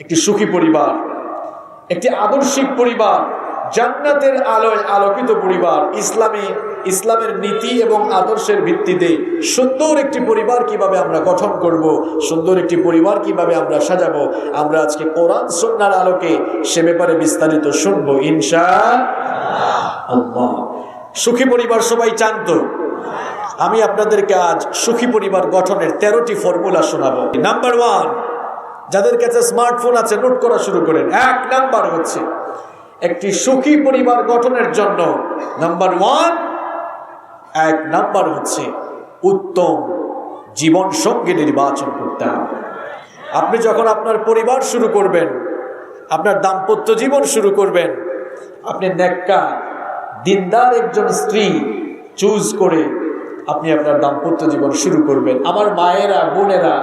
একটি সুখী পরিবার, একটি আদর্শিক পরিবার, জান্নাতের আলোয় আলোকিত পরিবার, ইসলামের নীতি এবং আদর্শের ভিত্তিতে সুন্দর একটি পরিবার কিভাবে আমরা গঠন করব, সুন্দর একটি পরিবার কিভাবে আমরা সাজাবো, আমরা আজকে কোরআন সুন্নাহর আলোকে সে ব্যাপারে বিস্তারিত শুনবো ইনশাআল্লাহ। সুখী পরিবার সবাই চান তো? আমি আপনাদেরকে আজ সুখী পরিবার গঠনের 13টি ফর্মুলা শোনাবো। নাম্বার 1, যাদের কাছে স্মার্টফোন আছে নোট করা শুরু করেন। 1 নাম্বার হচ্ছে একটি সুখী পরিবার গঠনের জন্য নাম্বার 1 হচ্ছে উত্তম জীবন সঙ্গী নির্বাচন করতে হবে। আপনি যখন আপনার পরিবার শুরু করবেন, আপনার দাম্পত্য জীবন শুরু করবেন, আপনি নেককার দিনদার একজন স্ত্রী চুজ করে আপনি আপনার দাম্পত্য জীবন শুরু করবেন। আমার মায়েরা, বোনেরা,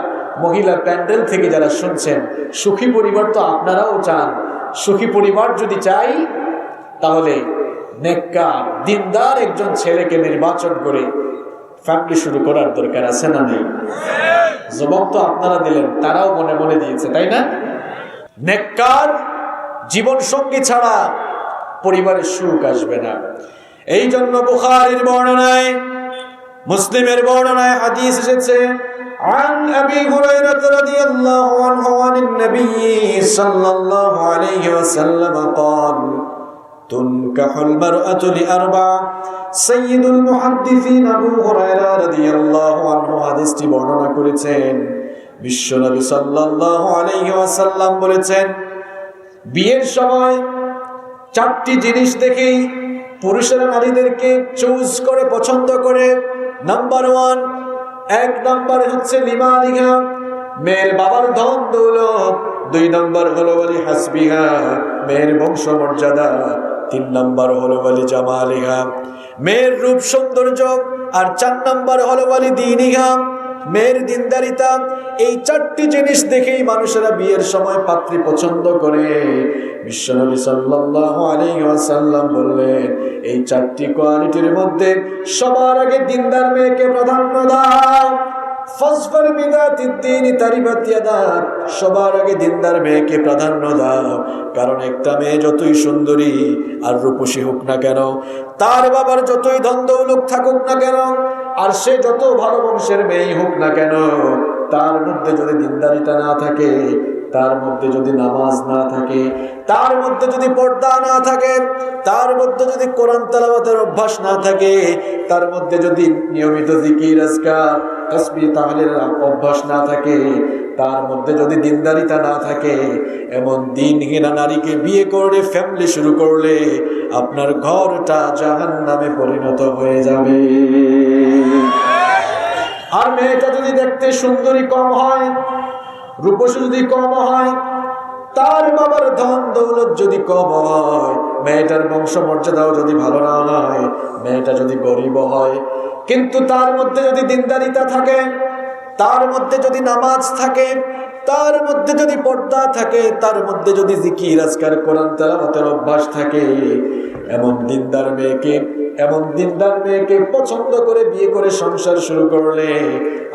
মহিলা প্যান্ডেল থেকে যারা শুনছেন, সুখী পরিবার তো আপনারাও চান। সুখী পরিবার যদি চাই তাহলে নেককার দিনদার একজন ছেলেকে নির্বাচন করে ফ্যামিলি শুরু করার দরকার আছে না নেই? জবাব তো আপনারা দিলেন, তারাও মনে মনে দিয়েছে, তাই না? নেককার জীবন সঙ্গী ছাড়া পরিবারের সুখ আসবে না। এই জন্য বুখারীর বর্ণনায়, মুসলিমের বর্ণনায় হাদিস এসেছে, عن أبي هريرة رضي الله عنه عن النبي صلى الله عليه وسلم قال تنكح المرأة لأربع سيد المحدثين أبو هريرة رضي الله عنه হাদিসটি বর্ণনা করেছেন। বিশ্বনবী সাল্লাল্লাহু আলাইহি ওয়াসাল্লাম বলেছেন, বিয়ের সময় 4টি জিনিস দেখেই পুরুষেরা নারীদেরকে চুজ করে পছন্দ করে। নাম্বার 1 নাম্বার হচ্ছে লিমালিহা, মেয়ের বাবার ধন দৌলত। 2 নাম্বার হলো ওয়ালি হাসবিহা, মেয়ের বংশ মর্যাদা। 3 নাম্বার হলো ওয়ালি জামালিহা, মেয়ের রূপ সৌন্দর্য। আর 4 নাম্বার হলো ওয়ালি দীনিহা, মেয়ের দিনদারিতা। এই 4টি জিনিস দেখেই মানুষেরা বিয়ের সময় পাত্রী পছন্দ করে। বিশ্বনবী সাল্লাল্লাহু আলাইহি ওয়াসাল্লাম বললেন, এই 4টি কোয়ালিটির মধ্যে সবার আগে দিনদার মেয়েকে প্রাধান্য দাও। ফাসফার বিদাতিদ দীনি তারিবাত ইয়াদাক, সবার আগে দিনদার মেয়েকে প্রাধান্য দাও। কারণ একটা মেয়ে যতই সুন্দরী আর রূপসী হোক না কেন, তার বাবার যতই ধন দৌলত থাকুক না কেন, আর সে যত ভালো বংশের মেয়ে হোক না কেন, তার মধ্যে যদি দিনদারিতা না থাকে, তার মধ্যে যদি নামাজ না থাকে, তার মধ্যে যদি পর্দা না থাকে, তার মধ্যে যদি কোরআন তেলাওয়াতের অভ্যাস না থাকে, তার মধ্যে যদি নিয়মিত জিকির আজকার তাসবিহ তাহলিলের অভ্যাস না থাকে, তার মধ্যে যদি দিনদারিতা না থাকে, এমন দিনহীনা নারীকে বিয়ে করে ফ্যামিলি শুরু করলে আপনার ঘরটা জাহান্নামে পরিণত হয়ে যাবে। আর মেয়েটা যদি দেখতে সুন্দরী কম হয়, রূপসী যদি কম হয়, তার বাবার ধন দৌলত যদি কম হয়, মেয়েটার বংশ মর্যাদাও যদি ভালো না হয়, মেয়েটা যদি গরিব হয়, কিন্তু তার মধ্যে যদি দিনদারিতা থাকে, তার মধ্যে যদি নামাজ থাকে, তার মধ্যে যদি পর্দা থাকে, তার মধ্যে যদি জিকির আজকার কোরআন তেলাওয়াতের অভ্যাস থাকে, এমন দিনদার মেয়েকে পছন্দ করে বিয়ে করে সংসার শুরু করলে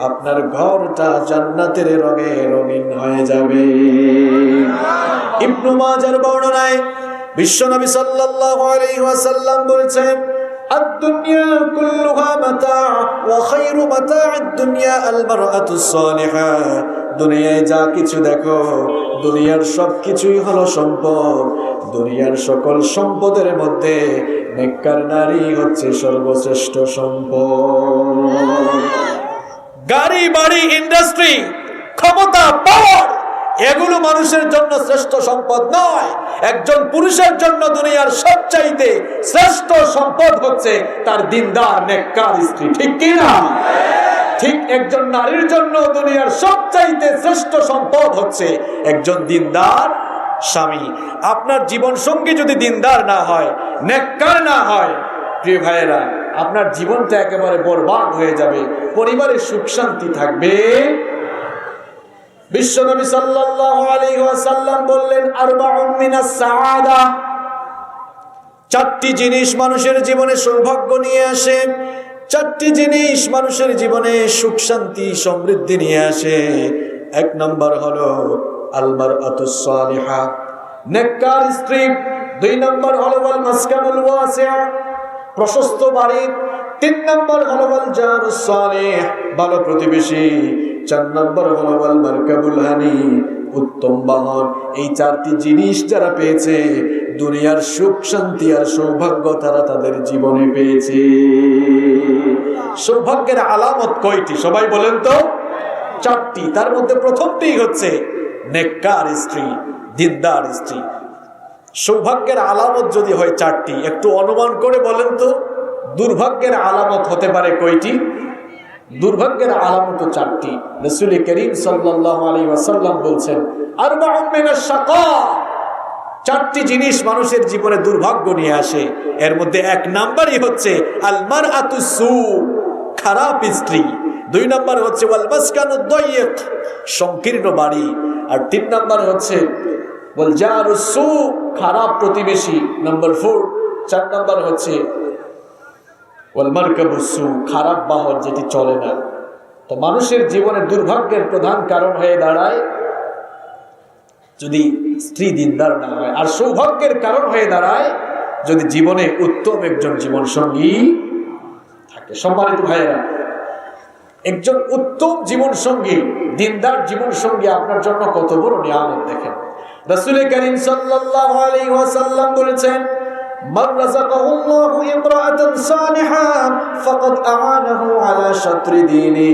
আপনার ঘরটা জান্নাতের রঙে রঙিন হয়ে যাবে। ইবনে মাজার বর্ণনায় বিশ্বনবী সাল্লাল্লাহু আলাইহি ওয়াসাল্লাম বলেছেন, আদ-দুনিয়া কুল্লুহা মাতা' ওয়া খায়রু মাতা'আদ দুনিয়া আল মারআতুস সালিহা। দুনিয়ায় যা কিছু দেখো, দুনিয়ার সব কিছুই হলো সম্পদ। দুনিয়ার সকল সম্পদের মধ্যে নেককার নারী হচ্ছে সর্বশ্রেষ্ঠ সম্পদ। গাড়ি, বাড়ি, ইন্ডাস্ট্রি, ক্ষমতা, পাওয়ার, এগুলো মানুষের জন্য শ্রেষ্ঠ সম্পদ নয়। একজন পুরুষের জন্য দুনিয়ার সবচাইতে শ্রেষ্ঠ সম্পদ হচ্ছে তার দিনদার নেককার স্ত্রী, ঠিক কি না? ঠিক একজন নারীর জন্য দুনিয়ার সবচাইতে শ্রেষ্ঠ সম্পদ হচ্ছে একজন দিনদার স্বামী। আপনার জীবন সঙ্গী যদি দিনদার না হয়, নেককার না হয়, প্রিয় ভাইয়েরা, আপনার জীবনটা একেবারে বরবাদ হয়ে যাবে, পরিবারের সুখ শান্তি থাকবে। বিশ্বনবী সাল্লাল্লাহু আলাইহি ওয়াসাল্লাম বললেন, আরবাউন মিনাস সাআদা, 4টি জিনিস মানুষের জীবনে সৌভাগ্য নিয়ে আসে। 4টি জিনিস মানুষের জীবনে সুখ শান্তি সমৃদ্ধি নিয়ে আসে। 1 নম্বর হলো আল মারআতুস সালিহা, নেককার স্ত্রী। 2 নম্বর হলো ওয়াল মাসকানুল ওয়াসিআ, প্রশস্ত বাড়ি। 3 নম্বর হলো ওয়াল জারুস সালিহ, ভালো প্রতিবেশী। 4 নম্বর হলো ওয়াল মারকাবুল হানি, উত্তম বাহন। এই 4টি জিনিস যারা পেয়েছে, দুনিয়ার সুখ শান্তি আর সৌভাগ্য তারা তাদের জীবনে পেয়েছে। সৌভাগ্যের আলামত কয়টি সবাই বলেন তো? 4টি। তার মধ্যে প্রথমটি হচ্ছে নেককার স্ত্রী, দিনদার স্ত্রী। সৌভাগ্যের আলামত যদি হয় 4টি, একটু অনুমান করে বলেন তো দুর্ভাগ্যের আলামত হতে পারে কয়টি? দুর্ভাগ্যের আলামত 4টি। রাসূল করিম সাল্লাল্লাহু আলাইহি ওয়াসাল্লাম বলছেন আরবাউন মিনাশ শাকা, 4টি জিনিস মানুষের জীবনে দুর্ভাগ্য নিয়ে আসে। এর মধ্যে 1 নাম্বারই হচ্ছে আল মারআতুস সু, খারাপ স্ত্রী। 2 নাম্বার হচ্ছে ওয়াল মাসকানুদ দাইয়িক, সংকীর্ণ বাড়ি। আর 3 নাম্বার হচ্ছে ওয়াল জারুস সু, খারাপ প্রতিবেশী। নাম্বার 4। 4 নাম্বার হচ্ছে ওয়াল মারকাবুস সু, খারাপ বাহন যেটি চলে না। তো মানুষের জীবনে দুর্ভাগ্যের প্রধান কারণ হয়ে দাঁড়ায় যদি স্ত্রী দিনদার না হয়, আর সৌভাগ্যের কারণ হয়ে দাঁড়ায় যদি জীবনে উত্তম একজন জীবন সঙ্গী থাকে। সম্মানিত ভাইয়েরা, একজন উত্তম জীবন সঙ্গী, দিনদার জীবন সঙ্গী আপনার জন্য কত বড় নিয়ামত দেখেন। রাসূল করিম সাল্লাল্লাহু আলাইহি ওয়াসাল্লাম বলেছেন মান রাযাকাহুল্লাহু ইমরাআতান সালিহা ফাকাদ আ'আনাহু আলা শাতরি দীনি,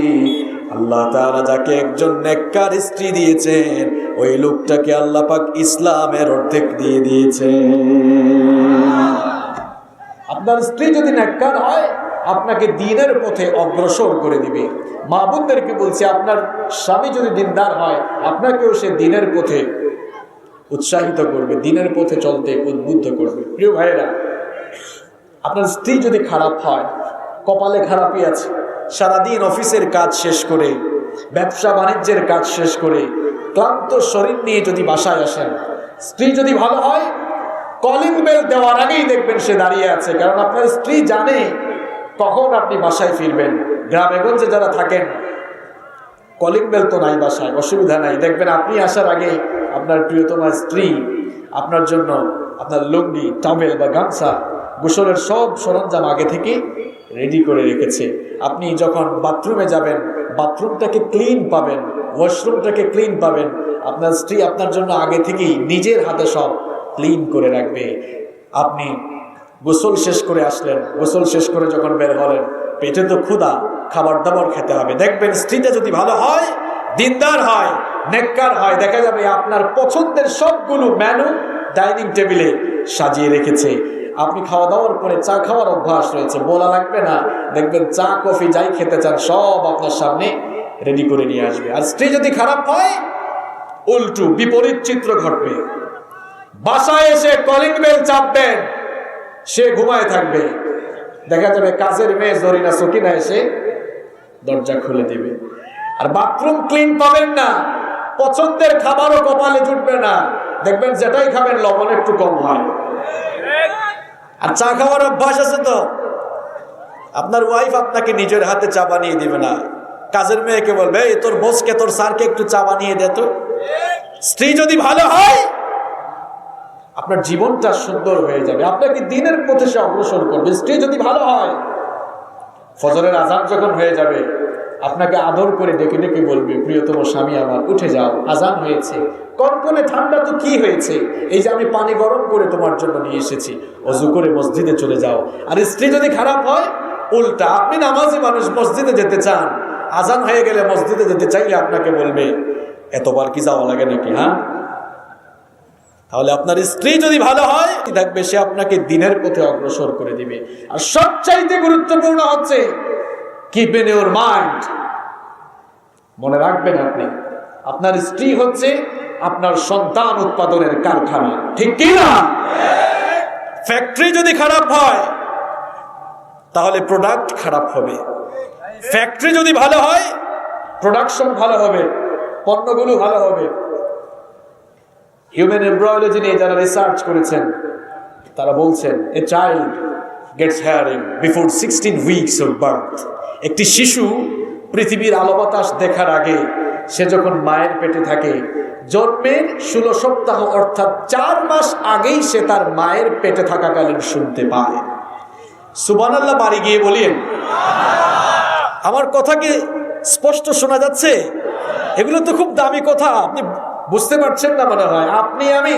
আল্লাহ তাআলা যাকে একজন নেককার স্ত্রী দিয়েছেন, ওই লোকটাকে আল্লাহ পাক ইসলামের অর্ধেক দিয়ে দিয়েছেন। আপনার স্ত্রী যদি নেককার হয়, আপনাকে দ্বীনের পথে অগ্রসর করে দিবে। মা বোনদেরকে বলছি, আপনার স্বামী যদি দিনদার হয়, আপনাকেও সে দ্বীনের পথে উৎসাহিত করবে, দ্বীনের পথে চলতে উদ্বুদ্ধ করবে। প্রিয় ভাইয়েরা, আপনার স্ত্রী যদি খারাপ হয়, কপালে খারাপই আছে। সারাদিন অফিসের কাজ শেষ করে, ব্যবসা বাণিজ্যের কাজ শেষ করে ক্লান্ত শরীর নিয়ে যদি বাসায় আসেন, স্ত্রী যদি ভালো হয়, কলিং বেল দেওয়ার আগেই দেখবেন সে দাঁড়িয়ে আছে। কারণ আপনার স্ত্রী জানে কখন আপনি বাসায় ফিরবেন। গ্রামে গঞ্জে যারা থাকেন, কলিং বেল তো নাই বাসায়, অসুবিধা নাই। দেখবেন আপনি আসার আগে আপনার প্রিয়তমা স্ত্রী আপনার জন্য আপনার লুঙ্গি, টাওয়েল বা গামছা, গোসলের সব সরঞ্জাম আগে থেকে রেডি করে রেখেছে। আপনি যখন বাথরুমে যাবেন, বাথরুমটাকে ক্লিন পাবেন, ওয়াশরুমটাকে ক্লিন পাবেন। আপনার স্ত্রী আপনার জন্য আগে থেকেই নিজের হাতে সব ক্লিন করে রাখবে। আপনি গোসল শেষ করে আসলেন, গোসল শেষ করে যখন বের হলেন, পেটে তো ক্ষুধা, খাবার দাবার খেতে হবে। দেখবেন স্ত্রীটা যদি ভালো হয়, দিনদার হয়, নেককার হয়, দেখা যাবে আপনার পছন্দের সবগুলো মেনু ডাইনিং টেবিলে সাজিয়ে রেখেছে। আপনি খাওয়া দাওয়ার পরে চা খাওয়ার অভ্যাস রয়েছে, বলা লাগবে না। দেখবেন চা কফি যাই খেতে চান সব আপনার সামনে রেডি করে নিয়ে আসবে। আর স্ত্রী যদি খারাপ হয়, উল্টো বিপরীত চিত্র ঘটবে। বাসায় এসে কলিং বেল চাপবেন, সে ঘুমায় থাকবে। দেখা যাবে কাজের মেয়ে জরিনা সকিনা এসে দরজা খুলে দিবে। আর বাথরুম ক্লিন পাবেন না, পছন্দের খাবারও কপালে জুটবে না। দেখবেন যেটাই খাবেন লবণ একটু কম হয়। আর চা খাওয়ার অভ্যাস আছে তো, আপনার ওয়াইফ আপনাকে নিজের হাতে চা বানিয়ে দিবে না, কাজের মেয়েকে বলবে এই তোর বসকে, তোর স্যারকে একটু চা বানিয়ে দে তো। স্ত্রী যদি ভালো হয়, আপনার জীবনটা সুন্দর হয়ে যাবে, আপনাকে দ্বীনের পথে সে অগ্রসর করবে। স্ত্রী যদি ভালো হয়, ফজরের আজান যখন হয়ে যাবে, আপনাকে আদর করে ডেকে ডেকে বলবে প্রিয়তম স্বামী আমার, উঠে যাও, আজান হয়েছে। কনকনে ঠান্ডা তো কি হয়েছে, এই যে আমি পানি গরম করে তোমার জন্য নিয়ে এসেছি, অজু করে মসজিদে চলে যাও। আর স্ত্রী যদি খারাপ হয়, উল্টা, আপনি নামাজি মানুষ, মসজিদে যেতে চান, আজান হয়ে গেলে মসজিদে যেতে চাইলে আপনাকে বলবে এতবার কি যাওয়া লাগে নাকি? হ্যাঁ, তাহলে আপনার স্ত্রী যদি ভালো হয়, দেখবে সে আপনাকে দ্বীনের পথে অগ্রসর করে দিবে। আর সবচাইতে গুরুত্বপূর্ণ হচ্ছে কিপ ইন ইউর মাইন্ড, মনে রাখবেন আপনি, আপনার স্ত্রী হচ্ছে আপনার সন্তান উৎপাদনের কারখানা, ঠিক কি না? ফ্যাক্টরি যদি খারাপ হয়, তাহলে প্রোডাক্ট খারাপ হবে। ফ্যাক্টরি যদি ভালো হয়, প্রোডাকশন ভালো হবে, পণ্যগুলো ভালো হবে। হিউম্যান এমব্রয়লজি নিয়ে যারা রিসার্চ করেছেন, তারা বলছেন a child gets hearing before 16 weeks of birth. একটি শিশু পৃথিবীর আলো বাতাস দেখার আগে সে যখন মায়ের পেটে থাকে, জন্মের 16 সপ্তাহ অর্থাৎ 4 মাস আগেই সে তার মায়ের পেটে থাকাকালীন শুনতে পায়। সুবহানাল্লাহ বাড়ি গিয়ে বলেন। আমার কথা কি স্পষ্ট শোনা যাচ্ছে? এগুলো তো খুব দামি কথা, আপনি বুঝতে পারছেন না মনে হয়। আপনি আমি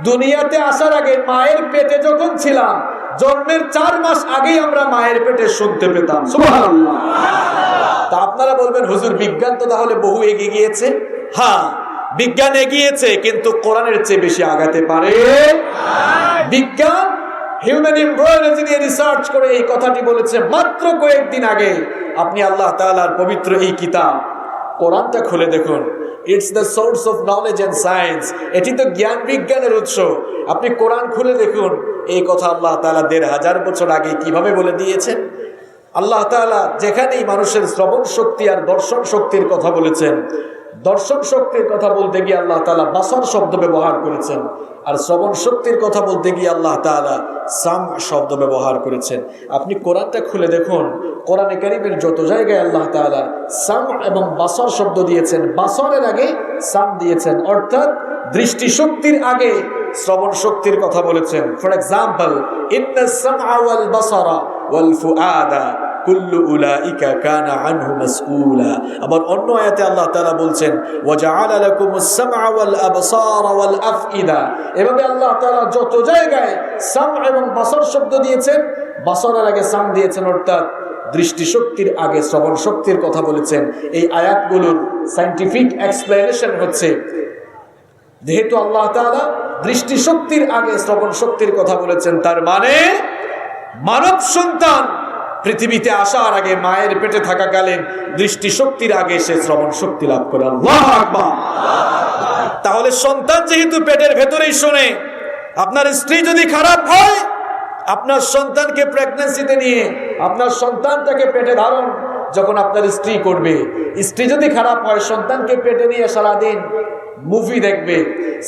দুনিয়াতে আসার আগে মায়ের পেটে যখন ছিলাম, জন্মের 4 মাস আগেই আমরা মায়ের পেটে শুনতে পেতাম। সুবহানাল্লাহ। তা আপনারা বলবেন হুজুর বিজ্ঞান তো তাহলে বহু এগিয়ে গিয়েছে। হ্যাঁ, বিজ্ঞান এগিয়েছে, কিন্তু কোরআনের চেয়ে বেশি আগাতে পারে। বিজ্ঞান হিউম্যান এমব্রায়োলজি নিয়ে রিসার্চ করে এই কথাটি বলেছে মাত্র কয়েকদিন আগে। আপনি আল্লাহ তাআলার পবিত্র এই কিতাব কোরআনটা খুলে দেখুন। It's the source of knowledge and science. এটি তো জ্ঞান বিজ্ঞানের উৎস। আপনি কোরআন খুলে দেখুন, এই কথা আল্লাহ তাআলা 1500 বছর আগে কিভাবে বলে দিয়েছেন। আল্লাহ তাআলা যেখানেই মানুষের শ্রবণ শক্তি আর দর্শন শক্তির কথা বলেছেন, দর্শন শক্তির কথা বলতে গিয়ে আল্লাহ তাআলা বাসার শব্দ ব্যবহার করেছেন, আর শ্রবণ শক্তির কথা বলতে গিয়ে আল্লাহ তাআলা সাম শব্দ ব্যবহার করেছেন। আপনি কোরআনটা খুলে দেখুন, কোরআনে কারীমের যত জায়গায় আল্লাহ তাআলা সাম এবং বাসার শব্দ দিয়েছেন, বাসারের আগে সাম দিয়েছেন, অর্থাৎ দৃষ্টি শক্তির আগে শ্রবণ শক্তির কথা বলেছেন। ফর এক্সাম্পল, ইন্নাস সামআ ওয়াল বাসারা ওয়াল ফুআদা কুল্লু উলাইকা কানা আনহু মাসউলা। আবার অন্য আয়াতে আল্লাহ তাআলা বলছেন ওয়াজআলা লাকুমুস সামআ ওয়াল আবসারা ওয়াল আফইদা। এভাবে আল্লাহ তাআলা যত জায়গায় সাম এবং বাসার শব্দ দিয়েছেন, বাসারের আগে সাম দিয়েছেন, অর্থাৎ দৃষ্টি শক্তির আগে শ্রবণ শক্তির কথা বলেছেন। এই আয়াতগুলোর সায়েন্টিফিক এক্সপ্লেনেশন হচ্ছে, যেহেতু আল্লাহ তাআলা দৃষ্টি শক্তির আগে শ্রবণ শক্তির কথা বলেছেন, তার মানে মানব সন্তান পৃথিবীতে আসার আগে মায়ের পেটে থাকাকালীন দৃষ্টি শক্তির আগে সে শ্রবণ শক্তি লাভ করে। আল্লাহু আকবার। তাহলে সন্তান যেহেতু পেটের ভেতরেই শোনে, আপনার স্ত্রী যদি খারাপ হয়, আপনার সন্তানকে প্রেগন্যান্সিতে নিয়ে আপনার সন্তানটাকে পেটে ধারণ যখন আপনার স্ত্রী করবে, স্ত্রী যদি খারাপ হয়, সন্তানকে পেটে নিয়ে সারাদিন মুভি দেখবে,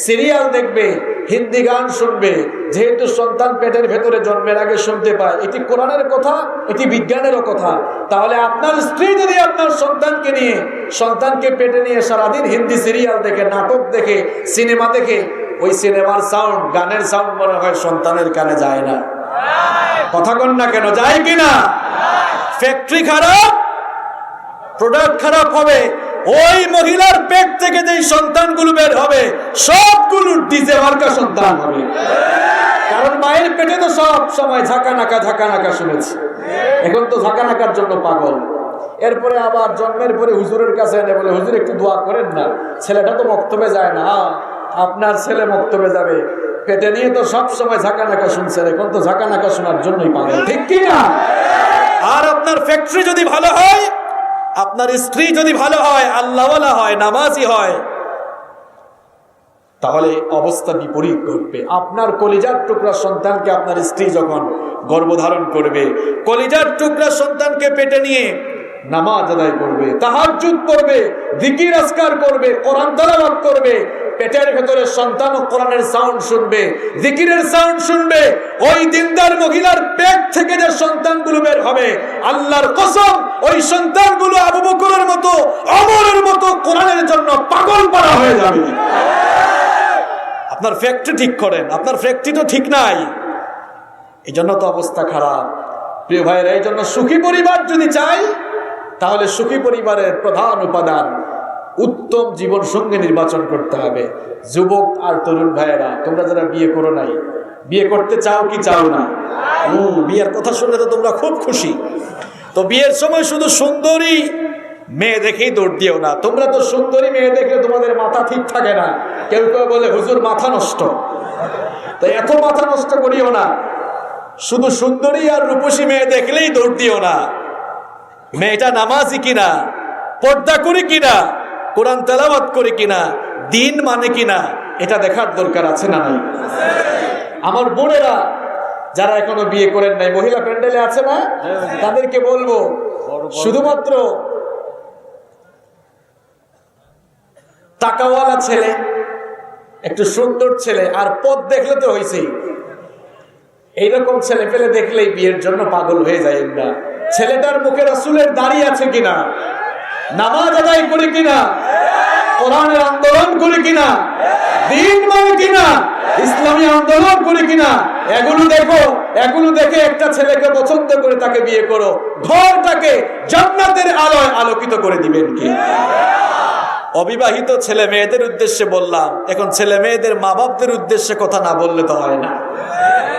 সিরিয়াল দেখবে, হিন্দি গান শুনবে, যেহেতু সন্তান পেটের ভেতরে জন্মের আগে শুনতে পায়। এটি কোরআনের কথা, এটি বিজ্ঞানেরও কথা। তাহলে আপনার স্ত্রী যদি আপনার সন্তানকে নিয়ে, সন্তানকে পেটে নিয়ে সারাদিন হিন্দি সিরিয়াল দেখে, নাটক দেখে, সিনেমা দেখে, ওই সিনেমার সাউন্ড, গানের সাউন্ড মনে হয় সন্তানের কানে যায় না। কথা কন না কেন? যায় কিনা? ফ্যাক্টরি খারাপ, প্রোডাক্ট খারাপ হবে, ওই মহিলার পেট থেকে যেই সন্তানগুলো বের হবে সবগুলো ডিজে মার্কা সন্তান হবে। কারণ মায়ের পেটে তো সব সময় ঝাঁকানাকা শুনেছি। এখন তো ঝাঁকানাকার জন্য পাগল। এরপরে আবার জন্মের পরে হুজুরের কাছে এনে বলে, হুজুর একটু দোয়া করেন না, ছেলেটা তো মক্তবে যায় না। আপনার ছেলে মক্তবে যাবে, পেটে নিয়ে তো সব সময় ঝাঁকানাকা শুনছেন, এখন তো ঝাঁকানাকা শোনার জন্যই পাগল। ঠিক কি না? আর আপনার ফ্যাক্টরি যদি ভালো হয়, আপনার স্ত্রী যদি ভালো হয়, আল্লাহওয়ালা হয়, নামাজি হয়, তাহলে অবস্থা বিপরীত ঘটবে। আপনার কলিজার টুকরা সন্তানকে আপনার স্ত্রী যখন গর্ভধারণ করবে, কলিজার টুকরা সন্তানকে পেটে নিয়ে নামাজ আদায় করবে, তাহাজ্জুদ পড়বে, জিকির আজকার করবে, কোরআন তেলাওয়াত করবে, পেটের ভেতরে সন্তান ও কোরআনের সাউন্ড শুনবে, জিকিরের সাউন্ড শুনবে, ওই দিনদার মহিলার পেট থেকে যে সন্তানগুলো বের হবে, আল্লাহর কসম ওই সন্তানগুলো আবু বকরের মতো, ওমরের মতো কোরআনের জন্য পাগল পারা হয়ে যাবে। আপনার ফ্যাক্টরি ঠিক করেন, আপনার ফ্যাক্টরি তো ঠিক নাই, এই জন্য তো অবস্থা খারাপ। প্রিয় ভাইয়েরা, এই জন্য সুখী পরিবার যদি চাই, তাহলে সুখী পরিবারের প্রধান উপাদান উত্তম জীবন সঙ্গী নির্বাচন করতে হবে। যুবক আর তরুণ ভাইয়েরা, তোমরা যারা বিয়ে করো নাই, বিয়ে করতে চাও কি চাও না? বিয়ের কথা শুনলে তো তোমরা খুব খুশি। তো বিয়ের সময় শুধু সুন্দরী মেয়ে দেখেই দৌড় দিও না। তোমরা তো সুন্দরী মেয়ে দেখলে তোমাদের মাথা ঠিক থাকে না। কেউ কেউ বলে হুজুর মাথা নষ্ট, তো এত মাথা নষ্ট করিও না। শুধু সুন্দরী আর রূপসী মেয়ে দেখলেই দৌড় দিও না। মেয়েটা নামাজি কিনা, পর্দা করে কিনা, কোরআন তেলাওয়াত করে কিনা, দিন মানে কিনা, এটা দেখার দরকার আছে না নাই? আমার বোনেরা যারা এখনো বিয়ে করেন নাই, মহিলা প্যান্ডেলে আছে না, তাদেরকে বলবো শুধুমাত্র টাকাওয়ালা ছেলে, একটু সুন্দর ছেলে আর পথ দেখলে তো হয়েছেই, এইরকম ছেলে পেলে দেখলেই বিয়ের জন্য পাগল হয়ে যায় না। ছেলেটার মুখে রাসূলের দাড়ি আছে কিনা, নামাজ আদায় করে কিনা, কোরআনের আন্দোলন করি কিনা, দিন মানে কিনা, ইসলামী আন্দোলন করি কিনা, এগুলো দেখো। এগুলো দেখে একটা ছেলেকে পছন্দ করে তাকে বিয়ে করো, ঘরটাকে জান্নাতের আলোয় আলোকিত করে দিবেন কি? অবিবাহিত ছেলে মেয়েদের উদ্দেশ্যে বললাম, এখন ছেলে মেয়েদের মা বাপদের উদ্দেশ্যে কথা না বললে তো হয় না।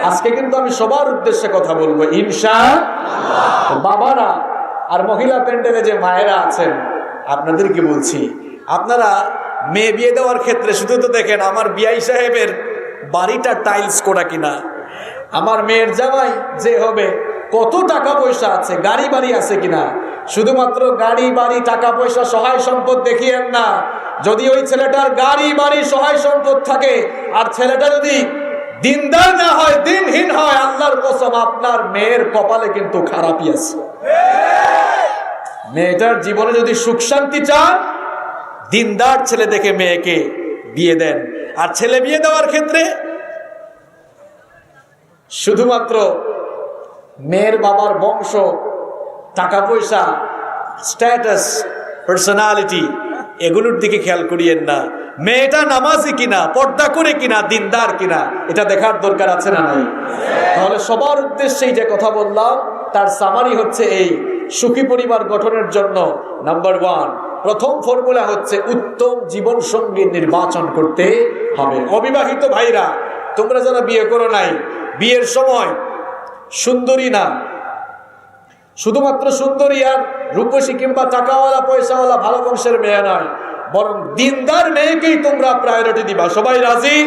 আজকে কিন্তু আমি সবার উদ্দেশ্যে কথা বলবো ইনশাআল্লাহ। বাবারা আর মহিলা প্যান্ডেলে যে মায়েরা আছেন, আপনাদেরকে বলছি, আপনারা মেয়ে বিয়ে দেওয়ার ক্ষেত্রে শুধু তো দেখেন আমার বিআই সাহেবের বাড়িটা টাইলস করা কিনা, আমার মেয়ের জামাই যে হবে কত টাকা পয়সা আছে, গাড়ি বাড়ি আছে কিনা। শুধুমাত্র গাড়ি বাড়ি টাকা পয়সা সহায় সম্পদ দেখিয়েন না। যদি ওই ছেলেটার গাড়ি বাড়ি সহায় সম্পদ থাকে আর ছেলেটা যদি দিনদার না হয়, দিনহীন হয়, আল্লাহর কসম আপনার মেয়ের কপালে কিন্তু খারাপই আছে। মেয়েটার জীবনে যদি সুখ শান্তি চান, দিনদার ছেলে দেখে মেয়েকে বিয়ে দেন। আর ছেলে বিয়ে দেওয়ার ক্ষেত্রে শুধুমাত্র মেয়ের বাবার বংশ, টাকা পয়সা, স্ট্যাটাস, পার্সোনালিটি, এগুলোর দিকে খেয়াল করিয়েন না। মেয়েটা নামাজি কিনা, পর্দা করে কিনা, দিনদার কিনা, এটা দেখার দরকার আছে না নাই? তাহলে সবার উদ্দেশ্যেই যে কথা বললাম তার সামারি হচ্ছে এই, সুখী পরিবার গঠনের জন্য নাম্বার 1 প্রথম ফর্মুলা হচ্ছে উত্তম জীবন সঙ্গী নির্বাচন করতে হবে। অবিবাহিত ভাইরা, তোমরা যারা বিয়ে করো নাই, বিয়ের সময় সুন্দরী না, শুধুমাত্র সুন্দরী আর রূপসী কিংবা টাকাওয়ালা পয়সাওয়ালা ভালো বংশের মেয়ে নয়, বরং দিনদার মেয়েকেই তোমরা প্রায়োরিটি দিবা। সবাই রাজি?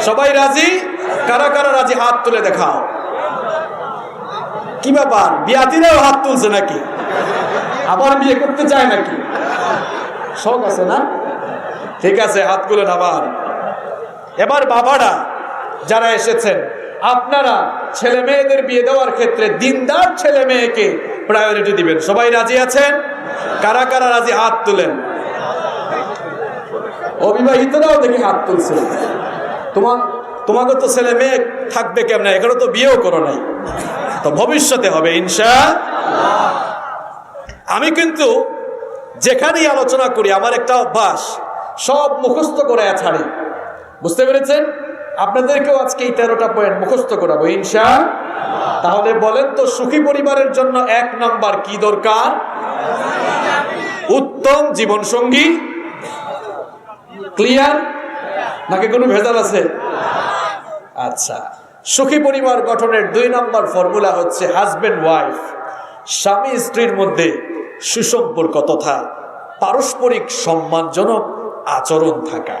সবাই রাজি? কারা কারা রাজি হাত তুলে দেখাও। কি ব্যাপার, বিয়াতিরাও হাত তুলছে নাকি? আবার বিয়ে করতে চায় নাকি? শখ আছে না? ঠিক আছে, হাত তুলেন আবার। এবার বাবারা যারা এসেছেন, আপনারা ছেলে মেয়েদের বিয়ে দেওয়ার ক্ষেত্রে দিনদার ছেলে মেয়েকে প্রায়োরিটি দিবেন। সবাই রাজি আছেন? কারা কারা রাজি হাত তুলেন। অবিবাহিতরাও দেখি হাত তুলছে। তোমাকে তো ছেলে মেয়ে থাকবে কেমন, এখানে তো বিয়েও করো নাই, তো ভবিষ্যতে হবে ইনশাআল্লাহ। আমি কিন্তু যেখানেই আলোচনা করি আমার একটা অভ্যাস, সব মুখস্থ করে ছাড়ি। বুঝতে পেরেছেন? আপনাদেরকেও আজকে এই 13টা পয়েন্ট মুখস্থ করাবো ইনশাআল্লাহ। তাহলে বলেন তো, সুখী পরিবারের জন্য 1 নাম্বার কি দরকার? উত্তম জীবন সঙ্গী। ক্লিয়ার নাকি কোনো ভেজাল আছে? আচ্ছা, সুখী পরিবার গঠনের 2 নাম্বার ফর্মুলা হচ্ছে হাজবেন্ড ওয়াইফ, স্বামী স্ত্রীর মধ্যে সুসম্পর্ক তথা পারস্পরিক সম্মানজনক আচরণ থাকা।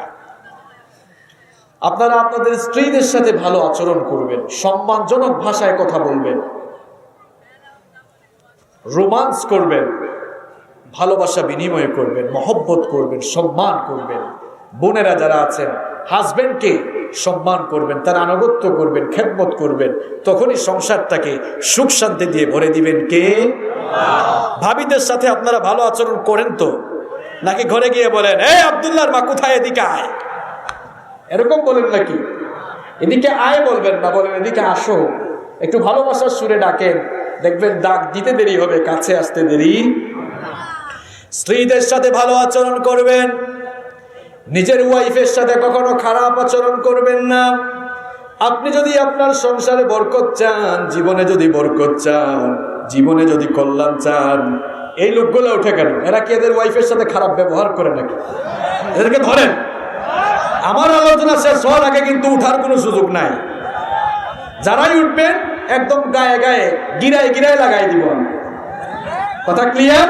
আপনারা আপনাদের স্ত্রীদের সাথে ভালো আচরণ করবেন, সম্মানজনক ভাষায় কথা বলবেন, রোমান্স করবেন, ভালোবাসা বিনিময় করবেন, মহব্বত করবেন, সম্মান করবেন। বোনেরা যারা আছেন, হাজবেন্ডকে সম্মান করবেন, তার আনুগত্য করবেন, খেদমত করবেন, তখনই সংসারটাকে সুখ শান্তি দিয়ে ভরে দিবেন কে? ভাবিদের সাথে আপনারা ভালো আচরণ করেন তো, নাকি ঘরে গিয়ে বলেন, এই আব্দুল্লাহর মা কোথায়, এদিকে আয়, এরকম বলেন নাকি? এদিকে আয় বলবেন না, বলেন এদিকে আসো। একটু ভালোবাসার সুরে ডাকেন, দেখবেন ডাক দিতে দেরি হবে, কাছে আসতে দেরি। স্ত্রীদের সাথে ভালো আচরণ করবেন, নিজের ওয়াইফের সাথে কখনো খারাপ আচরণ করবেন না। আপনি যদি আপনার সংসারে বরকত চান, জীবনে যদি বরকত চান, জীবনে যদি কল্যাণ চান, এই লোকগুলো উঠে কেন? এরা কি এদের ওয়াইফের সাথে খারাপ ব্যবহার করে নাকি? এদেরকে ধরেন। আমার আলোচনা শেষ হওয়ার আগে কিন্তু উঠার কোনো সুযোগ নাই। যারাই উঠবেন একদম গায়ে গায়ে গিরায় গিরায় লাগাই দিব। কথা ক্লিয়ার?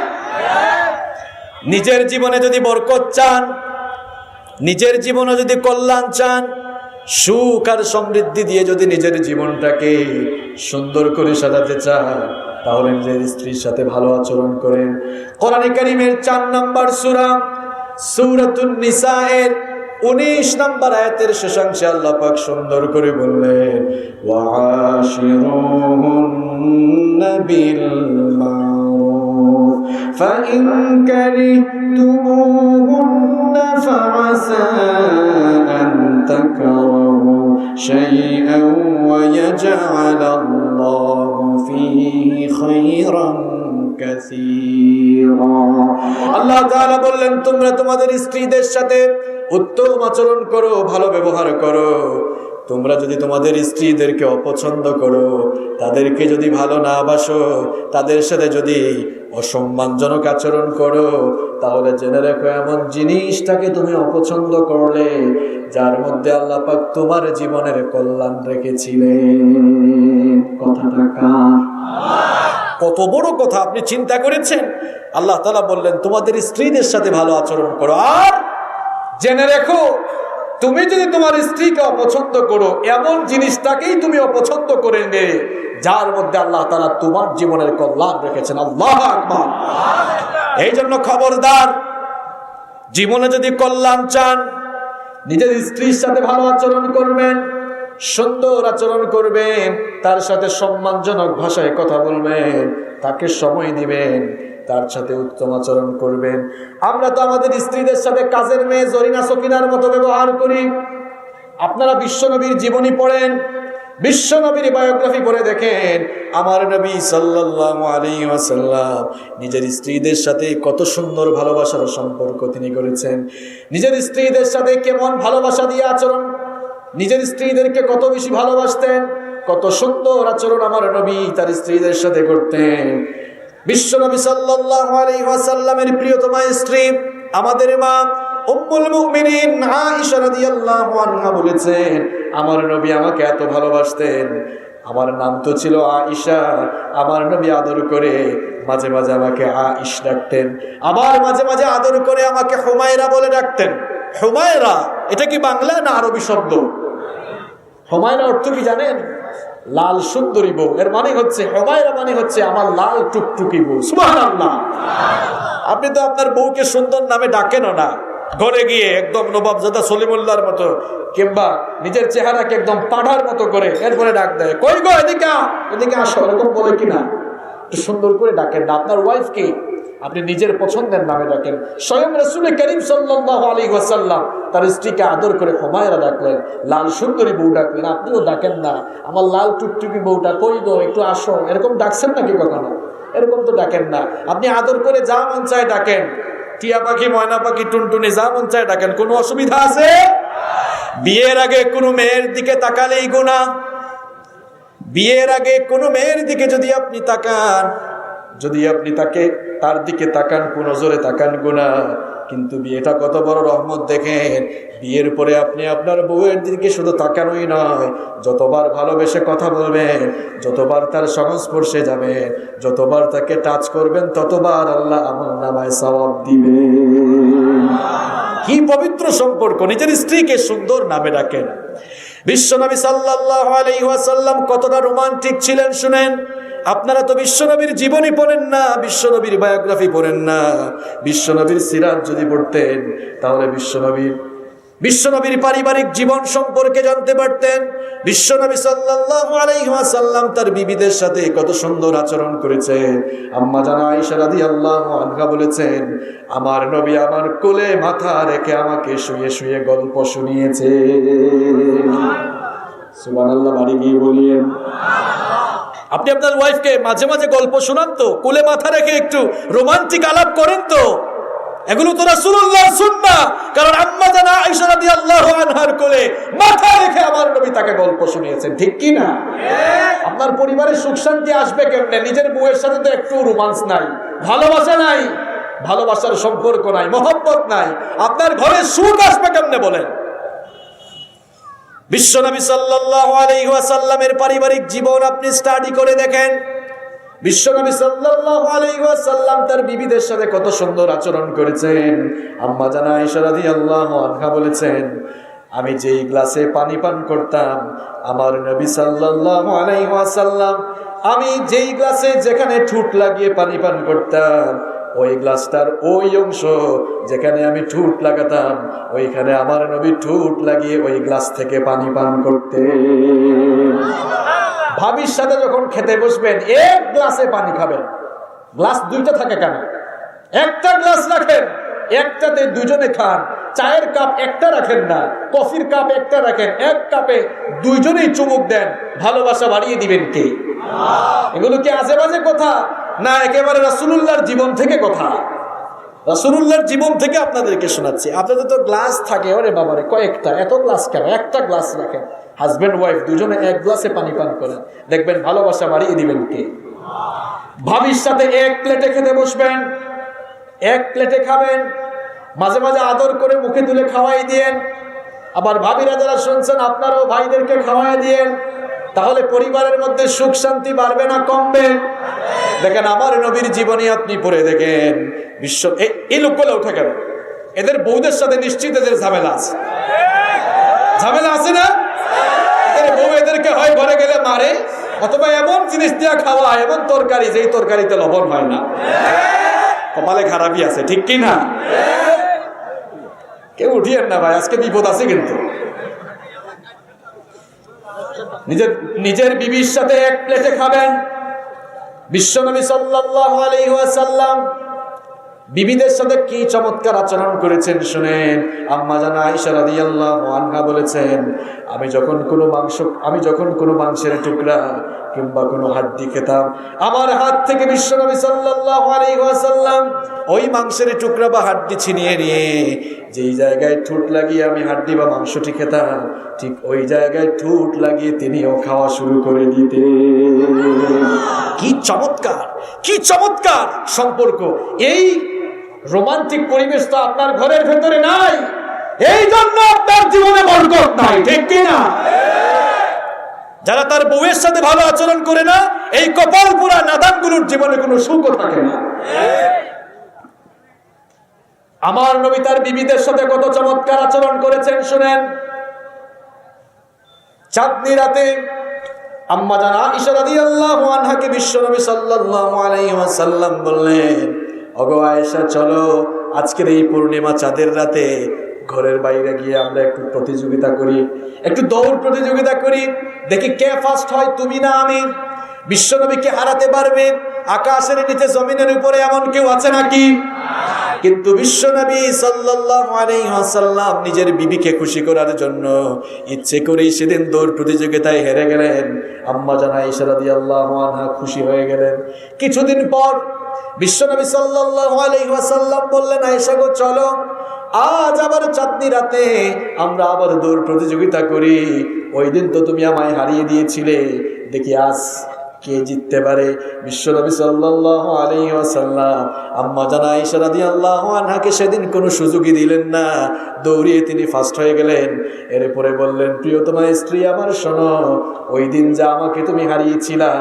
নিজের জীবনে যদি বরকত চান, নিজের জীবনে যদি কল্যাণ চান, সুখ আর সমৃদ্ধি দিয়ে যদি নিজের জীবনটাকে সুন্দর করে সাজাতে চান, তাহলে নিজের স্ত্রীর সাথে ভালো আচরণ করেন। কোরআনে কারীমের 4 নাম্বার সূরা সূরাতুন নিসা এর 19 নাম্বার আয়াতের শেষাংশে আল্লাহ পাক সুন্দর করে বললেন, ওয়াশিরুহুন্না বিল মারুফ ফাইন কারিহতুমুহুন্না ফাআসা আন তাকরাহু শাইআন ওয়া ইয়াজআলাল্লাহু ফীহি খায়রান كثيرا আল্লাহ তাআলা বললেন তোমরা তোমাদের স্ত্রীদের সাথে উত্তম আচরণ করো, ভালো ব্যবহার করো। তোমরা যদি তোমাদের স্ত্রীদেরকে অপছন্দ করো, তাদেরকে যদি ভালো না বাসো, তাদের সাথে যদি অসম্মানজনক আচরণ করো, তাহলে জেনে রেখো এমন জিনিসটাকে তুমি অপছন্দ করলে যার মধ্যে আল্লাহ পাক তোমার জীবনের কল্যাণ রেখেছিলেন। কথাটা কার? কত বড় কথা আপনি চিন্তা করেছেন? আল্লাহ তাআলা বললেন তোমাদের স্ত্রীদের সাথে ভালো আচরণ করো। আর জেনে রেখো তুমি যদি তোমার স্ত্রীকে অপছন্দ করো, এমন জিনিসটাকেই তুমি অপছন্দ করে নে যার মধ্যে আল্লাহ তাআলা তোমার জীবনের কল্যাণ রেখেছেন। আল্লাহু আকবার। এই জন্য খবরদার, জীবনে যদি কল্যাণ চান, নিজের স্ত্রীর সাথে ভালো আচরণ করবেন, সুন্দর আচরণ করবেন, তার সাথে সম্মানজনক ভাষায় কথা বলবেন, তাকে সময় দিবেন, তার সাথে উত্তম আচরণ করবেন। আমরা তো আমাদের স্ত্রীদের সাথে কাজের মেয়ে জরিনা সকিনার মতো ব্যবহার করি। আপনারা বিশ্বনবীর জীবনী পড়েন, বিশ্বনবীর বায়োগ্রাফি পড়ে দেখেন, আমার নবী সাল্লাল্লাহু আলাইহি ওয়াসাল্লাম নিজের স্ত্রীদের সাথে কত সুন্দর ভালোবাসার সম্পর্ক তিনি করেছেন। নিজের স্ত্রীদের সাথে কেমন ভালোবাসা দিয়ে আচরণ, নিজের স্ত্রীদেরকে কত বেশি ভালোবাসতেন, কত সুন্দর আচরণ আমার নবী তার স্ত্রীদের সাথে করতেন। বিশ্বনবী সাল্লাল্লাহু আলাইহি ওয়াসাল্লামের প্রিয়তমা স্ত্রী আমাদের মা উম্মুল মুমিনিন আয়েশা রাদিয়াল্লাহু আনহা বলেছেন, আমার নবী আমাকে এত ভালোবাসতেন, আমার নাম তো ছিল আয়েশা, আমার নবী আদর করে মাঝে মাঝে আমাকে আয়েশ ডাকতেন, আবার মাঝে মাঝে আদর করে আমাকে হুমায়রা বলে ডাকতেন। হুমায়রা এটা কি বাংলা না আরবি শব্দ? হুমায়রা অর্থ কি জানেন? লাল সুন্দরী বউ। এর মানে হচ্ছে হুমায়রা মানে হচ্ছে আমার লাল টুকটুকি বউ। সুবহানাল্লাহ। আপনি তো আপনার বউকে সুন্দর নামে ডাকেনও না, ঘরে গিয়ে একদম নবাবজাদা সলিমুল্লাহর মতো কিংবা নিজের চেহারাকে একদম পাড়ার মতো করে এরপরে ডাক দেয়, কই গো এদিকে এদিকে আসো, এরকম বলে কিনা? একটু সুন্দর করে ডাকেন না। আপনার ওয়াইফকে আপনি নিজের পছন্দের নামে ডাকেন। স্বয়ং রাসূল করিম সাল্লাল্লাহু আলাইহি ওয়াসাল্লাম তার স্ত্রীকে আদর করে হুমায়রা ডাকলেন, লাল সুন্দরী বউ ডাকলেন। আপনিও ডাকেন না, আমার লাল টুকটুকি বউটা কই গো একটু আসো, এরকম ডাকছেন নাকি কখনো? এরকম তো ডাকেন না। আপনি আদর করে যা মন চায় ডাকেন, টিয়া পাখি, ময়না পাখি, টুনটুনি, যা মন চায় ডাকেন, কোনো অসুবিধা আছে? বিয়ের আগে কোনো মেয়ের দিকে তাকালেই গুনাহ। বিয়ের আগে কোনো মেয়ের দিকে যদি আপনি তাকান, যদি আপনি তার দিকে তাকান, কোন নজরে তাকান, গুনাহ। কিন্তু বিয়েটা কত বড় রহমত দেখেন। বিয়ের পরে আপনি আপনার বউয়ের দিকে শুধু তাকানোই নয়, যতবার ভালোবেসে কথা বলবেন, যতবার তার সংস্পর্শে যাবেন, যতবার তাকে টাচ করবেন, ততবার আল্লাহ আমলনামায় সওয়াব দিবেন। কি পবিত্র সম্পর্ক! নিজের স্ত্রীকে সুন্দর নামে ডাকেন। বিশ্বনবী সাল্লাল্লাহু আলাইহি ওয়াসাল্লাম কতটা রোমান্টিক ছিলেন শুনেন। আপনারা তো বিশ্বনবীর জীবনী পড়েন না, বিশ্বনবীর বায়োগ্রাফি পড়েন না। বিশ্বনবীর সিরাত যদি পড়তেন তাহলে বিশ্বনবীর পারিবারিক জীবন সম্পর্কে জানতে পারতেন। বিশ্বনবী সাল্লাল্লাহু আলাইহি ওয়াসাল্লাম তার বিবিদের সাথে কত সুন্দর আচরণ করেছেন। আম্মা জান আয়েশা রাদিয়াল্লাহু আনহা বলেছেন, আমার নবী আমার কোলে মাথা রেখে আমাকে শুয়ে শুয়ে গল্প শুনিয়েছে। সুবহানাল্লাহ, বাড়ি গিয়ে বলিয়েন। আপনি আপনার ওয়াইফকে মাঝে মাঝে গল্প শোনান তো, কোলে মাথা রেখে একটু রোমান্টিক আলাপ করেন তো। এগুলো তো রাসূলুল্লাহর সুন্নাহ। কারণ আম্মা জান আয়েশা রাদিয়াল্লাহু আনহার কোলে মাথা রেখে আমার নবী তাকে গল্প শুনিয়েছেন, ঠিক কি না? আপনার পরিবারে সুখ শান্তি আসবে কেমনে? নিজের বউয়ের সাথে তো একটু রোমান্স নাই, ভালোবাসা নাই, ভালোবাসার সম্পর্ক নাই, মহব্বত নাই, আপনার ঘরে সুখ আসবে কেমনে বলেন? বিশ্বনবী সাল্লাল্লাহু আলাইহি ওয়াসাল্লামের পারিবারিক জীবন আপনি স্টাডি করে দেখেন। বিশ্বনবী সাল্লাল্লাহু আলাইহি ওয়াসাল্লাম তার বিবিদের সাথে কত সুন্দর আচরণ করেছেন। আম্মা জান আয়েশা রাদিয়াল্লাহু আনহা বলেছেন, আমি যেই গ্লাসে পানি পান করতাম, আমার নবী সাল্লাল্লাহু আলাইহি ওয়াসাল্লাম আমি যেই গ্লাসে যেখানে ঠুট লাগিয়ে পানি পান করতাম, ওই গ্লাসটার ওই অংশ যেখানে আমি ঠুট লাগাতাম, ওইখানে আমার নবী ঠুট লাগিয়ে ওই গ্লাস থেকে পানি পান করতেন। ভাবির সাথে যখন খেতে বসবেন, এক গ্লাসে পানি খাবেন। গ্লাস দুইটা থাকে কেন? একটা গ্লাস রাখেন, একটাতে দুজনে খান। চায়ের কাপ একটা রাখেন না, কফির কাপ একটা রাখেন, এক কাপে দুইজনেই চুমুক দেন। ভালোবাসা বাড়িয়ে দিবেন কে? এগুলো কি আজে বাজে কথা? না, একেবারে রাসূলুল্লাহর জীবন থেকে কথা, রাসূলুল্লাহর জীবন থেকে আপনাদেরকে শোনাচ্ছি। আপনাদের তো গ্লাস থাকে, ওরে বাবারে কয়েকটা, এত গ্লাস কেন? একটা গ্লাস রাখেন, হাজবেন্ড ওয়াইফ দুজনে এক গ্লাসে পানি পান করেন, দেখবেন ভালোবাসা বাড়িয়ে দিবেন কে? ভাবির সাথে এক প্লেটে খেতে বসবেন, এক প্লেটে খাবেন, মাঝে মাঝে আদর করে মুখে তুলে খাওয়াই দিয়েন। আবার ভাবিরা যারা শুনছেন আপনারাও ভাইদেরকে খাওয়াই দিয়েন, তাহলে পরিবারের মধ্যে সুখ শান্তি বাড়বে না কমবে? দেখেন আমার নবীর জীবনী আপনি পড়ে দেখেন, বিশ্ব এই লোকগুলো উঠে গেল, এদের বউদের সাথে নিশ্চিত এদের ঝামেলা আছে, ঝামেলা আছে না? এদের বউ এদেরকে হয় ঘরে গেলে মারে, অথবা এমন জিনিস দিয়ে খাওয়া, এমন তরকারি যেই তরকারিতে লবণ হয় না। কপালে খারাপই আছে, ঠিক কি না? কেউ উঠিয়েন না ভাই, আজকে বিপদ আছে কিন্তু। নিজের বিবির সাথে এক প্লেটে খাবেন। বিশ্বনবী সাল্লাল্লাহু আলাইহি ওয়াসাল্লাম বিবিদের সাথে কি চমৎকার আচরণ করেছেন শুনেন। আম্মা জান আয়েশা রাদিয়াল্লাহু আনহা বলেছেন, আমি যখন কোনো মাংসের টুকরা কিংবা কোনো হাড্ডি খেতাম, আমার হাত থেকে বিশ্বনবী সাল্লাল্লাহু আলাইহি ওয়াসাল্লাম ওই মাংসের টুকরা বা হাড্ডি ছিনিয়ে নিয়ে যেই জায়গায় ঠোঁট লাগিয়ে আমি হাড্ডি বা মাংসটি খেতাম, ঠিক ওই জায়গায় ঠোঁট লাগিয়ে তিনিও খাওয়া শুরু করে দিতেন। কি চমৎকার, কি চমৎকার সম্পর্ক! এই রোমান্টিক পরিবেশ তো আপনার ঘরের ভেতরে নাই, এই জন্য আপনার জীবনে বরকত নাই, ঠিক কি না? যারা তার বউয়ের সাথে ভালো আচরণ করে না, এই কপাল পোড়া নাদানগুলোর জীবনে কোনো সুখও থাকে না। আমার নবী তার বিবিদের সাথে কত চমৎকার আচরণ করেছেন শুনেন। চাঁদনি রাতে আম্মা জান আয়েশা রাদিয়াল্লাহু আনহাকে বিশ্বনবী সাল্লাল্লাহু আলাইহি ওয়াসাল্লাম বললেন, ওগো আয়েশা, চলো আজকের এই পূর্ণিমা চাঁদের রাতে ঘরের বাইরে গিয়ে আমরা একটু প্রতিযোগিতা করি, একটু দৌড় প্রতিযোগিতা করি, দেখি কে ফার্স্ট হয়, তুমি না আমি। বিশ্বনবীকে হারাতে পারবে আকাশের নিচে জমিনের উপরে এমন কেউ আছে নাকি? কিন্তু বিশ্বনবী সাল্লাল্লাহু আলাইহি ওয়াসাল্লাম নিজের বিবিকে খুশি করার জন্য ইচ্ছে করেই সেদিন দৌড় প্রতিযোগিতায় হেরে গেলেন। আম্মা জান আয়েশা রাদিয়াল্লাহু আনহা খুশি হয়ে গেলেন। কিছুদিন পর বিশ্বনবী সাল্লাল্লাহু আলাইহি ওয়াসাল্লাম বললেন, আয়েশা গো চলো, আজ আবার চাঁদনি রাতে আমরা আবার দৌড় প্রতিযোগিতা করি। ওই দিন তো তুমি আমায় হারিয়ে দিয়েছিলে, দেখি আজ কে জিততে পারে। বিশ্বনবী সাল্লাল্লাহু আলাইহি ওয়াসাল্লাম আম্মা জান আয়েশা রাদিয়াল্লাহু আনহাকে সেদিন কোনো সুযোগই দিলেন না, দৌড়িয়ে তিনি ফার্স্ট হয়ে গেলেন। এরপরে বললেন, প্রিয়তমা স্ত্রী আমার শোনো, ওই দিন যা আমাকে তুমি হারিয়েছিলা,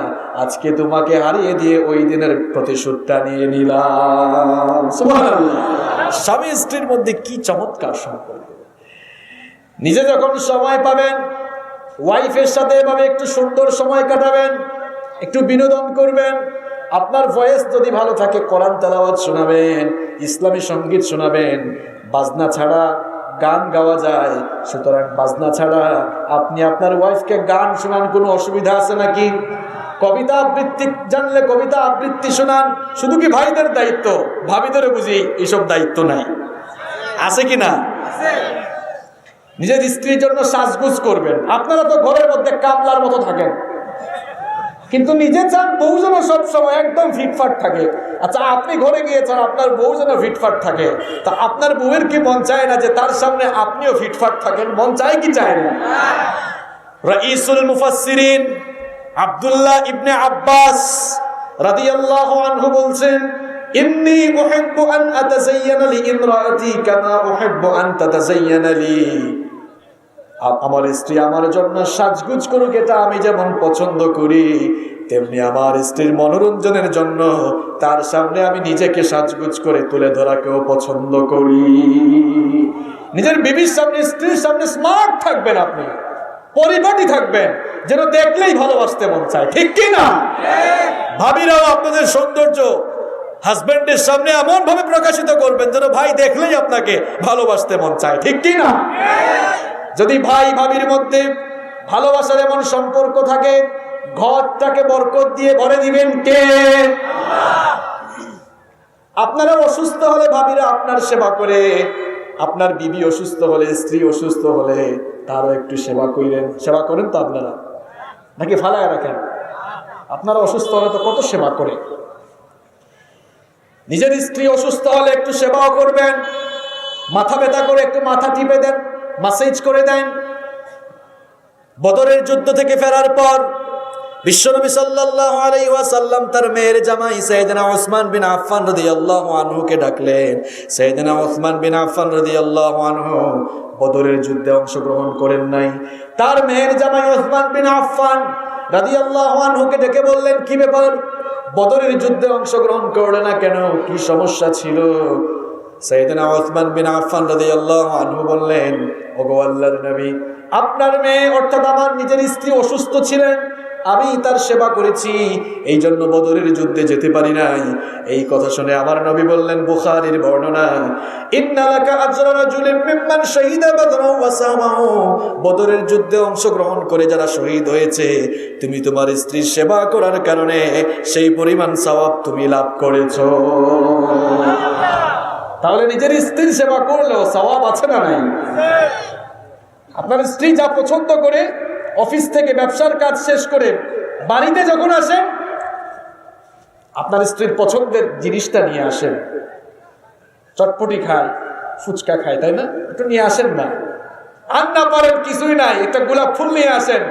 আজকে তোমাকে হারিয়ে দিয়ে ওই দিনের প্রতিশোধটা নিয়ে নিলাম। সুবহানাল্লাহ! স্বামী স্ত্রীর মধ্যে কি চমৎকার সম্পর্ক। নিজে যখন সময় পাবেন ওয়াইফের সাথে এভাবে একটু সুন্দর সময় কাটাবেন, একটু বিনোদন করবেন। আপনার ভয়েস যদি ভালো থাকে কোরআন তেলাওয়াত শোনাবেন, ইসলামী সঙ্গীত শোনাবেন। বাজনা ছাড়া গান গাওয়া যায়, সুতরাং বাজনা ছাড়া আপনি আপনার ওয়াইফকে গান শোনান, কোনো অসুবিধা আছে নাকি? কবিতা আবৃত্তি জানলে কবিতা আবৃত্তি শোনান। শুধু কি ভাইদের দায়িত্ব? ভাবিদেরও বুঝি এইসব দায়িত্ব নাই, আছে কি না? নিজের স্ত্রীর জন্য সাজগুজ করবেন। আপনারা তো ঘরের মধ্যে কামলার মতো থাকেন, কিন্তু নিজে চান বউ যেন সবসময় একদম ফিটফাট থাকে। আচ্ছা, আপনি ঘরে গিয়েছেন আপনার বউ যেন ফিটফাট থাকে, তা আপনার বউয়ের কি মন চায় না যে তার সামনে আপনিও ফিটফাট থাকেন? মন চায় কি চায় না? রাইসুল মুফাসসিরিন আব্দুল্লাহ ইবনে আব্বাস রাদিয়াল্লাহু আনহু বলছেন, ইন্নী উহিব্বু আন আতাযায়্যানা লিইমরাআতি কামা উহিব্বু আন তাতাযায়্যানা লি। আমার স্ত্রী আমার জন্য সাজগুজ করুক, এটা আমি যেমন পছন্দ করি, তেমনি আমার স্ত্রীর মনোরঞ্জনের জন্য তার সামনে আমি নিজেকে সাজগুজ করে তুলে ধরাকেও পছন্দ করি। নিজের বিবির সামনে, স্ত্রীর সামনে স্মার্ট থাকবেন, আপনি পরিপাটি থাকবেন, যেন দেখলেই ভালোবাসতে মন চায়, ঠিক কি না? ভাবিরাও আপনাদের সৌন্দর্য হাজবেন্ডের সামনে এমন ভাবে প্রকাশিত করবেন যেন ভাই দেখলেই আপনাকে ভালোবাসতে মন চায়, ঠিক কি না? যদি ভাই ভাবির মধ্যে ভালোবাসার এমন সম্পর্ক থাকে, ঘরটাকে বরকত দিয়ে ভরে দিবেন কে? আপনারা অসুস্থ হলে ভাবিরা আপনার সেবা করে, আপনার বিবি অসুস্থ হলে, স্ত্রী অসুস্থ হলে তারও একটু সেবা করেন। সেবা করেন তো আপনারা, নাকি ফালায় রাখেন? আপনারা অসুস্থ হলে তো কত সেবা করে, নিজের স্ত্রী অসুস্থ হলে একটু সেবাও করবেন, মাথা ব্যথা করে একটু মাথা টিপে দেন, মাসাজ করে দেন। বদরের যুদ্ধ থেকে ফেরার পর বিশ্বনবী সাল্লাল্লাহু আলাইহি ওয়াসাল্লাম তার মেয়ের জামাই সাইয়েদনা ওসমান বিন আফফান রাদিয়াল্লাহু আনহুকে ডাকলেন। সাইয়েদনা ওসমান বিন আফফান রাদিয়াল্লাহু আনহু বদরের যুদ্ধে অংশগ্রহণ করেন নাই। তার মেয়ের জামাই ওসমান বিন আফফান রাদিয়াল্লাহু আনহুকে ডেকে বললেন, কি ব্যাপার, বদরের যুদ্ধে অংশগ্রহণ করলে না কেন, কি সমস্যা ছিল? সাইয়েদনা ওসমান বিন আফফান রাদিয়াল্লাহু আনহু বললেন, ওগো আল্লাহর নবী, আপনার মেয়ে অর্থাৎ আমার নিজের স্ত্রী অসুস্থ ছিলেন, আমি তার সেবা করেছি, এই জন্য বদরের যুদ্ধে যেতে পারি নাই। এই কথা শুনে আমার নবী বললেন, বুখারীর বর্ণনা, ইন্না লাকা আজরা রাজুলিন মিম্মান শাহিদা বদরা ওয়া সামাহু, বদরের যুদ্ধে অংশগ্রহণ করে যারা শহীদ হয়েছে, তুমি তোমার স্ত্রীর সেবা করার কারণে সেই পরিমাণ সওয়াব তুমি লাভ করেছো। তাহলে নিজের স্ত্রীর সেবা করলেও সওয়াব আছে না নাই? আপনার স্ত্রী যা পছন্দ করে, অফিস থেকে ব্যবসার কাজ শেষ করে বাড়িতে যখন আসেন, আপনার স্ত্রীর পছন্দের জিনিসটা নিয়ে আসেন। চটপটি খায়, ফুচকা খায়, তাই না? একটু নিয়ে আসেন না। আর না পারেন, কিছুই নাই, একটা গোলাপ ফুল নিয়ে আসেন,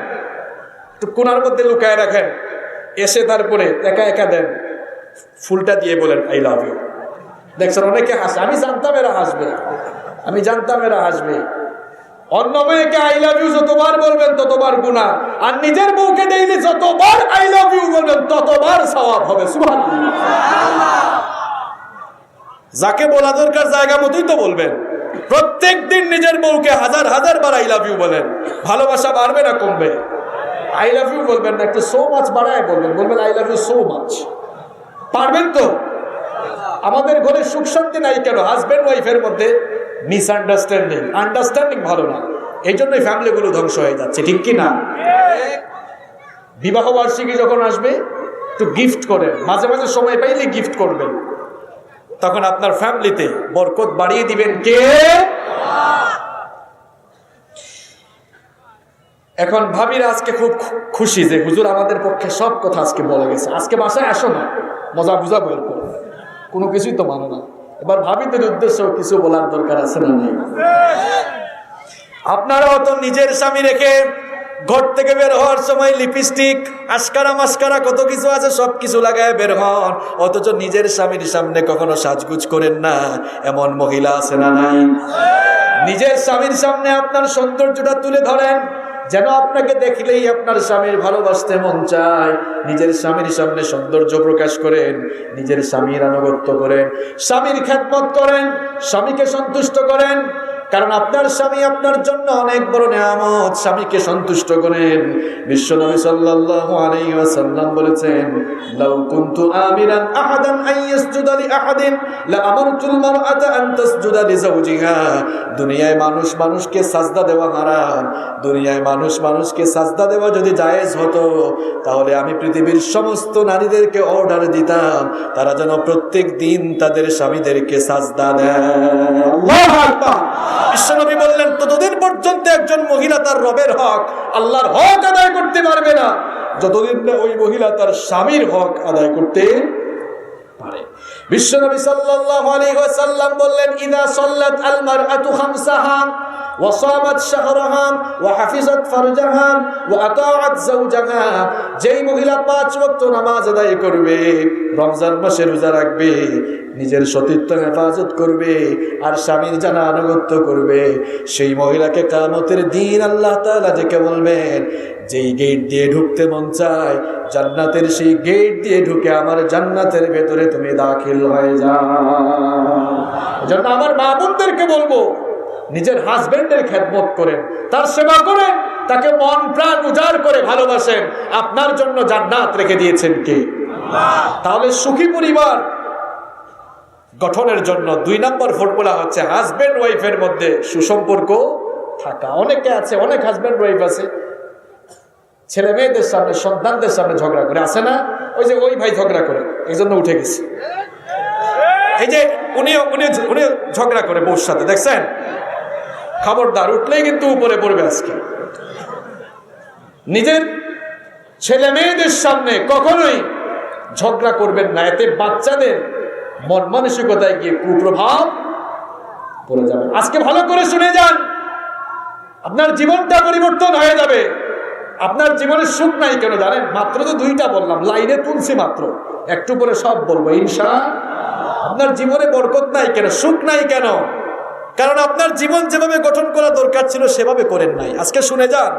একটু কোনার মধ্যে লুকায় রাখেন, এসে তারপরে একা একা দেন, ফুলটা দিয়ে বলেন আই লাভ ইউ। দেখছেন অনেকে হাসে, আমি জানতাম এরা হাসবে, আমি জানতাম এরা হাসবে। অন্য মেয়েকে আই লাভ ইউ যতবার বলবেন ততবার গুনাহ, আর নিজের বউকে ডেইলি যতবার আই লাভ ইউ বলবেন ততবার সওয়াব হবে। সুবহানাল্লাহ। যাকে বলা দরকার জায়গা মতোই তো বলবেন। প্রত্যেকদিন নিজের বউকে হাজার হাজার বার আই লাভ ইউ বলেন, ভালোবাসা বাড়বে না কমবে? আই লাভ ইউ বলবেন না, একটু সো মাচ বাড়ায় বলবেন, বলবেন I love you so much. পারবেন তো? আমাদের ঘরে সুখ শান্তি নাই কেন? হাজব্যান্ড ওয়াইফের মধ্যে মিসআন্ডারস্ট্যান্ডিং, আন্ডারস্ট্যান্ডিং ভালো না, এই জন্যই ফ্যামিলিগুলো ধ্বংস হয়ে যাচ্ছে, ঠিক কি না? বিবাহ বার্ষিকী যখন আসবে একটু গিফট করেন, মাঝে মাঝে সময় পাইলে গিফট করবেন, তখন আপনার ফ্যামিলিতে বরকত বাড়িয়ে দিবেন কে? এখন ভাবিরা আজকে খুব খুশি যে হুজুর আমাদের পক্ষে সব কথা আজকে বলে গেছে, আজকে বাসায় আসো না, মজা বুঝাবো, এরপর কোনো কিছুই তো মানো না। এবার ভাবিদের উদ্দেশ্য কিছু বলার দরকার আছে না নেই? আপনারাও তো নিজের স্বামী রেখে ঘর থেকে বের হওয়ার সময় লিপস্টিক, আস্কারা মাস্কারা কত কিছু আছে, সব কিছু লাগায় বের হন, অথচ নিজের স্বামীর সামনে কখনো সাজগুজ করেন না, এমন মহিলা আছে না নাই? নিজের স্বামীর সামনে আপনার সৌন্দর্যটা তুলে ধরেন, যেন আপনাকে দেখলেই আপনার স্বামীর ভালোবাসতে মন চায়। নিজের স্বামীর সামনে সৌন্দর্য প্রকাশ করেন, নিজের স্বামীর আনুগত্য করেন, স্বামীর খেদমত করেন, স্বামীকে সন্তুষ্ট করেন, কারণ আপনার স্বামী আপনার জন্য অনেক বড় নেয়ামত। স্বামীকে সন্তুষ্ট করেন। বিশ্বনবী সাল্লাল্লাহু আলাইহি ওয়াসাল্লাম বলেছেন, লাউ কুনতু আমিরান আহাদান আন ইয়াসজুদা লি আহাদিন লা আমারতুল মারআতা আন তাসজুদা লি যাওজিহা। দুনিয়ায় মানুষ মানুষকে সাজদা দেওয়া হারাম, দুনিয়ায় মানুষ মানুষকে সাজদা দেওয়া যদি জায়েজ হতো, তাহলে আমি পৃথিবীর সমস্ত নারীদেরকে অর্ডার দিতাম তারা যেন প্রত্যেক দিন তাদের স্বামীদেরকে সাজদা দেয়। আল্লাহু আকবার। বিশ্বনবী বললেন, ততদিন পর্যন্ত একজন মহিলা তার রবের হক, আল্লাহর হক আদায় করতে পারবে না যতদিন না ওই মহিলা তার স্বামীর হক আদায় করতে পারে। বিশ্বনবী সাল্লাল্লাহু আলাইহি ওয়াসাল্লাম বললেন, ইযা সাল্লাত আল মারআতু খামসাহা ওয়া সামাত শাহরাহা ওয়া হাফিজাত ফারজাহা ওয়া আতাআত যাওজাহা, যেই মহিলা 5 ওয়াক্ত নামাজ আদায় করবে, রমজান মাসে রোজা রাখবে, নিজের সতীত্ব হেফাজত করবে আর স্বামীর জানা আনুগত্য করবে, সেই মহিলাকে কিয়ামতের দিন আল্লাহ তাআলা যে বলবেন, যেই গেট দিয়ে ঢুকতে মন চায় জান্নাতের, সেই গেট দিয়ে ঢুকে আমার জান্নাতের ভেতরে তুমি দাখিল হয়ে যাও। এজন্য আমার মা বোনদেরকে বলবো, নিজের হাজবেন্ডের খেদমত করেন, তার সেবা করেন, তাকে মন প্রাণ উজাড় করে ভালোবাসেন। আপনার জন্য জান্নাত রেখে দিয়েছেন কে? আল্লাহ। তাহলে সুখী পরিবার গঠনের জন্য 2 নম্বর ফর্মুলা হচ্ছে হাজবেন্ড ওয়াইফের মধ্যে সুসম্পর্ক থাকা। অনেকে আছে, অনেক হাজবেন্ড ওয়াইফ আছে, ছেলে মেয়েদের সামনে, সন্তানদের সামনে ঝগড়া করে, আছে না? ওই যে ওই ভাই ঝগড়া করে, এই জন্য উঠে গেছে। এই যে উনি ঝগড়া করে বউর সাথে, দেখছেন? খবরদার, উঠলেই কিন্তু উপরে পড়বে আজকে। নিজের ছেলে মেয়েদের সামনে কখনোই ঝগড়া করবেন না, এতে বাচ্চাদের মন মানসিকতায় গিয়ে কুপ্রভাব পড়ে যাবে। আজকে ভালো করে শুনে যান, আপনার জীবনটা পরিবর্তন হয়ে যাবে। আপনার জীবনে সুখ নাই কেন জানেন? মাত্র তো 2টা বললাম, লাইনে তুলছি মাত্র, একটু পরে সব বলবো ইনশাআল্লাহ। আপনার জীবনে বরকত নাই কেন, সুখ নাই কেন? কারণ আপনার জীবন যেভাবে গঠন করা দরকার ছিল সেভাবে করেন নাই। আজকে শুনে যান,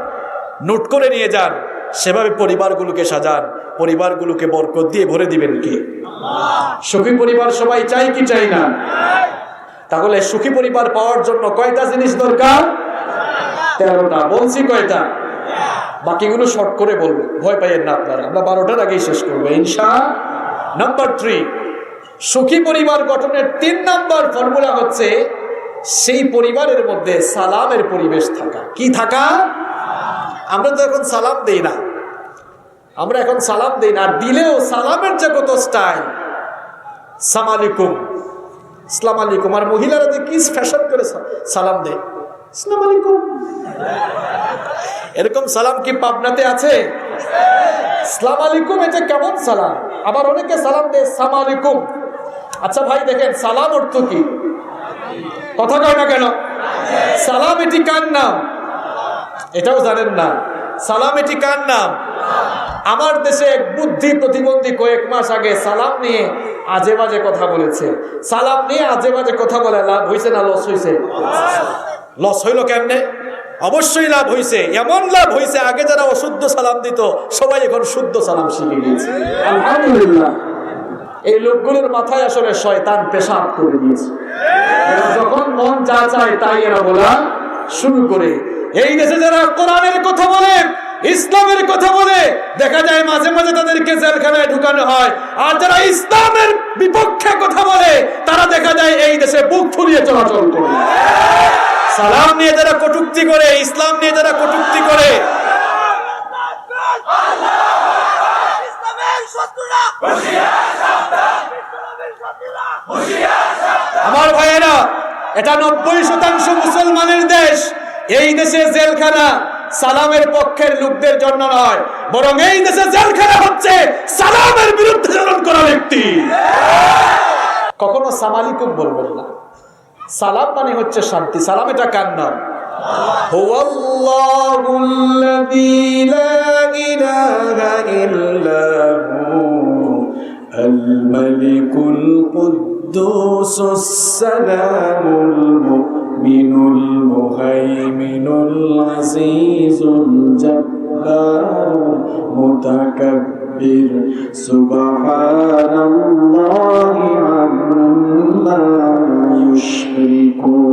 নোট করে নিয়ে যান, সেভাবে পরিবারগুলোকে সাজান, পরিবারগুলোকে বরকত দিয়ে ভরে দিবেন কে? সুখী পরিবার সবাই চাই কি চাই না? তাহলে সুখী পরিবার পাওয়ার জন্য কয়টা জিনিস দরকার? 13টা। বলছি কয়টা? বাকিগুলো শর্ট করে বলবো, ভয় পাইয়েন না আপনারা, আমরা 12টার আগেই শেষ করবো ইনশাআল্লাহ। নাম্বার 3, সুখী পরিবার গঠনের 3 নাম্বার ফর্মুলা হচ্ছে সেই পরিবারের মধ্যে সালামের পরিবেশ থাকা। কি থাকা? আমরা তো এখন সালাম দেই না, আর দিলেও সালামের যে কত স্টাইল, সালাম আলাইকুম, আসসালামু আলাইকুম, আর মহিলারা যে কি ফ্যাশন করে সালাম দেয়, আসসালামু আলাইকুম। এরকম সালাম কি পাবনাতে আছে? আসসালামু আলাইকুম এটা কেমন সালাম? আবার অনেকে সালাম দেয় আসসালামু আলাইকুম। আচ্ছা ভাই দেখেন, সালাম অর্থ কি? কথা কয় না কেন? সালাম এটি কার নাম? এটাও জানেন না। সালাম এটি কার নাম? আমার দেশে এক বুদ্ধি প্রতিবন্ধী কয়েক মাস আগে সালাম নিয়ে আজে বাজে কথা বলেছে। সালাম নিয়ে আজে বাজে কথা বলে লাভ হয়েছে না লস হয়েছে? লস হইল কেমনে? অবশ্যই লাভ হয়েছে। এমন লাভ হয়েছে, আগে যারা অশুদ্ধ সালাম দিত সবাই এখন শুদ্ধ সালাম শিখে গিয়েছে, আলহামদুলিল্লাহ। এই লোকগুলোর মাথায় আসলে শয়তান পেশাব করে দিয়েছে। যখন মন যা চায় তাই এরা বলা শুরু করে। এই দেশে যারা কোরআনের কথা বলে, ইসলামের কথা বলে, দেখা যায় মাঝে মাঝে তাদেরকে জেলখানায় ঢুকানো হয়। আর যারা ইসলামের বিপক্ষে কথা বলে তারা দেখা যায় এই দেশে বুক ফুলিয়ে চলাচল করে। সালাম নিয়ে যারা কটূক্তি করে, ইসলাম নিয়ে যারা কটূক্তি করে, আমার ভাইয়েরা, এটা 90% মুসলমানের দেশ। এই দেশে জেলখানা সালামের পক্ষের লোকদের জন্য নয়, বরং এই দেশে জেলখানা হচ্ছে সালামের বিরুদ্ধে আচরণ করা ব্যক্তি। কখনো সালাম আলাইকুম বলবেন না। সালাম মানে হচ্ছে শান্তি। সালাম এটা কার নাম? হুয়াল্লাহুল্লাযী লা ইলাহা ইল্লা হু আল মালিকুল কুদ্দুসুস সালামুল মুমিনুল মুহাইমিনুল আজিজুল জাব্বারুল মুতাকাব্বির সুবহানাল্লাহি আম্মা ইউশরিকুন।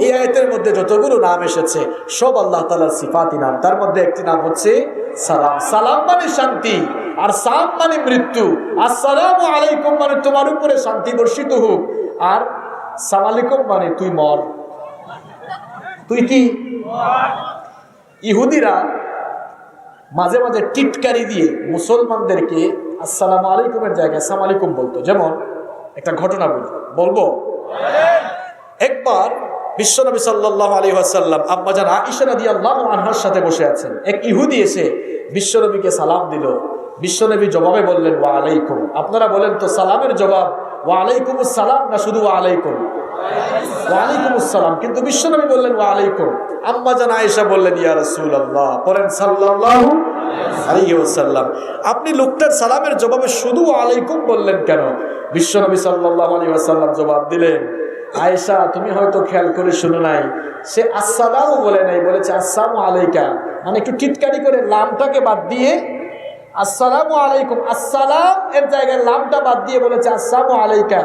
এই আয়াতের মধ্যে যতগুলো নাম এসেছে সব আল্লাহ তাআলার সিফাতি নাম। তার মধ্যে একটি নাম হচ্ছে সালাম। সালাম মানে শান্তি, আর সালাম মানে মৃত্যু। আসসালামু আলাইকুম মানে তোমার উপরে শান্তি বর্ষিত হোক, আর সালাম আলাইকুম মানে তুই মর। তুই কি? ইহুদিরা মাঝে মাঝে টিটকারি দিয়ে মুসলমানদেরকে আসসালামু আলাইকুমের জায়গায় আসসালামু আলাইকুম বলতো। যেমন একটা ঘটনা বলবো। একবার বিশ্বনবী সাল্লাল্লাহু আলাইহি ওয়াসাল্লাম আম্মাজান আয়েশা রাদিয়াল্লাহু আনহার সাথে বসে আছেন। এক ইহুদি এসে বিশ্বনবীকে সালাম দিল। বিশ্বনবী জবাবে বললেন ওয়া আলাইকুম। আপনারা বলেন তো সালামের জবাব ওয়া আলাইকুমুস সালাম না শুধু ওয়া আলাইকুম? ওয়া আলাইকুমুস সালাম। কিন্তু বিশ্বনবী বললেন ওয়া আলাইকুম। আম্মাজান আয়েশা বললেন ইয়া রাসূলুল্লাহ, পড়েন সাল্লাল্লাহু আলাইহি ওয়াসাল্লাম, আপনি লোকটার সালামের জবাবে শুধু ওয়া আলাইকুম বললেন কেন? বিশ্বনবী সাল্লাল্লাহু আলাইহি ওয়াসাল্লাম জবাব দিলেন, আয়েশা তুমি হয়তো খেয়াল করে শুনো নাই, সে আসসালামু বলে নাই, বলেছে আসসালামু আলাইকা। মানে একটু টিটকারি করে লামটাকে বাদ দিয়ে আসসালামু আলাইকুম, আসসালাম এর জায়গায় লামটা বাদ দিয়ে বলেছে আসসালামু আলাইকা,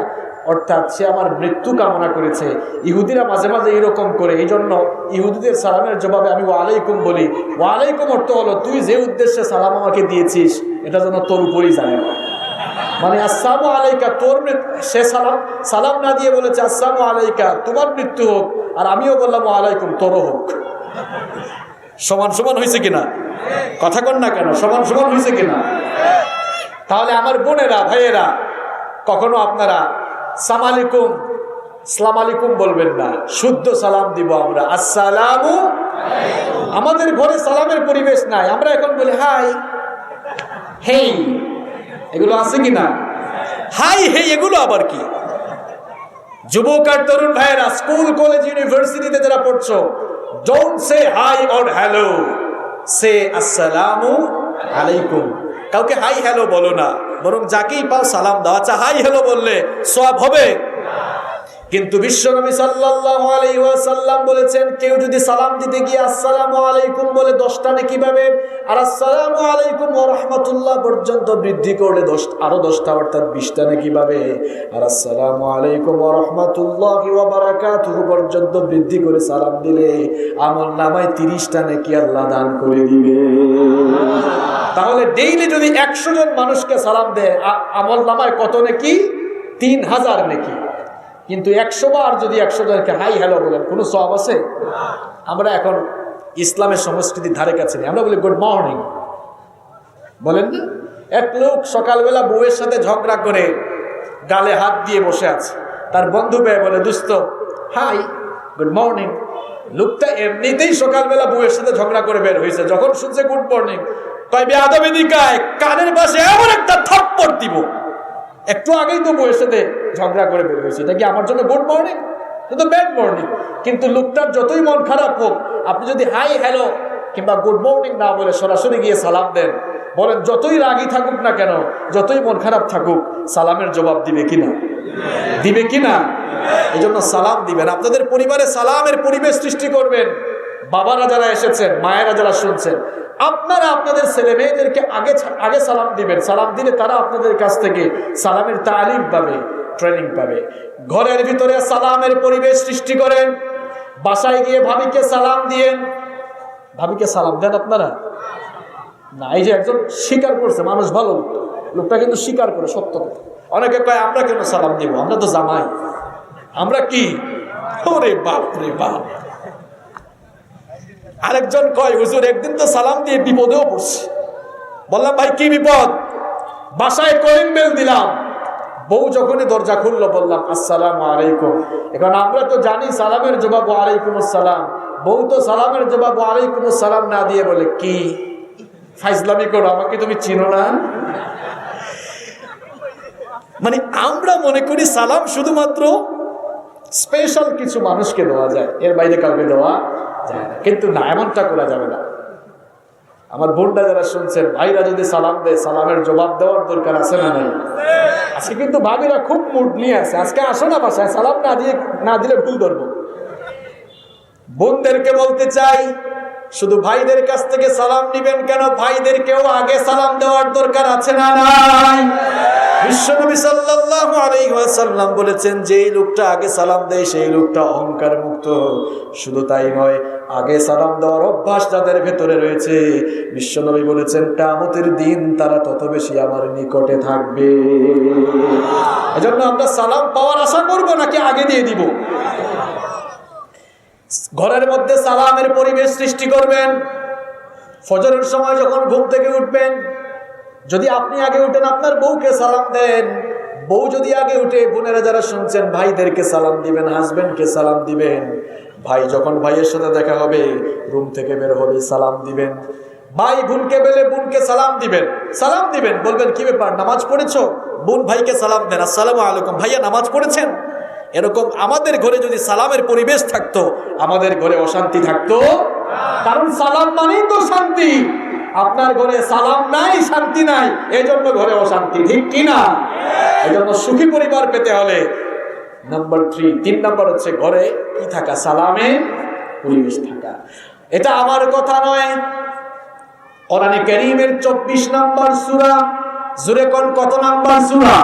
অর্থাৎ সে আমার মৃত্যু কামনা করেছে। ইহুদিরা মাঝে মাঝে এরকম করে, এই জন্য ইহুদিদের সালামের জবাবে আমি ওয়া আলাইকুম বলি। ওয়া আলাইকুম অর্থ হলো তুই যে উদ্দেশ্যে সালাম আমাকে দিয়েছিস এটা যেন তোর উপরই যায় না। মানে আসসালামু আলাইকা, তোর সে সালাম না দিয়ে বলেছে আসসালামু আলাইকা, তোমার মৃত্যু হোক, আর আমিও বললাম ওয়া আলাইকুম, তোরও হোক। সমান সমান হয়েছে কিনা? কথা কন না কেন? সমান সমান হয়েছে কিনা? তাহলে আমার বোনেরা, ভাইয়েরা, কখনো আপনারা সালাম আলাইকুম, আসসালামু আলাইকুম বলবেন না, শুদ্ধ সালাম দিব আমরা আসসালামু আলাইকুম। আমাদের ঘরে সালামের পরিবেশ নাই, আমরা এখন বলি হাই, হেই, এগুলো আছে কিনা? হাই হে এগুলো আবার কি? যুবক আর তরুণ ভাইয়েরা, স্কুল কলেজ ইউনিভার্সিটিতে যারা পড়ছো, don't say hi or hello, say আসসালামু আলাইকুম। কাউকে হাই হ্যালো বলো না, বরং যাকেই পাও সালাম দাও। আচ্ছা, হাই হ্যালো বললে সওয়াব হবে? কিন্তু বিশ্বনবী সাল্লাল্লাহু আলাইহি ওয়াসাল্লাম বলেছেন, কেউ যদি সালাম দিতে গিয়ে আসসালামু আলাইকুম বলে 10টা নেকি পাবে, আর আসসালামু আলাইকুম ওয়া রাহমাতুল্লাহ পর্যন্ত বৃদ্ধি করলে আরো 10টা অর্থাৎ 20টা নেকি পাবে, আর আসসালামু আলাইকুম ওয়া রাহমাতুল্লাহি ওয়া বারাকাতুহু পর্যন্ত বৃদ্ধি করে সালাম দিলে আমলনামায় 30টা নেকি আল্লাহ দান করে দিবে। তাহলে ডেইলি যদি 100 জন মানুষকে সালাম দেয়, আমলনামায় কত নেকি? 3000 নেকি। কিন্তু 100 বার যদি 100 জনকে হাই হ্যালো বলেন, কোনো সওয়াব আছে? আমরা এখন ইসলামের সংস্কৃতির ধারে কাছে নেই, আমরা বলি গুড মর্নিং, বলেন না? এক লোক সকালবেলা বউয়ের সাথে ঝগড়া করে গালে হাত দিয়ে বসে আছে, তার বন্ধু পেয়ে বলে, দোস্ত হাই গুড মর্নিং। লোকটা এমনিতেই সকালবেলা বউয়ের সাথে ঝগড়া করে বের হয়েছে, যখন শুনছে গুড মর্নিং, তাই বেয়াদবি দিকায় কানের পাশে এমন একটা থাপ্পড় দিব, একটু আগেই তো বউয়ের সাথে ঝগড়া করে বের হয়েছে, এটা কি আমার জন্য গুড মর্নিং? এটা তো ব্যাড মর্নিং। কিন্তু লোকটার যতই মন খারাপ হোক, আপনি যদি হাই হ্যালো কিংবা গুড মর্নিং না বলে সরাসরি গিয়ে সালাম দেন, বলেন যতই রাগী থাকুক না কেন, যতই মন খারাপ থাকুক, সালামের জবাব দিবে কিনা? দিবে কিনা? এই জন্য সালাম দিবেন। আপনাদের পরিবারে সালামের পরিবেশ সৃষ্টি করবেন। বাবারা যারা এসেছেন, মায়েরা যারা শুনছেন, আপনারা আপনাদের ছেলে মেয়েদেরকে আগে সালাম দিবেন। সালাম দিলে তারা আপনাদের কাছ থেকে সালামের তালিম পাবে, ট্রেনিং পাবে। ঘরের ভিতরে সালামের পরিবেশ সৃষ্টি করেন। বাসায় গিয়ে ভাবিকে সালাম দিয়েন। ভাবিকে সালাম দেন আপনারা? না, এই যে একজন স্বীকার করছে, মানুষ ভালো, লোকটা কিন্তু স্বীকার করে সত্য কথা। অনেকে কয় আমরা কেন সালাম দিব, আমরা তো জামাই, আমরা কি? ওরে বাপ রে বাপ। আরেকজন কয়, হুজুর একদিন তো সালাম দিয়ে বিপদেও পড়ছি। বললাম, ভাই কি বিপদ? বাসায় কলিং বেল দিলাম, বউ যখনই দরজা খুললো বললাম আসসালামু আলাইকুম। এখন আমরা তো জানি সালামের জবাব ওয়ালাইকুম আসসালাম, বউ তো সালামের জবাব ওয়ালাইকুম আসসালাম না দিয়ে বলে, কি ফাইজলামি করো, আমাকে তুমি চিনো না? মানে আমরা মনে করি সালাম শুধুমাত্র স্পেশাল কিছু মানুষকে দেওয়া যায়, এর বাইরে কাউকে দেওয়া যায় না। কিন্তু না, এমনটা করা যাবে না। আমার বোনটা যারা শুনছেন, ভাইরা যদি সালাম দেয়, সালামের জবাব দেওয়ার দরকার আছে না নাই? আজকে কিন্তু ভাবিরা খুব মুড নিয়ে আছে, আজকে আসো না বাসায়, সালাম না দিলে ভুল ধরবো। বোনদেরকে বলতে চাই, শুধু ভাইদের কাছ থেকে সালাম নিবেন কেন, ভাইদেরকেও আগে সালাম দেওয়ার দরকার আছে না নাই? বিশ্বনবী সাল্লাল্লাহু আলাইহি ওয়াসাল্লাম বলেছেন, যেই লোকটা আগে সালাম দেয় সেই লোকটা অহংকার মুক্ত। শুধু তাই নয়, আগে সালাম দেওয়ার অভ্যাস যাদের ভেতরে রয়েছে, বিশ্বনবী বলেছেন কিয়ামতের দিন তারা তত বেশি আমার নিকটে থাকবে। এজন্য আমরা সালাম পাওয়ার আশা করব নাকি আগে দিয়ে দিব? ঘরের মধ্যে সালামের পরিবেশ সৃষ্টি করবেন। ফজরের সময় যখন ঘুম থেকে উঠবেন, যদি আপনি আগে উঠেন, আপনার বউকে সালাম দেন। বউ যদি আগে উঠে, বোনেরা যারা শুনছেন, ভাইদেরকে সালাম দিবেন, হাজবেন্ডকে সালাম দিবেন। ভাই যখন ভাইয়ের সাথে দেখা হবে, রুম থেকে বের হলে সালাম দিবেন। ভাই বোনকে পেলে বোনকে সালাম দিবেন। সালাম দিবেন, বলবেন কি ব্যাপার, নামাজ পড়েছো? বোন ভাইকে সালাম দেন, আসসালামু আলাইকুম, ভাইয়া নামাজ পড়েছেন? এরকম আমাদের ঘরে যদি সালামের পরিবেশ থাকতো, আমাদের ঘরে অশান্তি থাকতো। কারণ সালাম মানেই তো শান্তি। আপনার ঘরে সালাম নাই, শান্তি নাই, এই জন্য ঘরে অশান্তি, ঠিক কিনা? এই জন্য সুখী পরিবার পেতে হলে নাম্বার 3 নাম্বার হচ্ছে ঘরে কি থাকা, সালামের পরিবেশ থাকা। এটা আমার কথা নয়, কোরআনে কারীমের 24 নম্বর সূরা, জোরে কোন কত নাম্বার সূরা?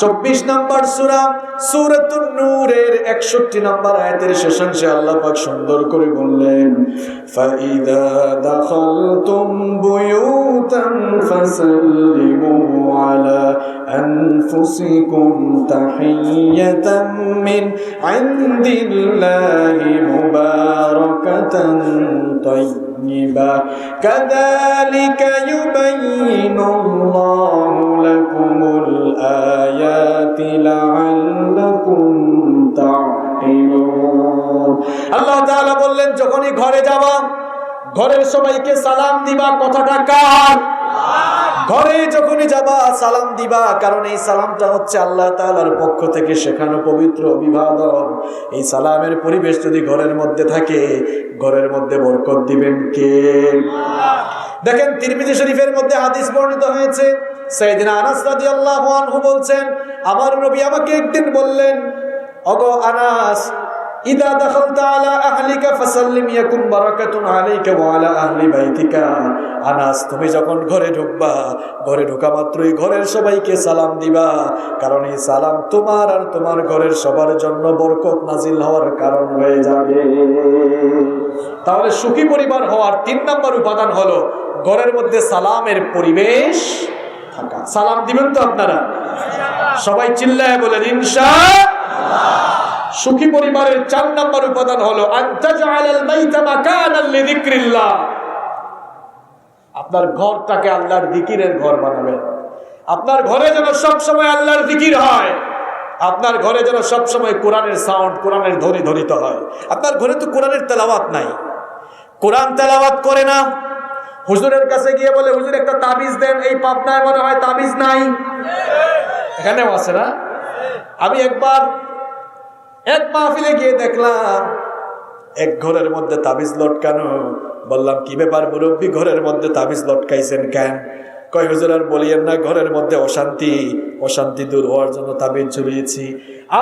24 নম্বর সূরা, সূরাতুন নূরের 61 নম্বর আয়াতের শেষাংশে আল্লাহ পাক সুন্দর করে বললেন, ফাইদা দাখালতুম বুয়ুতান ফাসাল্লিমু আলা আনফুসিকুম তাহিয়াতাম মিন ইনদিল্লাহি মুবারাকাতান তাইয়্যিবা কাযালিকা ইউবাইয়িনুল্লাহু লাকুমুল আয়াতি লাআল্লাকুম তা'কিলুন। আল্লাহ তাআলা বললেন, যখনই ঘরে যাবা, ঘরের সবাইকে সালাম দিবা। কথাটা কার? ঘরে যখনই যাবা সালাম দিবা, কারণ এই সালামটা হচ্ছে আল্লাহ তাআলার পক্ষ থেকে শেখানো পবিত্র অভিবাদন। এই সালামের পরিবেশ যদি ঘরের মধ্যে থাকে, ঘরের মধ্যে বরকত দিবেন কে? দেখেন তিরমিজি শরীফের মধ্যে হাদিস বর্ণিত হয়েছে, সাইয়েদনা আনাস রাদিয়াল্লাহু আনহু বলছেন, আমার নবী আমাকে একদিন বললেন, ওগো আনাস, ইদা দাখালতা আলা আহলিকা ফাসাল্লিম ইয়াকুন বারাকাতুন আলাইকা ওয়া আলা আহলি বাইতিকা। আনাস, তুমি যখন ঘরে ঢুকবা, ঘরে ঢোকা মাত্রই ঘরের সবাইকে সালাম দিবা, কারণ এই সালাম তোমার আর তোমার ঘরের সবার জন্য বরকত নাজিল হওয়ার কারণ হয়ে যাবে। তাহলে সুখী পরিবার হওয়ার 3 নম্বর উপাদান হলো ঘরের মধ্যে সালামের পরিবেশ থাকা। সালাম দিবেন তো আপনারা? সবাই চিল্লায় বলেন ইনশাআল্লাহ। সুখী পরিবারের 4 নম্বর উপাদান হলো আনতাজআলাল মাইতা মাকানাল লিযিকরিল্লাহ। আপনার ঘরটাকে আল্লাহর জিকিরের ঘর বানাবেন। আপনার ঘরে যেন সব সময় আল্লাহর জিকির হয়, আপনার ঘরে যেন সব সময় কোরআনের সাউন্ড, কোরআনের ধ্বনি ধ্বনিত হয়। আপনার ঘরে তো কোরআনের তেলাওয়াত নাই, কোরআন তেলাওয়াত করে না, হুজুরের কাছে গিয়ে বলে হুজুর একটা তাবিজ দেন, এই পাবনায় মনে হয় তাবিজ নাই, এখানেও আছে না? আমি একবার এক মাহফিলে গিয়ে দেখলাম এক ঘরের মধ্যে তাবিজ লটকানো। বললাম কি ব্যাপার মুরব্বী, ঘরের মধ্যে তাবিজ লটকাইছেন কেন? কয় হুজুর আর বলিয়েন না, ঘরের মধ্যে অশান্তি দূর হওয়ার জন্য তাবিজ ঝুলিয়েছি।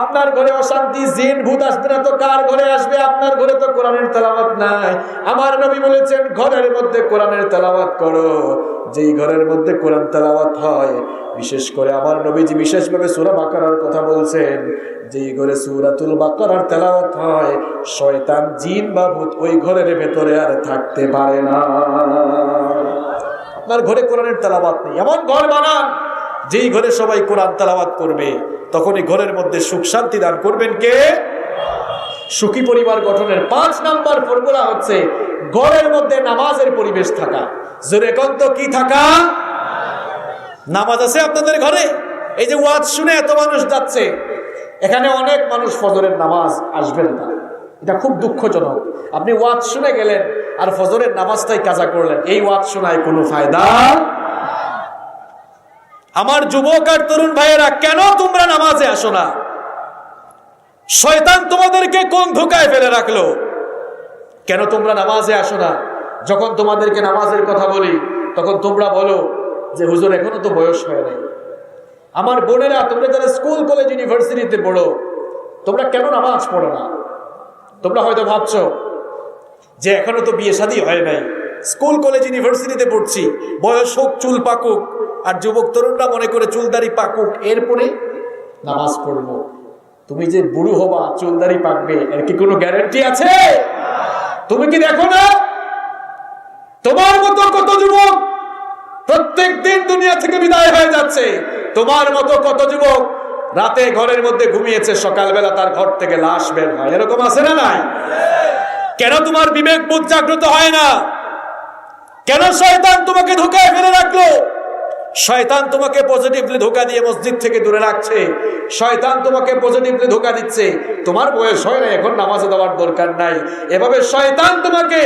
আপনার ঘরে অশান্তি, জিন ভূত আসবে না তো কার ঘরে আসবে? আপনার ঘরে তো কোরআনের তেলাওয়াত নাই। আমার নবী বলেছেন ঘরের মধ্যে কোরআনের তেলাওয়াত করো। যেই ঘরের মধ্যে কোরআন তেলাওয়াত হয়, বিশেষ করে আমার নবীজি বিশেষভাবে সূরা বাকারার কথা বলছেন, যেই ঘরে সূরাতুল বাকারার তেলাওয়াত হয়, শয়তান জিন বা ভূত ওই ঘরের ভেতরে আর থাকতে পারে না। আপনার ঘরে কোরআনের তেলাওয়াত নেই, এমন ঘর বানান যেই ঘরে সবাই কোরআন তেলাওয়াত করবে, তখনই ঘরের মধ্যে সুখ শান্তি দান করবেন কে? সুখী পরিবার গঠনের 5 নম্বর ফর্মুলা হচ্ছে ঘরের মধ্যে নামাজের পরিবেশ থাকা। জোরে কোন তো কি থাকা? নামাজ আছে আপনাদের ঘরে? এই যে ওয়াজ শুনে এত মানুষ যাচ্ছে, এখানে অনেক মানুষ ফজরের নামাজ আসবেন না। এটা খুব দুঃখজনক। আপনি ওয়াজ শুনে গেলেন আর ফজরের নামাজটাই কাজা করলেন, এই ওয়াজ শোনায় কোনো ফায়দা? আমার যুবক আর তরুণ ভাইয়েরা, কেন তোমরা নামাজে আসো না? শয়তান তোমাদেরকে কোন ধোঁকায় ফেলে রাখলো? কেন তোমরা নামাজে আসো না? যখন তোমাদেরকে নামাজের কথা বলি, তখন তোমরা বলো যে হুজুর এখনো তো বয়স হয় নাই। আমার বোনেরা, তোমরা যারা স্কুল কলেজ ইউনিভার্সিটিতে পড়ো, তোমরা কেন নামাজ পড়ো না? তোমরা হয়তো ভাবছো যে এখনো তো বিয়ে শাদী হয় নাই, স্কুল কলেজ ইউনিভার্সিটিতে পড়ছি, বয়স হোক, চুল পাকুক। আর যুবক তরুণরা মনে করে চুলদারি পাকুক, এরপরে নামাজ পড়বো। তুমি যে বুড়ো হবা, চুলদারি পাকবে, এর কি কোনো গ্যারান্টি আছে? তুমি কি দেখো না তোমার মতো কত যুবক প্রত্যেক দিন দুনিয়া থেকে বিদায় হয়ে যাচ্ছে? তোমার মতো কত যুবক রাতে ঘরের মধ্যে ঘুমিয়েছে, সকালবেলা তার ঘর থেকে লাশ বের হয়, এরকম আছে না নাই? কেন তোমার বিবেক বোধ জাগ্রত হয় না? কেন শয়তান তোমাকে ধোঁকায় ফেলে রাখলো? শয়তান তোমাকে পজিটিভলি ধোঁকা দিয়ে মসজিদ থেকে দূরে রাখছে। শয়তান তোমাকে পজিটিভলি ধোঁকা দিচ্ছে, তোমার বয়স হয় না, এখন নামাজে দেওয়ার দরকার নাই। এভাবে শয়তান তোমাকে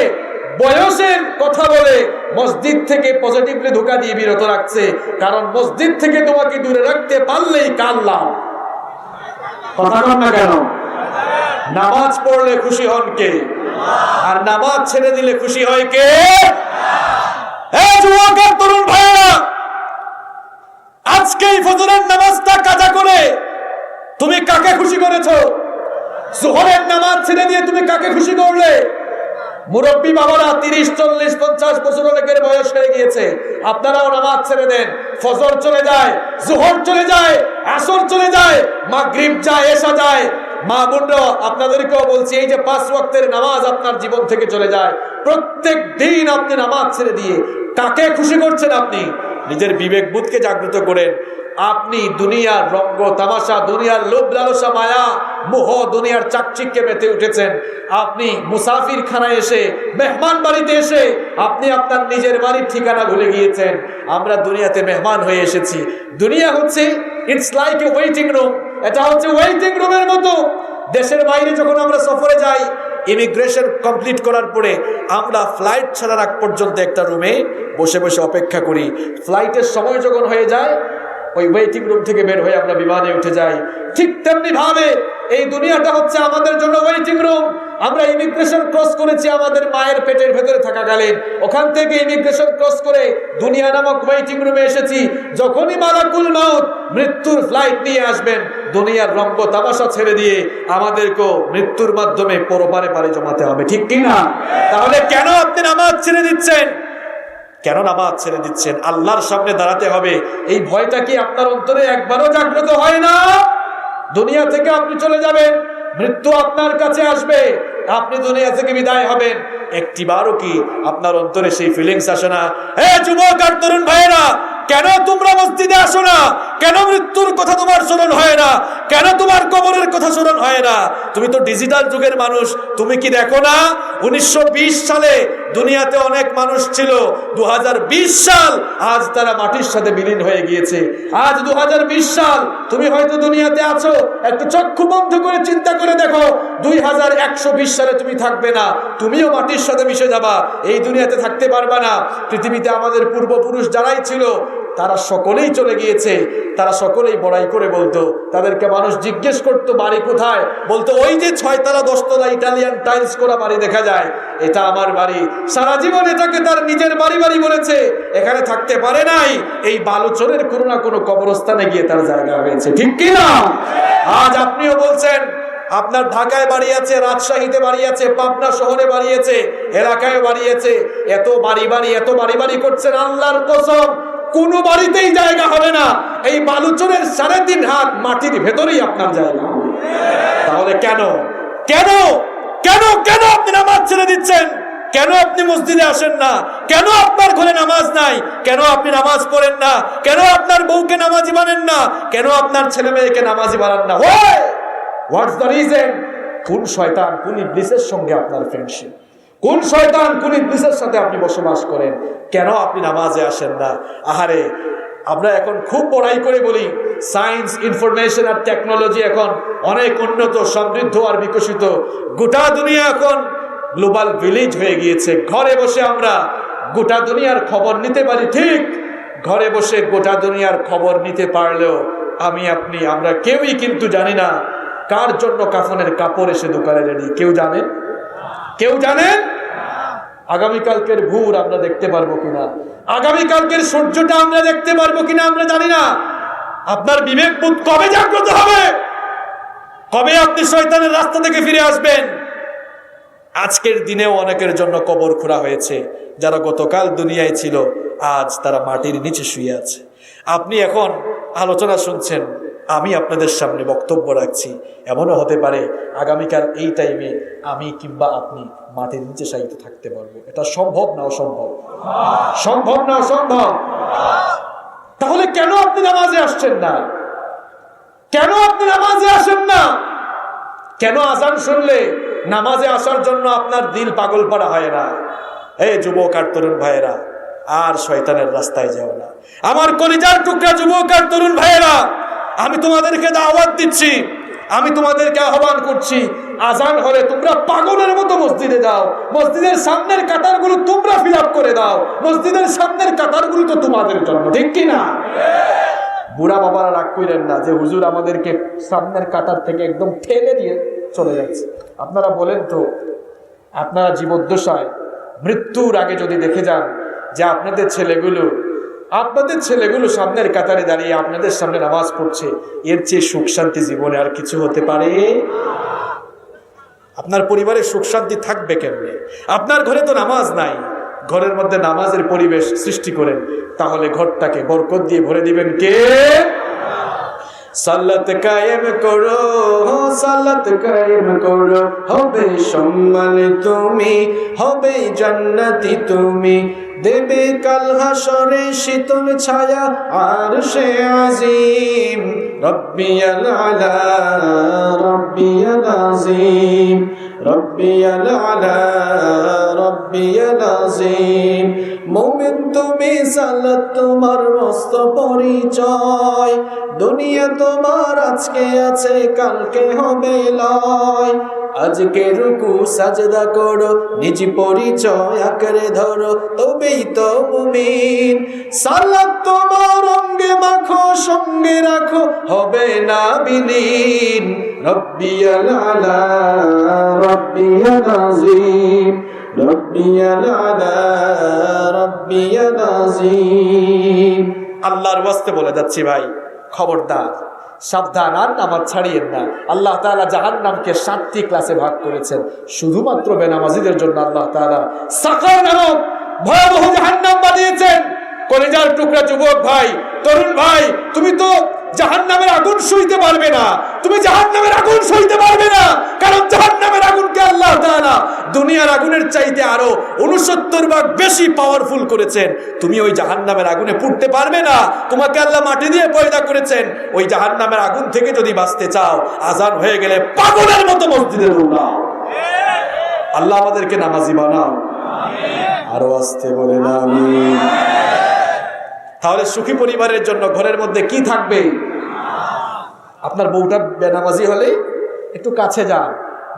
বয়সের কথা বলে মসজিদ থেকে পজিটিভলি ধোঁকা দিয়ে বিরত রাখছে। কারণ মসজিদ থেকে তোমাকে দূরে রাখতে পারলেই কার লাভ? কথা বল না কেন? নামাজ পড়লে খুশি হন কে? আর নামাজ ছেড়ে দিলে খুশি হয় কে? এই যুবক আর তরুণ ভাইরা, আজকে এই ফজরের নামাজটা কাজা করে তুমি কাকে খুশি করেছো? যোহরের নামাজ ছেড়ে দিয়ে তুমি কাকে খুশি করলে? মুরব্বী বাবারা, 30, 40, 50 বছর অনেকের বয়স হয়ে গিয়েছে, আপনারাও নামাজ ছেড়ে দেন। ফজর চলে যায়, যোহর চলে যায়, আসর চলে যায়, মাগরিব যায়, এশা যায়। মা বোনরা, আপনাদেরকেও বলছি, এই যে 5 ওয়াক্তের নামাজ আপনার জীবন থেকে চলে যায়, প্রত্যেক দিন আপনি নামাজ ছেড়ে দিয়ে কাকে খুশি করছেন? আপনি নিজের বিবেক বুদ্ধকে জাগ্রত করেন। আপনি দুনিয়ার রঙ্গ তামাশা, দুনিয়ার লোভ লালসা, মায়া মোহ, দুনিয়ার চাকচিক্যে মেতে উঠেছেন। আপনি মুসাফির খানায় এসে, মেহমান বাড়িতে এসে আপনি আপনার নিজের বাড়ির ঠিকানা ভুলে গিয়েছেন। আমরা দুনিয়াতে মেহমান হয়ে এসেছি। দুনিয়া হচ্ছে it's like a waiting room. এটা হচ্ছে ওয়েটিং রুমের মতো। দেশের বাইরে যখন আমরা সফরে যাই, ইমিগ্রেশন কমপ্লিট করার পরে আমরা ফ্লাইট ছাড়ার আগ পর্যন্ত একটা রুমে বসে বসে অপেক্ষা করি। ফ্লাইটের সময় যখন হয়ে যায় ওই ওয়েটিং রুম থেকে বের হয়ে আমরা বিমানে উঠে যাই। ঠিক তেমনি ভাবে এই দুনিয়াটা হচ্ছে আমাদের জন্য ওয়েটিং রুম। আমরা ইমিগ্রেশন ক্রস করেছি আমাদের মায়ের পেটের ভেতরে থাকাকালীন, ওখান থেকে ইমিগ্রেশন ক্রস করে দুনিয়া নামক ওয়েটিং রুমে এসেছি। যখনই মালাকুল মাউত মৃত্যুর ফ্লাইট নিয়ে আসবেন, দুনিয়ার রঙ্গ তামাশা ছেড়ে দিয়ে আমাদেরকেও মৃত্যুর মাধ্যমে পরপারে পারে জমাতে হবে, ঠিক কিনা? তাহলে কেন আপনি নামাজ ছেড়ে দিচ্ছেন? কেন নামাজ ছেড়ে দিচ্ছেন? আল্লাহর সামনে দাঁড়াতে হবে, এই ভয়টা কি আপনার অন্তরে একবারও জাগ্রত হয় না? দুনিয়া থেকে আপনি চলে যাবেন, মৃত্যু আপনার কাছে আসবে, আপনি দুনিয়া থেকে বিদায় হবেন, একটিবারও কি আপনার অন্তরে সেই ফিলিংস আসে না? হে যুবক আর তরুণ ভাইয়েরা, কেন তোমরা মসজিদে আসো না? কেন মৃত্যুর কথা তোমার স্মরণ হয় না? কেন তোমার কবরের কথা স্মরণ হয় না? তুমি তো ডিজিটাল যুগের মানুষ, তুমি কি দেখো না 1920 সালে দুনিয়াতে অনেক মানুষ ছিল, 2020 সাল আজ তারা মাটির সাথে বিলীন হয়ে গিয়েছে। আজ 2020 সাল, তুমি হয়তো দুনিয়াতে আছো, একটু চক্ষু বন্ধ করে চিন্তা করে দেখো, 2120 সালে তুমি থাকবে না, তুমিও মাটির সাথে মিশে যাবা, এই দুনিয়াতে থাকতে পারবা না। পৃথিবীতে আমাদের পূর্বপুরুষ যারাই ছিল তারা সকলেই চলে গিয়েছে, তারা সকলেই বড়াই করে বলতো, তাদেরকে মানুষ জিজ্ঞেস করতো বাড়ি কোথায়, বলতো ওই যে 6 তলা 10 তলা ইটালিয়ান টাইলস করা বাড়ি দেখা যায়, এটা আমার বাড়ি। সারা জীবন এটাকে তার নিজের বাড়ি বাড়ি বলেছে, এখানে থাকতে পারে নাই, এই বালুচরের কোনো না কোনো কবরস্থানে গিয়ে তার জায়গা হয়েছে, ঠিক কিনা? আজ আপনিও বলছেন আপনার ঢাকায় বাড়ি আছে, রাজশাহীতে বাড়ি আছে, পাবনা শহরে বাড়ি আছে, এলাকায় বাড়ি আছে, এত বাড়ি বাড়ি এত বাড়ি বাড়ি করছেন, আল্লাহর কসম কোনো বাড়িতেই জায়গা হবে না, এই বালুচরের 3.5 হাত মাটির ভেতরেই আপনার জায়গা হবে। তাহলে কেন কেন কেন কেন আপনি নামাজ ছেড়ে দিচ্ছেন? কেন আপনি মসজিদে আসেন না? কেন আপনার ঘরে নামাজ নাই? কেন আপনি নামাজ পড়েন না? কেন আপনার বউকে নামাজি বানান না? কেন আপনার ছেলে মেয়েকে নামাজি বানান না? What's the reason? কোন শয়তান কোন ইবলিসের সঙ্গে আপনার ফ্রেন্ডশিপ? কোন শয়তান কোন ইবলিসের সাথে আপনি বসবাস করেন? কেন আপনি নামাজে আসেন না? আহারে, আমরা এখন খুব পড়াই করে বলি সায়েন্স, ইনফরমেশন আর টেকনোলজি এখন অনেক উন্নত, সমৃদ্ধ আর বিকশিত, গোটা দুনিয়া এখন গ্লোবাল ভিলেজ হয়ে গিয়েছে। ঘরে বসে আমরা গোটা দুনিয়ার খবর নিতে পারি, ঠিক, ঘরে বসে গোটা দুনিয়ার খবর নিতে পারলেও আমি আপনি আমরা কেউই কিন্তু জানি না কার জন্য কাফনের কাপড় এসে দোকানে রেডি। কেউ জানেন? কেউ জানেন? আগামীকালকের ভোর আমরা দেখতে পারবো কিনা, আগামীকালকের সূর্যটা আমরা দেখতে পারবো কিনা আমরা জানি না। আপনার বিবেক বোধ কবে জাগ্রত হবে? কবে আপনি শয়তানের রাস্তা থেকে ফিরে আসবেন? আজকের দিনেও অনেকের জন্য কবর খোঁড়া হয়েছে, যারা গতকাল দুনিয়ায় ছিল আজ তারা মাটির নিচে শুয়ে আছে। আপনি এখন আলোচনা শুনছেন, আমি আপনাদের সামনে বক্তব্য রাখছি, এমনও হতে পারে আগামীকাল এই টাইমে আমি কিংবা আপনি মাটির নিচে শায়িত থাকতে পারবো। এটা সম্ভব না অসম্ভব? সম্ভব না অসম্ভব? তাহলে কেন আপনি নামাজে আসছেন না? কেন আপনি নামাজে আসেন না? কেন আজান শুনলে নামাজে আসার জন্য আপনার দিল পাগল পাড়া হয় না? এই যুবক আর তরুণ ভাইয়েরা, আর শয়তানের রাস্তায় যাও না। আমার কলিজার টুকরা যুবক আর তরুণ ভাইয়েরা, আমি তোমাদেরকে দাওয়াত দিচ্ছি, আমি তোমাদেরকে আহ্বান করছি, আজান হলে তোমরা পাগলের মতো মসজিদে যাও, মসজিদের সামনের কাতারগুলো তোমরা ফিল আপ করে দাও, মসজিদের সামনের কাতারগুলো তো তোমাদের জন্য, ঠিক কিনা? বুড়া বাবারা রাগ করেন না যে হুজুর আমাদেরকে সামনের কাতার থেকে একদম ঠেলে দিয়ে চলে যাচ্ছে। আপনারা বলেন তো, আপনারা জীবদ্দশায় মৃত্যুর আগে যদি দেখে যান যে আপনাদের ছেলেগুলো সামনের কাতারে দাঁড়িয়ে আপনাদের সামনে নামাজ পড়ছে, এর চেয়ে সুখ শান্তি জীবনে আর কিছু হতে পারে? আপনার পরিবারে সুখ শান্তি থাকবে কেমনে? আপনার ঘরে তো নামাজ নাই, ঘরের মধ্যে নামাজের পরিবেশ সৃষ্টি করেন, তাহলে ঘরটাকে বরকত দিয়ে ভরে দিবেন কে? সালাত কায়েম করো, সালাত কায়েম করো, হবে সম্মান তুমি, হবে জান্নাতি তুমি, দেবে কাল হাসরে শীতল ছায়া আরশে আজিম। রব্বিয়াল আলা রব্বিয়াল আজিম, রব্বিয়াল আলা রব্বিয়াল আজিম। মুমিন তুমি, সালাত তোমার মস্ত পরিচয়, দুনিয়া তোমার আজকে আছে কালকে হবে লয়। আজকে রুকু সাজদা করো, নিজ পরিচয় আকারে ধরো, তবেই তো মুমিন। সালাত তোমার অঙ্গে মাখো, সঙ্গে রাখো, হবে না বিলীন। রব্বিয়াল আলা রব্বিয়াল আযীম, রব্বিয়াল আলা রব্বিয়াল আযীম। আল্লাহর ওয়াস্তে বলে যাচ্ছি ভাই, খবরদার, সাবধান, আর নামাজ ছাড়িয়েন না। আল্লাহ তাআলা জাহান্নামকে 7টি ক্লাসে ভাগ করেছেন, শুধুমাত্র বেনামাজিদের জন্য আল্লাহ তাআলা সাকার নামক ভয়াবহ জাহান্নাম বানিয়েছেন। কলিজার টুকরা যুবক ভাই, তরুণ ভাই, তুমি তো জাহান্নামের আগুন সইতে পারবে না, তুমি জাহান্নামের আগুন সইতে পারবে না, কারণ জাহান্নামের আগুনকে আল্লাহ তাআলা দুনিয়ার আগুনের চাইতে আরো 69 ভাগ বেশি পাওয়ারফুল করেছেন। তুমি ওই জাহান্নামের আগুনে পুড়তে পারবে না। তোমাকে আল্লাহ মাটি দিয়ে পয়দা করেছেন। ওই জাহান্নামের আগুন থেকে যদি বাঁচতে চাও, আজান হয়ে গেলে পাগলের মতো মসজিদে দৌড়াও। আল্লাহ আমাদেরকে নামাজি বানাও। আরো আসতে বলেন আমিন। তাহলে সুখী পরিবারের জন্য ঘরের মধ্যে কি থাকবে? আপনার বউটা বেনামাজি হলে একটু কাছে যান,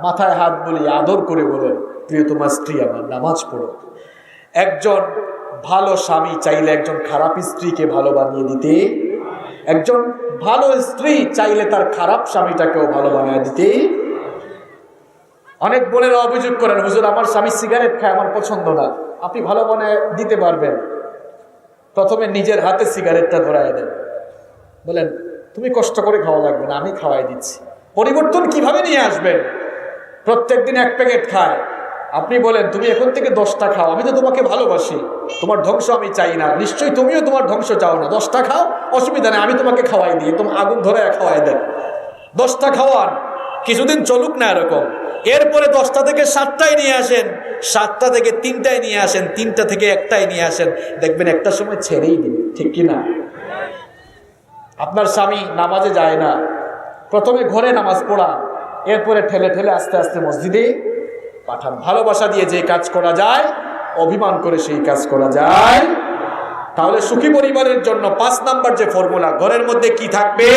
মাথায় হাত বলি, আদর করে বলেন, প্রিয়তমা স্ত্রী আমার, নামাজ পড়ো। একজন ভালো স্বামী চাইলে একজন খারাপ স্ত্রীকে ভালো বানিয়ে দিতে, একজন ভালো স্ত্রী চাইলে তার খারাপ স্বামীটাকেও ভালো বানিয়ে দিতে। অনেক বোনেরা অভিযোগ করেন, হুজুর আমার স্বামী সিগারেট খায়, আমার পছন্দ না। আপনি ভালো বানিয়ে দিতে পারবেন। প্রথমে নিজের হাতে সিগারেটটা ধরায় দেন, বলেন তুমি কষ্ট করে খাওয়া লাগবে না, আমি খাওয়াই দিচ্ছি। পরিবর্তন কিভাবে নিয়ে আসবেন? প্রত্যেকদিন 1 প্যাকেট খায়, আপনি বলেন তুমি এখন থেকে 10টা খাও, আমি তো তোমাকে ভালোবাসি, তোমার ধ্বংস আমি চাই না, নিশ্চয়ই তুমিও তোমার ধ্বংস চাও না, 10টা খাও, অসুবিধা নেই, আমি তোমাকে খাওয়াই দিই। তোমার আগুন ধরে খাওয়াই দেন, 10টা খাওয়ান, কিছুদিন চলুক না এরকম। এরপরে 10টা থেকে 7টায় নিয়ে আসেন, 7টা থেকে 3টায় নিয়ে আসেন, 3টা থেকে 1টায় নিয়ে আসেন, দেখবেন একটা সময় ছেড়েই দিবে, ঠিক কিনা? আপনার স্বামী নামাজে যায় না, প্রথমে ঘরে নামাজ পড়ান, এরপরে ঠেলে ঠেলে আস্তে আস্তে মসজিদে পাঠান। ভালোবাসা দিয়ে যে কাজ করা যায়, অভিমান করে সেই কাজ করা যায়। তাহলে সুখী পরিবারের জন্য 5 নাম্বার যে ফর্মুলা, ঘরের মধ্যে কি থাকবে?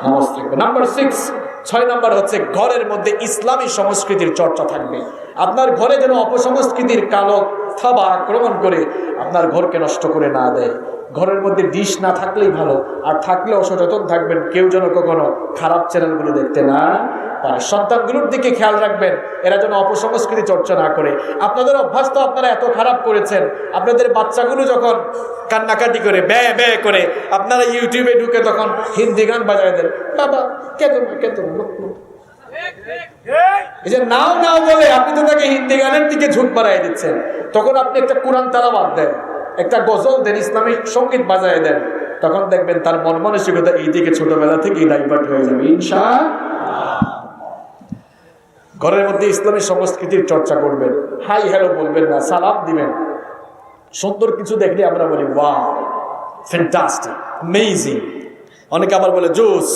নামাজ থাকবে। নাম্বার 6 নাম্বার হচ্ছে ঘরের মধ্যে ইসলামী সংস্কৃতির চর্চা থাকবে। আপনার ঘরে যেন অপসংস্কৃতির কালো থাবা আক্রমণ করে আপনার ঘরকে নষ্ট করে না দেয়। ঘরের মধ্যে ডিশ না থাকলেই ভালো, আর থাকলেও সচেতন থাকবেন কেউ যেন কখনো খারাপ চ্যানেলগুলো দেখতে না পারে। সন্তানগুলোর দিকে খেয়াল রাখবেন, এরা যেন অপসংস্কৃতি চর্চা না করে। আপনাদের অভ্যাস তো আপনারা এত খারাপ করেছেন, আপনাদের বাচ্চাগুলো যখন কান্নাকাটি করে ব্যয় ব্যয় করে, আপনারা ইউটিউবে ঢুকে তখন হিন্দি গান বাজায় দেন, বাবা কেতন কেতন। এই যে নাও নাও বলে আপনি তো তাকে হিন্দি গানের দিকে ঝুঁক বাড়াই দিচ্ছেন। তখন আপনি একটা কোরআন তেলাওয়াত দেন, একটা গজল দেন, ইসলামিক সঙ্গীত বাজায় দেন, তখন দেখবেন তার মন মানসিকতা এই দিকে ছোটবেলা থেকেই ডাইভার্ট হয়ে যাবে ইনশাআল্লাহ। ঘরের মধ্যে ইসলামী সংস্কৃতির চর্চা করবেন, হাই হ্যালো বলবেন না, সালাম দিবেন। সুন্দর কিছু দেখলে আমরা বলি ওয়াও, ফ্যান্টাস্টিক, অ্যামেজিং। অনেকে আবার বলে জোস,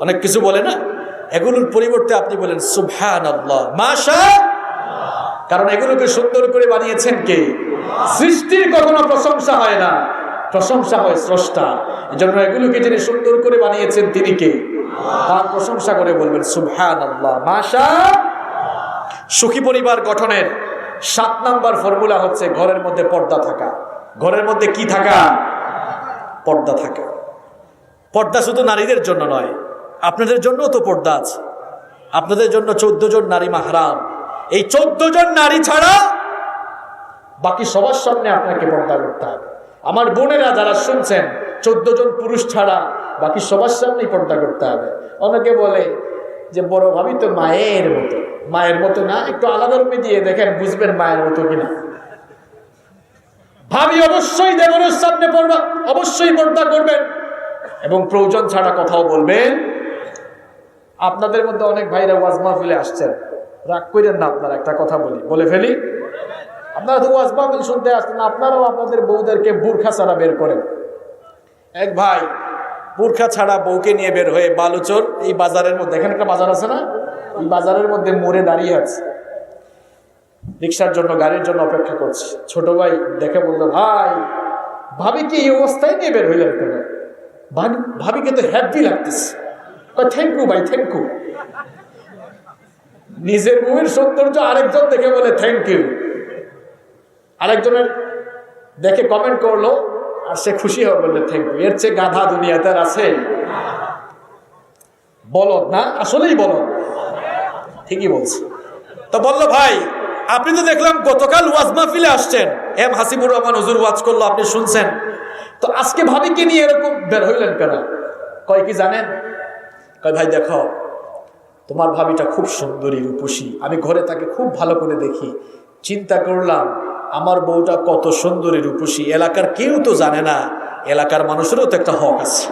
অনেক কিছু বলে না, এগুলোর পরিবর্তে আপনি বলেন সুবহানাল্লাহ, মাশাআল্লাহ। কারণ এগুলোকে সুন্দর করে বানিয়েছেন কে? সৃষ্টির কখনো প্রশংসা হয় না, প্রশংসা হয় স্রষ্টা। এজন্য এগুলোকে যিনি সুন্দর করে বানিয়েছেন তিনি কে? তার প্রশংসা করে বলবেন সুবহানাল্লাহ, মাশাআল্লাহ। সুখী পরিবার গঠনের 7 নাম্বার ফর্মুলা হচ্ছে ঘরের মধ্যে পর্দা থাকা। ঘরের মধ্যে কি থাকা? পর্দা থাকা। পর্দা শুধু নারীদের জন্য নয়, আপনাদের জন্যও তো পর্দা আছে। আপনাদের জন্য 14 জন নারী মাহরাম। এই 14 জন নারী ছাড়া বাকি সবার সামনে আপনাকে পর্দা করতে হবে। আমার বোনেরা যারা শুনছেন, 14 জন পুরুষ ছাড়া বাকি সবার সামনেই পর্দা করতে হবে। অনেকে বলে যে বড় ভাবি তো মায়ের মতো। মায়ের মতো না, একটু আলাদা রূপে দিয়ে দেখেন, বুঝবেন মায়ের মতো কিনা। ভাবি অবশ্যই দেবরের সামনে পর্দা, অবশ্যই পর্দা করবেন এবং প্রয়োজন ছাড়া কথাও বলবেন। আপনাদের মধ্যে অনেক ভাইরা ওয়াজ মাহফিলে আসছেন, রাগ করেন না, আপনারা একটা কথা বলে ফেলি। আপনারা তো ওয়াজ মাহফিল শুনতে আসছেন, আপনারাও আপনাদের বউদেরকে বুরখা ছাড়া বের করেন। এক ভাই বুরখা ছাড়া বউকে নিয়ে বের হয়ে বালুচর এই বাজারের মধ্যে, এখানে একটা বাজার আছে না, এই বাজারের মধ্যে মোড়ে দাঁড়িয়ে আছে, রিক্সার জন্য, গাড়ির জন্য অপেক্ষা করছে। ছোট ভাই দেখে বললো, ভাই ভাবিকে এই অবস্থায় নিয়ে বের হইলেন কেন? ভাবিকে তো হ্যাপি লাগতেছে। থ্যাংক ইউ ভাই, থ্যাংক ইউ। নিজের বউয়ের সৌন্দর্য আরেকজন দেখে বলে থ্যাংক ইউ, আরেকজনের দেখে কমেন্ট করলো আর সে খুশি হবে বললে থ্যাংক ইউ। এর চেয়ে গাধা দুনিয়াতে আর আছে? বলদ না, আসলেই বলদ, ঠিকই বলছে। তো বললো ভাই আপনি তো দেখলাম গতকাল ওয়াজ মাহফিলে আসছেন, এম হাসিবুর রহমান হুজুর ওয়াজ করলো, আপনি শুনছেন, তো আজকে ভাবিকে নিয়ে এরকম বের হইলেন কেন? কয় কি জানেন, কয় ভাই দেখো তোমার ভাবিটা খুব সুন্দরী রূপসী, আমি ঘরে তাকে খুব ভালো করে দেখি, চিন্তা করলাম আমার বউটা কত সুন্দরী রূপসী, এলাকার কেউ তো জানে না, এলাকার মানুষেরও তো একটা হক আছে।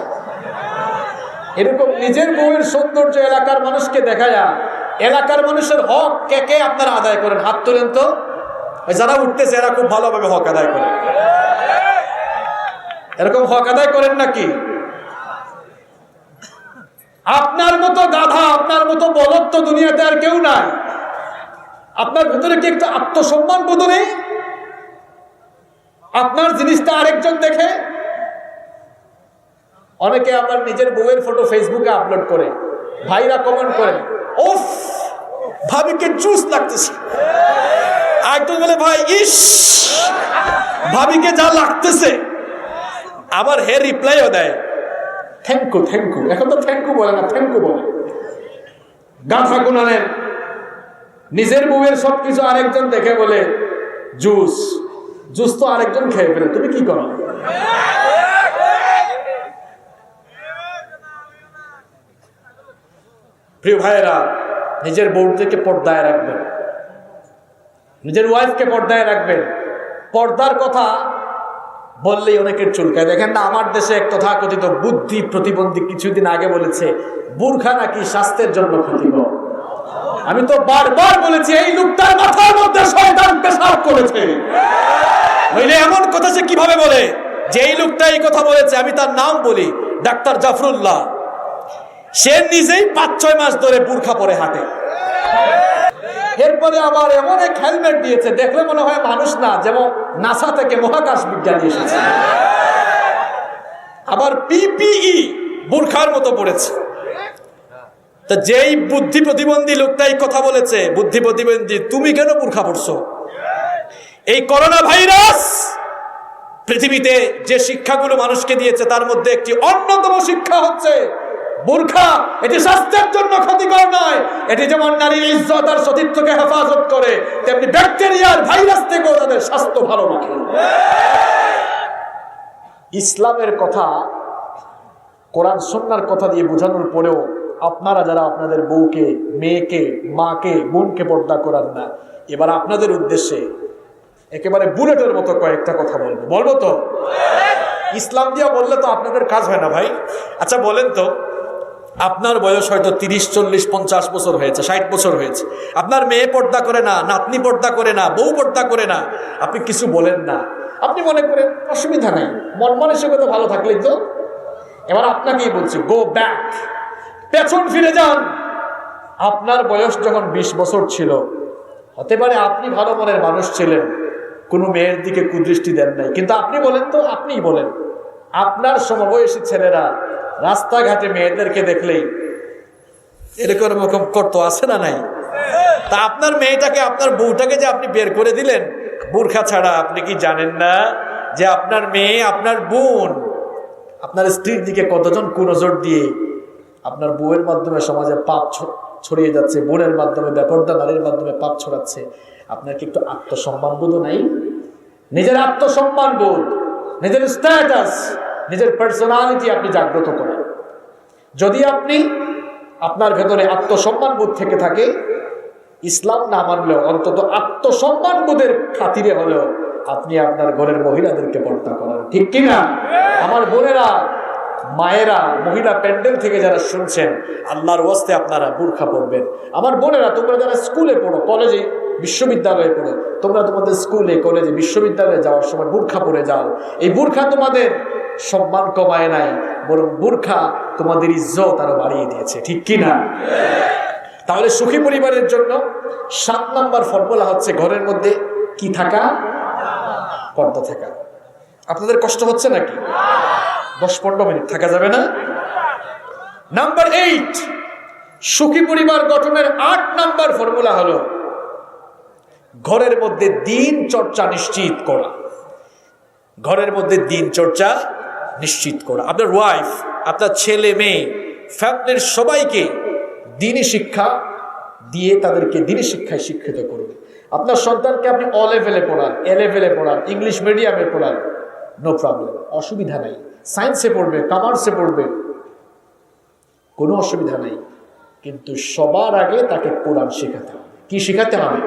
এরকম নিজের বউয়ের সৌন্দর্য এলাকার মানুষকে দেখায়া এলাকার মানুষের হক কে কে আপনারা আদায় করেন? হাত তোলেন তো। যারা উঠতেছে এরা খুব ভালোভাবে হক আদায় করে। এরকম হক আদায় করেন নাকি? আপনার মতো গাধা, আপনার মতো বলদ তো দুনিয়াতে আর কেউ নাই। আপনার ভেতরে কি একটা আত্মসম্মান বোধ নেই? আপনার জিনিসটা আরেকজন দেখে। অনেকে আমার নিজের বউয়ের ফটো ফেসবুকে আপলোড করে, ভাইরা কমেন্ট করে উফ ভাবিকে জুস লাগতেছে, একজন বলে ভাই ইস ভাবিকে যা লাগতেছে, আবার হে রিপ্লাইও দেয় থ্যাংক ইউ থ্যাংক ইউ। এখন তো থ্যাংক ইউ বলে না, থ্যাংক ইউ বলে। গাধা গুনানের নিজের বউয়ের সবকিছু আরেকজন দেখে বলে জুস, জুস তো আরেকজন খেয়ে ফেলে, তুমি কি করো? প্রিয় ভাইয়েরা, নিজের বউকে পর্দায় রাখবেন, নিজের ওয়াইফকে পর্দায় রাখবেন। পর্দার কথা বললেই অনেকের চুলকায়। দেখেন না, আমার দেশে এক তথাকথিত বুদ্ধি প্রতিবন্ধী কিছুদিন আগে বলেছে বুরখা নাকি স্বাস্থ্যের জন্য ক্ষতিকর। আমি তো বারবার বলেছি এই লোকটার মাথার মধ্যে শয়তান পেশাব করেছে, নইলে এমন কথা সে কিভাবে বলে যে এই লোকটা এই কথা বলেছে। আমি তার নাম বলি, ডাক্তার জাফরুল্লাহ। সে নিজেই 5-6 মাস ধরে বুরখা পরে হাঁটে, এরপরে আবার এমন এক হেলমেট দিয়েছে দেখলে মনে হয় মানুষ না, যেমন নাসা থেকে মহাকাশ বিজ্ঞানী এসেছে। আবার পিপিই বুরখার মতো পড়েছে। তা যেই বুদ্ধি প্রতিবন্ধী লোকটাই কথা বলেছে, বুদ্ধি প্রতিবন্ধী তুমি কেন বুরখা পড়ছো? এই করোনা ভাইরাস পৃথিবীতে যে শিক্ষাগুলো মানুষকে দিয়েছে তার মধ্যে একটি অন্যতম শিক্ষা হচ্ছে বুরখা এটি স্বাস্থ্যের জন্য ক্ষতিকর নয়। এটি যেমন নারীর ইজ্জত আর সতীত্বকে হেফাজত করে, তেমনি ব্যাকটেরিয়ার ভাইরাস থেকেও তাদের স্বাস্থ্য ভালো রাখে। ইসলামের কথা, কোরআন সুন্নাহর কথা দিয়ে বোঝানোর পরেও আপনারা যারা আপনাদের বউকে, মেয়েকে, মাকে, বোনকে পর্দা করান না, এবার আপনাদের উদ্দেশ্যে একেবারে বুলেটের মতো কয়েকটা কথা বলবো তো? ইসলাম দিয়া বললে তো আপনাদের কাজ হয় না ভাই। আচ্ছা বলেন তো, আপনার বয়স হয়তো 30, 40, 50 বছর হয়েছে, 60 বছর হয়েছে, আপনার মেয়ে পর্দা করে না, নাতনি পর্দা করে না, বউ পর্দা করে না, আপনি কিছু বলেন না, আপনি মনে করেন অসুবিধা নেই, মন মানসিকতা ভালো থাকলেই তো। এবার আপনাকেই বলছি, গো ব্যাক, পেছন ফিরে যান। আপনার বয়স যখন 20 বছর ছিল, হতে পারে আপনি ভালো মনের মানুষ ছিলেন, কোনো মেয়ের দিকে কুদৃষ্টি দেন নাই, কিন্তু আপনি বলেন তো, আপনিই বলেন, আপনার সমবয়সী ছেলেরা রাস্তাঘাটে মেয়েদেরকে দেখলেই এরকম করতো, আছে না নাই? তা আপনার মেয়েটাকে, আপনার বউটাকে যে আপনি বের করে দিলেন বুরখা ছাড়া, আপনি কি জানেন না যে আপনার মেয়ে, আপনার বোন, আপনার স্ত্রীর দিকে কতজন কুনজর দিয়ে আপনার বউয়ের মাধ্যমে সমাজে পাপ ছড়িয়ে যাচ্ছে, বোনের মাধ্যমে, বেপরদা নারীর মাধ্যমে পাপ ছড়াচ্ছে। আপনার কি একটু আত্মসম্মান বোধ নাই? নিজের আত্মসম্মান বোধ, নিজের স্ট্যাটাস, নিজের পার্সোনালিটি আপনি জাগ্রত করেন। যদি আপনি আপনার ভেতরে আত্মসম্মান বোধ থেকে থাকে, ইসলাম না মানলেও অন্তত আত্মসম্মান বোধের খাতিরে হলেও আপনি আপনার ঘরের মহিলাদেরকে পর্দা করেন, ঠিক কিনা? আমার বোনেরা, মায়েরা, মহিলা প্যান্ডেল থেকে যারা শুনছেন, আল্লাহর ওয়াস্তে আপনারা বুরখা পরবেন। আমার বোনেরা, তোমরা যারা স্কুলে পড়ো, কলেজে, বিশ্ববিদ্যালয়ে পড়ো, তোমরা তোমাদের স্কুলে, কলেজে, বিশ্ববিদ্যালয়ে যাওয়ার সময় বুরখা পরে যাও। এই বুরখা তোমাদের সম্মান কমায় নাই, বরং বুরখা তোমাদের ইজ্জত আরো বাড়িয়ে দিয়েছে, ঠিক কিনা? তাহলে সুখী পরিবারের জন্য 7 নম্বর ফর্মুলা হচ্ছে ঘরের মধ্যে কি থাকা? পর্দা থাকা। আপনাদের কষ্ট হচ্ছে নাকি? 10-15 মিনিট থাকা যাবে না? নাম্বার 8, সুখী পরিবার গঠনের ৮ নাম্বার ফর্মুলা হলো ঘরের মধ্যে দিন চর্চা নিশ্চিত করা। ঘরের মধ্যে দিন চর্চা নিশ্চিত করা। আপনার ওয়াইফ, আপনার ছেলে মেয়ে, ফ্যামিলির সবাইকে দিনী শিক্ষা দিয়ে তাদেরকে দিনী শিক্ষায় শিক্ষিত করবে। আপনার সন্তানকে আপনি অ লেভেলে পড়ান, এ লেভেলে পড়ান, ইংলিশ মিডিয়ামে পড়ান, নো প্রবলেম, অসুবিধা নাই। সায়েন্সে পড়বে, কমার্সে পড়বে, কোনো অসুবিধা নাই। কিন্তু সবার আগে তাকে কোরআন শেখাতে হবে। কি শেখাতে হবে?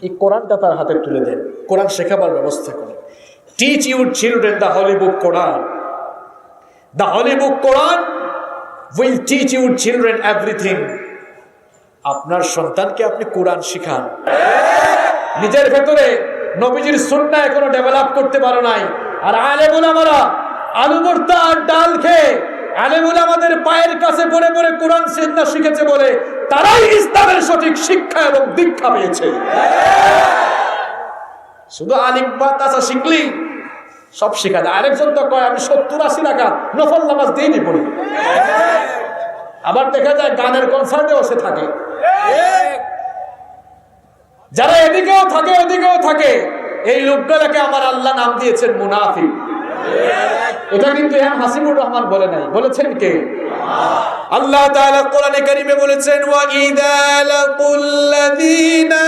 এই কোরআনটা তার হাতে তুলে দেন, কোরআন শেখাবার ব্যবস্থা করেন। Teach your children the Holi book Quran. The Holi book Quran will teach your children everything. আপনার সন্তানকে আপনি কোরআন শিখান। নিজের ভেতরে নবীজির সুন্নাহ এখনো ডেভেলপ করতে পারো নাই, আর আলেম উলামারা আলু ভর্তা আর ডাল খেয়ে আলেম উলামাদের পায়ের কাছে পড়ে পড়ে কোরআন সুন্নাহ শিখেছে বলে তারাই ইসলামের সঠিক শিক্ষা এবং দীক্ষা পেয়েছে। শুধু আলিম বা তাসা শিখলি সব শিখা যায়। আরেকজন তো কয় আমি 70-80 রাকাত নফল নামাজ দিইনি পড়ি। আবার দেখা যায় গানের কনসার্টে বসে থাকে। যারা এদিকেও থাকে ওদিকেও থাকে, এই লোকগুলোকে আমার আল্লাহ নাম দিয়েছেন মুনাফিক। এটা কিন্তু এম হাসিবুর রহমান বলে নাই, বলেছেন কে? আল্লাহ তাআলা কোরআনে কারীমে বলেছেন ওয়া ইযা লাকুল্লাযীনা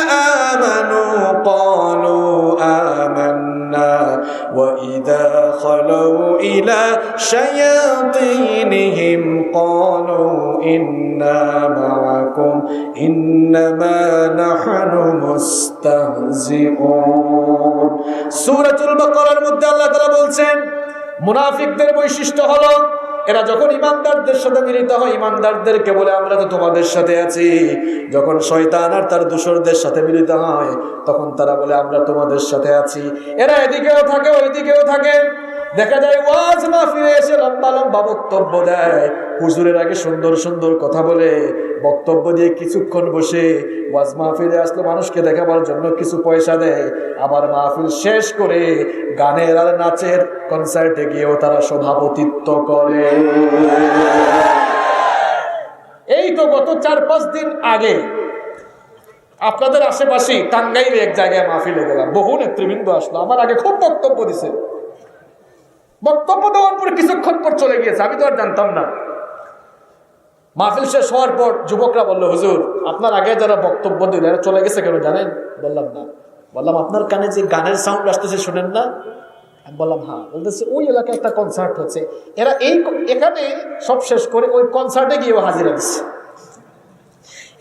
আমানু ক্বালু আমান্না ওয়া ইযা খালাউ ইলা শায়াতিনহিম ক্বালু ইন্না মাআকুম ইন্নামা নাহনু মুস্তাহজিউন। সূরাতুল বাকারার মধ্যে আল্লাহ তাআলা বলছেন মুনাফিকদের বৈশিষ্ট্য হলো এরা যখন ইমানদারদের সাথে মিলিত হয় ইমানদারদেরকে বলে আমরা তো তোমাদের সাথে আছি। যখন শয়তান আর তার দোসরদের সাথে মিলিত হয় তখন তারা বলে আমরা তোমাদের সাথে আছি। এরা এদিকেও থাকে ওইদিকেও থাকে। দেখা যায় ওয়াজ মাহফিলে এসে লম্বা লম্বা বক্তব্য দেয়, হুজুরের আগে সুন্দর সুন্দর কথা বলে, বক্তব্য দিয়ে কিছুক্ষণ বসে ওয়াজ মাহফিলে আসলে মানুষকে দেখাবার জন্য কিছু পয়সা দেয়, আবার মাহফিল শেষ করে গানের আর নাচের কনসার্টে গিয়েও তারা সভাপতিত্ব করে। এই তো গত 4-5 দিন আগে আপনাদের আশেপাশে টাঙ্গাইলে এক জায়গায় মাহফিলে গেলাম, বহু নেতৃবৃন্দ আসলো, আমার আগে খুব বক্তব্য দিছে। বক্তব্য দেওয়ার পর কিছুক্ষণ পর চলে গিয়েছে, আমি তো আর জানতাম না। মাহফিল শেষ হওয়ার পর যুবকরা বললো হুজুর আপনার আগে যারা বক্তব্য দিল এরা চলে গেছে কেন জানেন? বললাম না। বললাম আপনার কানে যে গানের সাউন্ড আসতেছে শুনেন না? আমি বললাম হ্যাঁ। বলতেছে ওই এলাকায় একটা কনসার্ট হচ্ছে, এরা এখানে সব শেষ করে ওই কনসার্টে গিয়েও হাজিরা দিচ্ছে।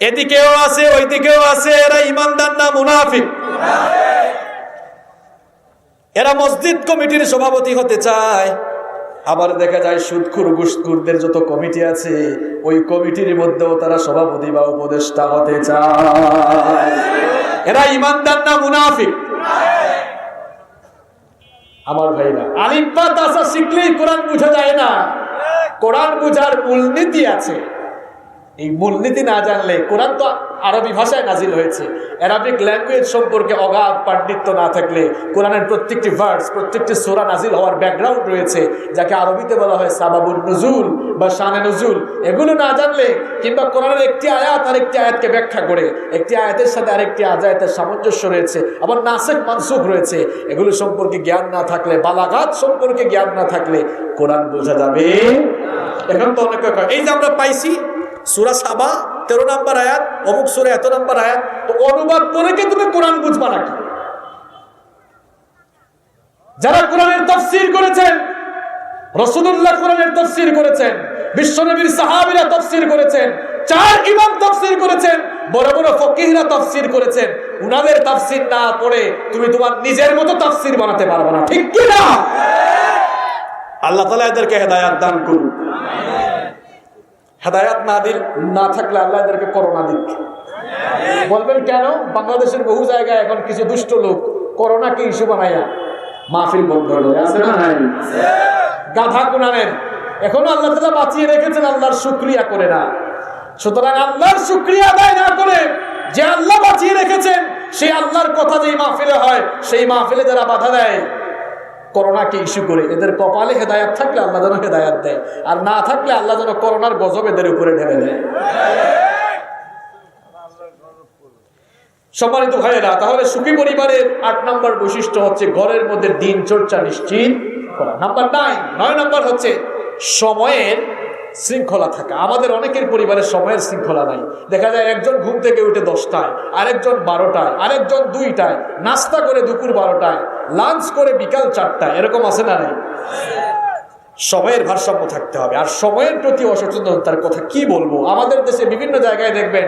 এদিকেও আছে ওইদিকেও আছে, এরা ইমানদার না মুনাফিক। এরা মসজিদ কমিটির সভাপতি হতে চায়, আবার দেখা যায় সুদখোর ঘুষখোরদের যত কমিটি আছে ওই কমিটির মধ্যেও তারা সভাপতি বা উপদেষ্টা হতে চায়। এরা ইমানদার না মুনাফিক? আমার ভাইরা, আলিফ বা তাসা শিখলেই কোরআন বোঝা যায় না। কোরআন বোঝার মূলনীতি আছে। এই মূলনীতি না জানলে, কোরআন তো আরবি ভাষায় নাজিল হয়েছে, অ্যারাবিক ল্যাঙ্গুয়েজ সম্পর্কে অগাধ পাণ্ডিত্য না থাকলে কোরআনের প্রত্যেকটি ভার্স, প্রত্যেকটি সূরা নাজিল হওয়ার ব্যাকগ্রাউন্ড রয়েছে, যাকে আরবিতে বলা হয় সাবাবুন নুজুল বা শানে নুজুল। এগুলো না জানলে কিংবা কোরআনের একটি আয়াত আর একটি আয়াতকে ব্যাখ্যা করে, একটি আয়াতের সাথে আরেকটি আয়াতের সামঞ্জস্য রয়েছে, আবার নাসেখ মানসুখ রয়েছে, এগুলো সম্পর্কে জ্ঞান না থাকলে, বালাগাত সম্পর্কে জ্ঞান না থাকলে কোরআন বোঝা যাবে। এখন তো অনেকে কয় এই যে আমরা পাইছি সূরা সাবা 13 নম্বর আয়াত, অমুক সূরা এত নম্বর আয়াত, তো অনুবাদ করে কি তুমি কোরআন বুঝবা নাকি? যারা কোরআনের তাফসীর করেছেন, রাসূলুল্লাহ কোরআনের তাফসীর করেছেন, বিশ্বনবীর সাহাবীরা তাফসীর করেছেন, 4 ইমাম তাফসীর করেছেন, বড় বড় ফকিহরা তাফসীর করেছেন, উনাদের তাফসীর না পড়ে তুমি তোমার নিজের মতো তাফসীর বানাতে পারবে না, ঠিক কি না? আল্লাহ তাআলা এদেরকে হেদায়েত দান করুন। হেদায়েত না থাকলে আল্লাহ এদেরকে করোনা দিক। বলবেন কেন? বাংলাদেশের বহু জায়গায় এখন কিছু দুষ্ট লোক করোনাকে ইস্যু বানাইয়া মাহফিল বন্ধ করে আছে না নাই? গাধা কোরআনের এখনো আল্লাহ তাআলা বাঁচিয়ে রেখেছেন, আল্লাহর শুকরিয়া করে না। সুতরাং আল্লাহর শুকরিয়া আদায় না করে, যে আল্লাহ বাঁচিয়ে রেখেছেন সেই আল্লাহর কথা যেই মাহফিলে হয় সেই মাহফিলে যারা বাধা দেয় করোনাকে ইস্যু করে। এদের কপালে হেদায়াত থাকলে আল্লাহ যেন হেদায়াত দেয়, আর না থাকলে আল্লাহ যেন করোনার গজব এদের উপরে ঢেলে দেয়। সম্মানিত ভাইয়েরা, তাহলে সুখী পরিবারের ৮ নম্বর বৈশিষ্ট্য হচ্ছে ঘরের মধ্যে দিন চর্চা নিশ্চিত করা। নাম্বার 9 নম্বর হচ্ছে সময়ের শৃঙ্খলা থাকা। আমাদের অনেকের পরিবারের সময়ের শৃঙ্খলা নাই। দেখা যায় একজন ঘুম থেকে উঠে 10টায়, আরেকজন 12টায়, আরেকজন 2টায়, নাস্তা করে দুপুর 12টায়, লাঞ্চ করে বিকাল 4টায়, এরকম আছে না নাই? সময়ের ভারসাম্য থাকতে হবে। আর সময়ের প্রতি অসচেতনতার কথা কি বলবো, আমাদের দেশে বিভিন্ন জায়গায় দেখবেন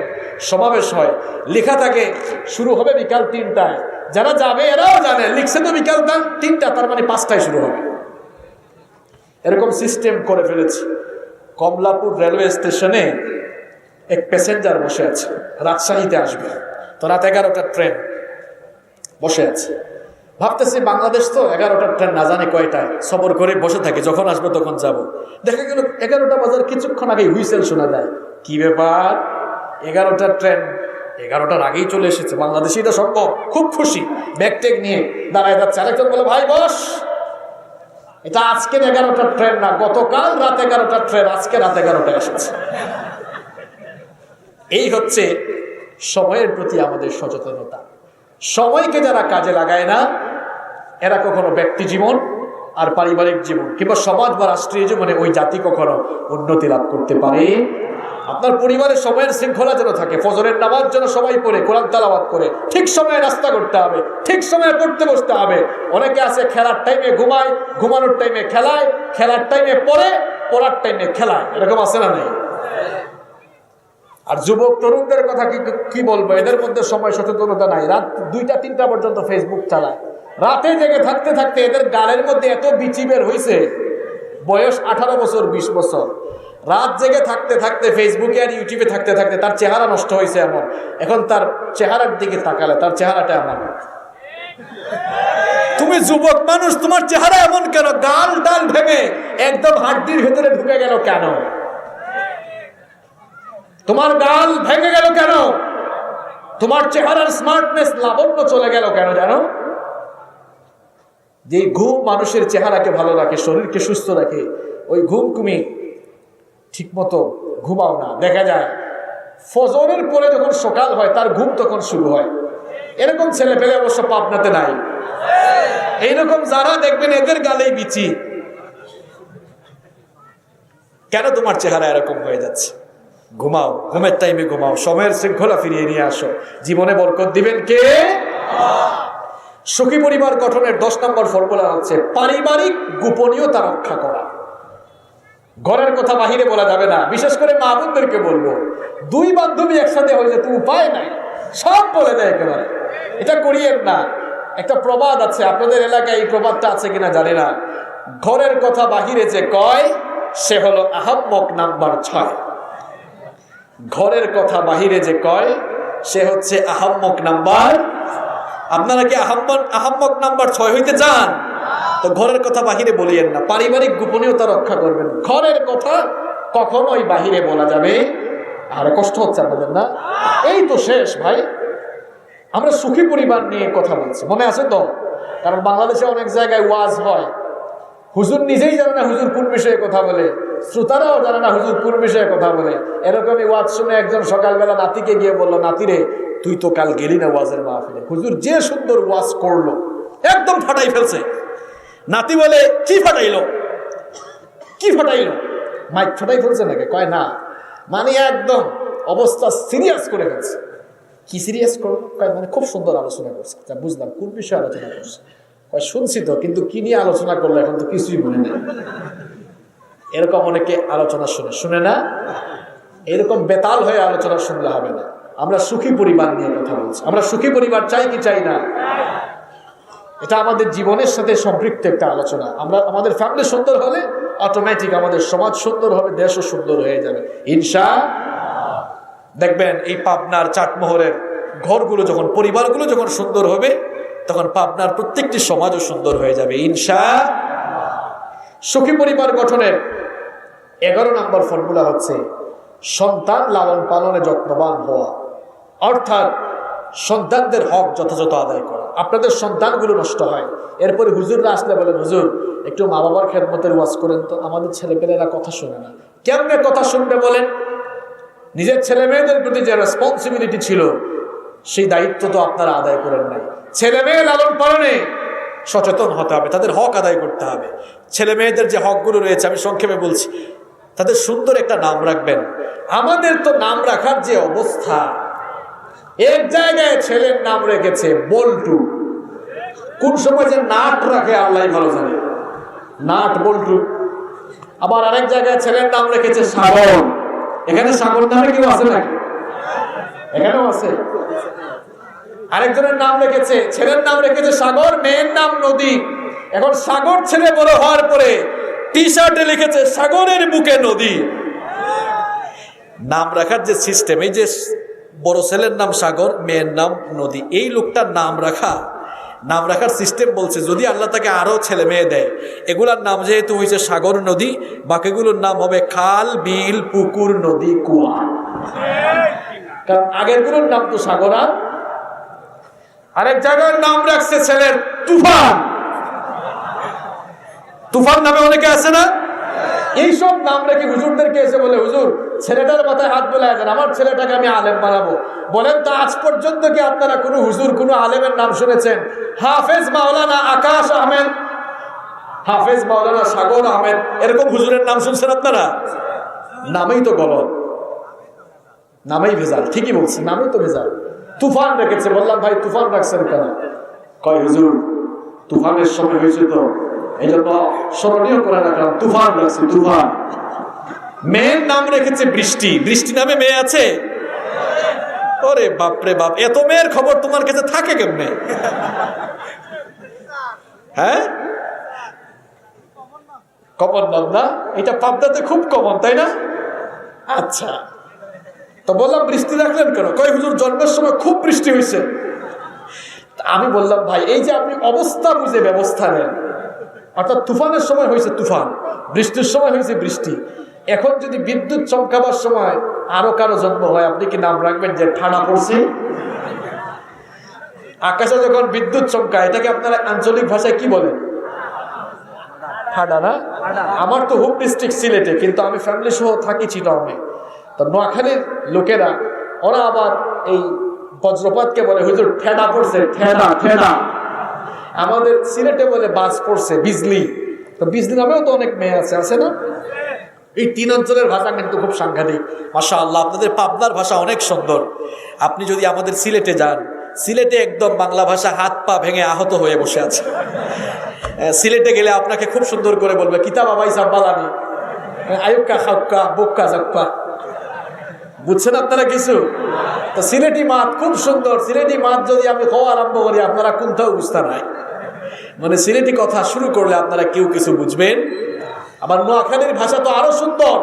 সমাবেশ হয়, লেখা থাকে শুরু হবে বিকাল 3টায়। যারা যাবে এরাও জানে লিখছে তো বিকাল 3টা, তার মানে 5টায় শুরু হবে। এরকম সিস্টেম করে ফেলেছি। কমলাপুর রেলওয়ে স্টেশনে এক প্যাসেঞ্জার বসে আছে, রাজশাহীতে আসবে, তো রাত 11টার ট্রেন, বসে আছে। ভাবতেছি বাংলাদেশ তো 11টার ট্রেন না জানে কয়টায়, সবর করে বসে থাকে, যখন আসবে তখন যাব। দেখা গেল 11টা বাজার কিছুক্ষণ আগে হুইসেল শোনা যায়। কি ব্যাপার, 11টার ট্রেন 11টার আগেই চলে এসেছে, বাংলাদেশে এটা সম্ভব। খুব খুশি, ব্যাগ ট্যাগ নিয়ে দাঁড়ায় যাচ্ছে। আরেকজন বলে, ভাই বস, এটা আজকের 11টার ট্রেন না, গতকাল রাত 11টার ট্রেন, আজকে রাত 11টায় এসেছে। এই হচ্ছে সময়ের প্রতি আমাদের সচেতনতা। সময়কে যারা কাজে লাগায় না, এরা কখনো ব্যক্তি জীবন আর পারিবারিক জীবন কিংবা সমাজ বা রাষ্ট্রীয় জীবনে ওই জাতি কখনো উন্নতি লাভ করতে পারে। আপনার পরিবারের সময়ের শৃঙ্খলা যেন থাকে। ফজরের নামাজ যেন সবাই পড়ে, কোরআন তেলাওয়াত করে, ঠিক সময়ে নাস্তা করতে হবে, ঠিক সময়ে পড়তে বসতে হবে। অনেকে আছে খেলার টাইমে ঘুমায়, ঘুমানোর টাইমে খেলায়, খেলার টাইমে পড়ে, পড়ার টাইমে খেলায়, এরকম আছে না নেই? আর যুবক তরুণদের কথা কি বলবো, এদের মধ্যে সময় সচেতনতা নাই। রাত 2টা-3টা পর্যন্ত ফেসবুক চালায়। রাতে জেগে থাকতে থাকতে এদের গালের মধ্যে এত বিচি বের হয়েছে, বয়স 18 বছর 20 বছর। রাত জেগে থাকতে থাকতে ফেসবুকে আর ইউটিউবে থাকতে থাকতে তার চেহারা নষ্ট হয়েছে এমন। এখন তার চেহারার দিকে তাকালে তার চেহারাটা এমন। তুমি যুবক মানুষ, তোমার চেহারা এমন কেন? গাল ডাল ভেঙে একদম হাড্ডির ভেতরে ঢুকে গেল কেন? তোমার গাল ভেঙে গেল কেন? তোমার চেহারার স্মার্টনেস, লাবণ্য চলে গেল কেন জানো? যে ঘুম মানুষের চেহারাকে ভালো রাখে, শরীরকে সুস্থ রাখে, ওই ঘুম তুমি ঠিক মতো ঘুমাও না। দেখা যায় ফজরের পরে যখন সকাল হয় তার ঘুম তখন শুরু হয়। এরকম ছেলে পেলে অবশ্য পাবনাতে নাই। এইরকম যারা দেখবেন এদের গালেই বিচি। কেন তোমার চেহারা এরকম হয়ে যাচ্ছে? ঘুমাও, ঘুমের টাইমে ঘুমাও, সময়ের শৃঙ্খলা ফিরিয়ে নিয়ে আসো, জীবনে বরকত দিবেন কে? সুখী পরিবার গঠনের 10 নম্বর ফর্মুলা হচ্ছে পারিবারিক গোপনীয়তা রক্ষা করা। ঘরের কথা বাহিরে বলা যাবে না। বিশেষ করে মা বোনদেরকে বলবো, 2 বান্ধবী একসাথে হয়ে যেতে উপায় নাই, সব বলে দেয় একেবারে। এটা করিয়েন না। একটা প্রবাদ আছে, আপনাদের এলাকায় এই প্রবাদটা আছে কিনা জানি না। ঘরের কথা বাহিরে যে কয় সে হলো আহাম্মক নাম্বার 6। ঘরের কথা বাহিরে যে কয় সে হচ্ছে আহাম্মক নাম্বার। আপনারা কি আহাম্মক নাম্বার 6 হইতে চান? তো ঘরের কথা বাহিরে বলিয়েন না, পারিবারিক গোপনীয়তা রক্ষা করবেন। ঘরের কথা কখনোই বাহিরে বলা যাবে। আর কষ্ট হচ্ছে আপনাদের না? এই তো শেষ ভাই, আমরা সুখী পরিবার নিয়ে কথা বলছি, মনে আছে তো? কারণ বাংলাদেশে অনেক জায়গায় ওয়াজ হয়, হুজুর নিজেই জানে না হুজুর কোন বিষয়ে কথা বলে, শ্রোতারাও জানে না হুজুর কোন বিষয়ে কথা বলে। এরকমই ওয়াজ শুনে একজন সকালবেলা নাতিকে গিয়ে বলল, নাতিরে তুই তো কাল গেলি না ওয়াজের মাহফিলে, হুজুর যে সুন্দর ওয়াজ করলো, একদম ফাটাই ফেলছে। নাতি বলে, কি ফাটাইলো? কি ফাটাইলো? মাইক ফাটাই ফেলছে নাকি? কয় না, মানে একদম অবস্থা সিরিয়াস করে ফেলছে। কি সিরিয়াস করলো? কয় মানে খুব সুন্দর আলোচনা করছে। তা বুঝলাম, কোন বিষয়ে আলোচনা করছে? কয় শুনছি তো, কিন্তু কি নিয়ে আলোচনা করলো এখন তো কিছুই মনে নেই। এরকম অনেকে আলোচনা শুনে না, এরকম বেতাল হয়ে আলোচনা শুনলে হবে না। আমরা সুখী পরিবার নিয়ে কথা বলছি। আমরা সুখী পরিবার চাই কি চাই না? এটা আমাদের জীবনের সাথে সম্পৃক্ত একটা আলোচনা। আমাদের ফ্যামিলি সুন্দর হলে অটোমেটিক আমাদের সমাজ সুন্দর হবে, দেশও সুন্দর হয়ে যাবে ইনশাআল্লাহ। দেখবেন এই পাবনার চাটমোহরের ঘরগুলো যখন, পরিবারগুলো যখন সুন্দর হবে, তখন পাবনার প্রত্যেকটি সমাজও সুন্দর হয়ে যাবে ইনশাআল্লাহ। সুখী পরিবার গঠনের 11 নম্বর ফর্মুলা হচ্ছে সন্তান লালন পালনে যত্নবান হওয়া, অর্থাৎ সন্তানদের হক যথাযথ আদায় করা। আপনাদের সন্তানগুলো নষ্ট হয়। এরপরে হুজুররা আসলে বলেন, হুজুর একটু মা বাবার খেদমতের ওয়াজ করেন তো, আমাদের ছেলেপেলেরা কথা শোনে না। কেমনে কথা শুনবে বলেন? নিজের ছেলে মেয়েদের প্রতি যে রেসপন্সিবিলিটি ছিল সেই দায়িত্ব তো আপনারা আদায় করেন নাই। ছেলে মেয়ে লালন পালনে সচেতন হতে হবে, তাদের হক আদায় করতে হবে। ছেলে মেয়েদের যে হকগুলো রয়েছে আমি সংক্ষেপে বলছি, তাদের সুন্দর একটা নাম রাখবেন। আমাদের তো নাম রাখার যে অবস্থা, এক জায়গায় ছেলের নাম রেখেছে বল্টু, কোন সময় যে নাট রাখে আল্লাহ ভালো জানে, নাট বল্টু। আবার আরেক জায়গায় ছেলের নাম রেখেছে সাগর। এখানে সাগর নামে কেউ আছে নাকি? এখানেও আছে। আরেকজনের নাম রেখেছে, ছেলের নাম রেখেছে সাগর, মেয়ের নাম নদী। এখন সাগর ছেলে বড় হওয়ার পরে টি শার্টে লিখেছে সাগরের বুকে নদী। নাম রাখার যে সিস্টেম, এই যে বড় ছেলের নাম সাগর, মেয়ের নাম নদী, এই লোকটার নাম রাখার সিস্টেম বলছে যদি আল্লাহ তাকে আরো ছেলে মেয়ে দেয়, এগুলার নাম যেহেতু হয়েছে সাগর নদী, বাকিগুলোর নাম হবে খাল বিল পুকুর নদী কুয়া। কারণ আগেরগুলোর নাম তো সাগর। আরেক জায়গার নাম রাখছে ছেলের তুফান। তুফান নামে অনেকে আছে না? এইসব নাম রেখে হুজুরদেরকে এসে বলে, হুজুর ছেলেটার মাথায় হাত বোলায় দেন, আমার ছেলেটাকে আমি আলেম বানাবো। বলেন তো আজ পর্যন্ত কি আপনারা কোনো হুজুর কোনো আলেমের নাম শুনেছেন? হাফেজ মাওলানা আকাশ আহমেদ, হাফেজ মাওলানা সাগর আহমেদ, এরকম হুজুরের নাম শুনছেন আপনারা? নামেই তো গলত, নামেই ভেজাল। ঠিকই বলছে, নামেই তো ভেজাল। তুফান রেখেছে। বললাম ভাই তুফান রাখছেন কেন? কয় হুজুর তুফানের সময় হয়েছে তো এই জন্য স্মরণীয় করে রাখলাম, তুফান রাখছে তুফান। মেয়ের নাম রেখেছে বৃষ্টি। বৃষ্টি নামে মেয়ে আছে? ওরে বাপরে বাপ, এত মেয়ের খবর তোমার কাছে থাকে কেমনে? হ্যাঁ, কমন নাম না? এটা পাবনাতে খুব কমন, তাই না? আচ্ছা, তো বললাম বৃষ্টি রাখলেন কেন? কয় হুজুর জন্মের সময় খুব বৃষ্টি হয়েছে। আমি বললাম ভাই এই যে আপনি অবস্থা বুঝে ব্যবস্থা নেন, অর্থাৎ তুফানের সময় হয়েছে তুফান, বৃষ্টির সময় হয়েছে বৃষ্টি। এখন যদি বিদ্যুৎ চমকাবার সময় আরো কারো জন্ম হয়, আপনি কি নাম রাখবেন যে ঠাডা পড়ছে? আকাশে যখন বিদ্যুৎ চমকায় এটাকে আপনারা আঞ্চলিক ভাষায় কি বলেন? ঠাডা না? আমার তো হোম ডিস্ট্রিক্ট সিলেটে, কিন্তু আমি ফ্যামিলি সহ থাকি চিটাগংয়ে। তো নোয়াখালীর লোকেরা ওরা আবার এই বজ্রপাতকে বলে হুজুর ঠেডা পড়ছে, ঠেডা ঠেডা। আমাদের সিলেটে বলে বাজ পড়ছে, বিজলি। তো বিজলি নামেও তো অনেক মেয়ে আছে, আছে না? এই তিন অঞ্চলের ভাষা কিন্তু খুব সাংঘাতিক। মাশাআল্লাহ, আপনাদের পাবনার ভাষা অনেক সুন্দর। আপনি যদি আমাদের সিলেটে যান, সিলেটে একদম বাংলা ভাষা হাত পা ভেঙে আহত হয়ে বসে আছে। সিলেটে গেলে আপনাকে খুব সুন্দর করে বলবে কিতাব আবাই সাব্বালানি আয়ুক্কা খাক্কা বক্কা জাক্কা। বুঝছেন আপনারা কিছু? তো সিলেটি মাত খুব সুন্দর। সিলেটি মাত যদি আমি খাওয়া আরম্ভ করি আপনারা কোনটাও বুঝতে নাই। মানে সিলেটি কথা শুরু করলে আপনারা কেউ কিছু বুঝবেন। আবার নোয়াখালীর ভাষা তো আরো সুন্দর।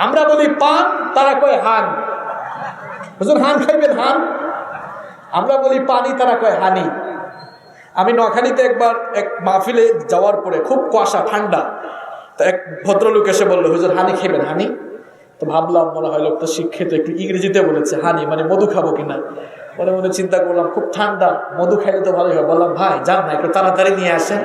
আমরা বলি পান, তারা কয় হান। হুজুর হান খাইবেন? হান। আমরা বলি পানি, তারা কয় হানি। আমি নোয়াখালীতে একবার এক মাহফিলে যাওয়ার পরে খুব কুয়াশা ঠান্ডা, তো এক ভদ্রলোক এসে বললো হুজুর হানি খাইবেন? হানি। তো ভাবলাম মনে হয় লোকটা শিক্ষিত, একটু ইংরেজিতে বলেছে হানি মানে মধু খাবো কিনা। মনে মনে চিন্তা করলাম খুব ঠান্ডা, মধু খাইলে তো ভালোই হয়। বললাম ভাই যান না, একটু তাড়াতাড়ি নিয়ে আসেন।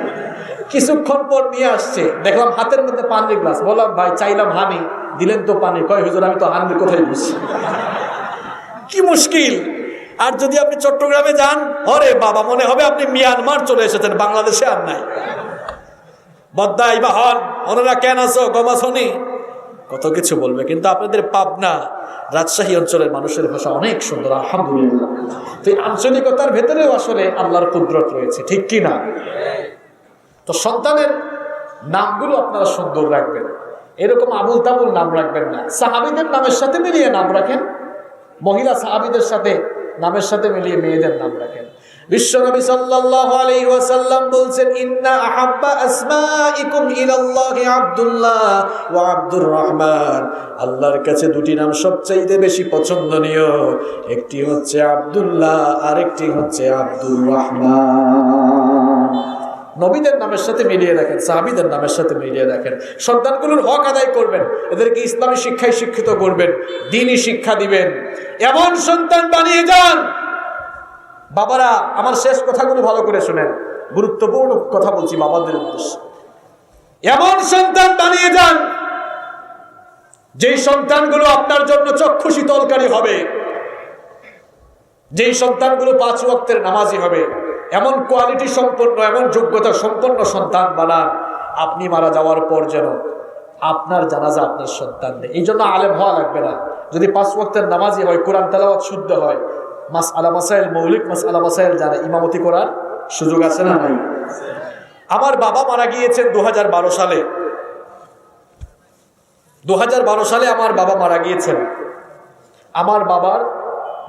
কিছুক্ষণ পর নিয়ে আসছে, দেখলাম হাতের মধ্যে পানির গ্লাস। বললাম ভাই চাইলাম হানি, দিলেন তো পানি। কয় হুজুর আমি তো হানির কোথায় বুঝছি। কি মুশকিল। আর যদি আপনি চট্টগ্রামে যান, ওরে বাবা মনে হবে আপনি মিয়ানমার চলে এসেছেন, বাংলাদেশে আর নাই। বদ্দাই বা হন ওনারা কেন আছো গমাসনি, কত কিছু বলবে। কিন্তু আপনাদের পাবনা রাজশাহী অঞ্চলের মানুষের ভাষা অনেক সুন্দর, আলহামদুলিল্লাহ। তো এই আঞ্চলিকতার ভেতরেও আসলে আল্লাহর কুদরত রয়েছে, ঠিক কি না? তো সন্তানের নামগুলো আপনারা সুন্দর রাখবেন, এরকম আবুল তাবুল নাম রাখবেন না। সাহাবীদের নামের সাথে মিলিয়ে নাম রাখেন, মহিলা সাহাবীদের সাথে নামের সাথে মিলিয়ে মেয়েদের নাম রাখেন। বিশ্বনবী সাল্লাল্লাহু আলাইহি ওয়াসাল্লাম বলছেন ইন্না আহাব্বা আসমাইকুম ইলাল্লাহি আব্দুল্লাহ ওয়া আব্দুর রহমান। আল্লাহর কাছে দুটি নাম সবচাইতে বেশি পছন্দনীয়, একটি হচ্ছে আব্দুল্লাহ আর একটি হচ্ছে আব্দুর রহমান। নবীদের নামের সাথে মিলিয়ে রাখেন, সাহাবীদের নামের সাথে মিলিয়ে রাখেন। সন্তানগুলোর হক আদায় করবেন, এদেরকে ইসলামী শিক্ষায় শিক্ষিত করবেন, দ্বীনি শিক্ষা দিবেন। এমন সন্তান বানিয়ে যান বাবারা, আমার শেষ কথাগুলো ভালো করে শুনেন, গুরুত্বপূর্ণ কথা বলছি বাবাদের উদ্দেশ্যে। এমন সন্তান বানিয়ে যান যেই সন্তানগুলো আপনার জন্য চক্ষু শীতলকারী হবে, যেই সন্তানগুলো 5 ওয়াক্তের নামাজি হবে। এমন কোয়ালিটি সম্পন্ন, এমন যোগ্যতা সম্পন্ন সন্তান বানান, আপনি মারা যাওয়ার পর যেন আপনার জানাজা আপনার সন্তান নেই। এই জন্য আলেম হওয়া লাগবে না। যদি 5 ওয়াক্তের নামাজি হয়, কোরআন তেলাওয়াত শুদ্ধ হয়, মাসআলা মাসাইল, মৌলিক মাসআলা মাসাইল জানে, ইমামতি করার সুযোগ আছে না নাই? আমার বাবা মারা গিয়েছেন 2012 সালে। 2012 সালে আমার বাবা মারা গিয়েছেন। আমার বাবার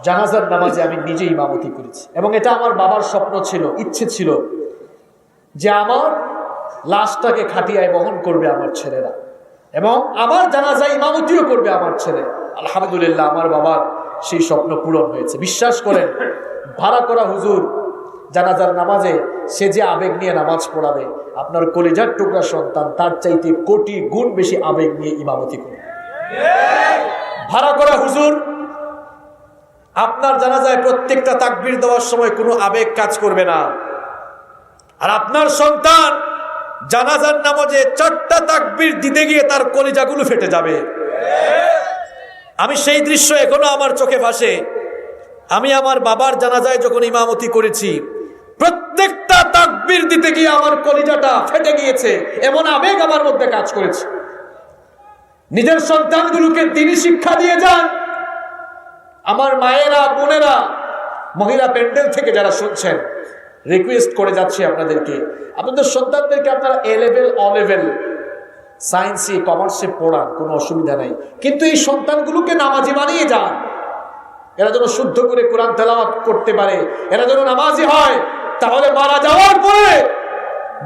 জানাজার নামাজে আমি নিজে ইমামতি করেছি, এবং এটা আমার বাবার স্বপ্ন ছিল, ইচ্ছে ছিল যে আমার লাশটাকে খাটিয়ায় বহন করবে আমার ছেলেরা, এবং আমার জানাজায় ইমামতিও করবে আমার ছেলে। আলহামদুলিল্লাহ, আমার বাবার সেই স্বপ্ন পূরণ হয়েছে। বিশ্বাস করেন, ভাড়া করা হুজুর জানাজার নামাজে সে যে আবেগ নিয়ে নামাজ পড়াবে, আপনার কলিজার টুকরা সন্তান তার চাইতে কোটি গুণ বেশি আবেগ নিয়ে ইমামতি করবে। ভাড়া করা হুজুর আপনার জানাজায় প্রত্যেকটা তাকবীর দেওয়ার সময় কোনো আবেগ কাজ করবে না, আর আপনার সন্তান জানাজার নামাজে 4টা তাকবীর দিতে গিয়ে তার কলিজাগুলো ফেটে যাবে। আমি সেই দৃশ্য এখনো আমার চোখে ভাসে। আমি আমার বাবার জানাজায় যখন ইমামতি করেছি, প্রত্যেকটা তাকবীর দিতে গিয়ে আমার কলিজাটা ফেটে গিয়েছে, এমন আবেগ আমার মধ্যে কাজ করেছে। নিজের সন্তানগুলোকে দ্বীনি শিক্ষা দিয়ে যান। আমার মায়েরা, বোনেরা, মহিলা প্যান্ডেল থেকে যারা শুনছেন, রিকোয়েস্ট করে যাচ্ছি আপনাদেরকে, আপনাদের সন্তানদেরকে আপনারা এ লেভেল, অ লেভেল, সায়েন্সে, কমার্সে পড়ান, কোনো অসুবিধা নাই, কিন্তু এই সন্তানগুলোকে নামাজি বানিয়ে যান। এরা যেন শুদ্ধ করে কোরআন তেলাওয়াত করতে পারে, এরা যেন নামাজি হয়। তাহলে মারা যাওয়ার পরে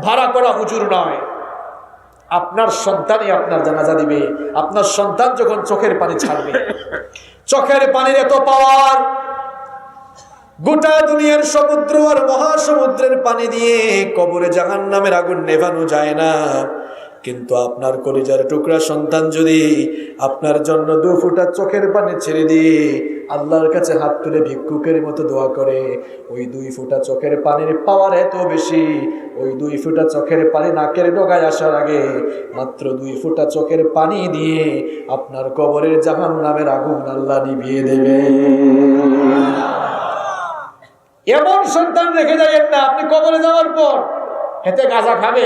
ভাড়া করা হুজুর নয়, আপনার সন্তানই আপনার জানাজা দিবে। আপনার সন্তান যখন চোখের পানি ছাড়বে, চোখের পানির এত পাওয়ার, গোটা দুনিয়ার সমুদ্র আর মহাসমুদ্রের পানি দিয়ে কবরে জাহান্নামের আগুন নেভানো যায় না। কিন্তু আপনার কলিজার টুকরা সন্তান যদি আপনার জন্য 2 ফোঁটা চোখের পানি ছেড়ে দিয়ে আল্লাহর কাছে হাত তুলে ভিক্ষুকের মতো দোয়া করে, ওই 2 ফোঁটা চোখের পানির পাওয়ার এত বেশি, ওই 2 ফোঁটা চোখের পানি নাকের ডগায় আসার আগে মাত্র 2 ফোঁটা চোখের পানি দিয়ে আপনার কবরের জাহান্নামের আগুন আল্লাহ নিভিয়ে দেবে। এমন সন্তান রেখে যাবেন না, আপনি কবরে যাওয়ার পর হেতে গাঁজা খাবে,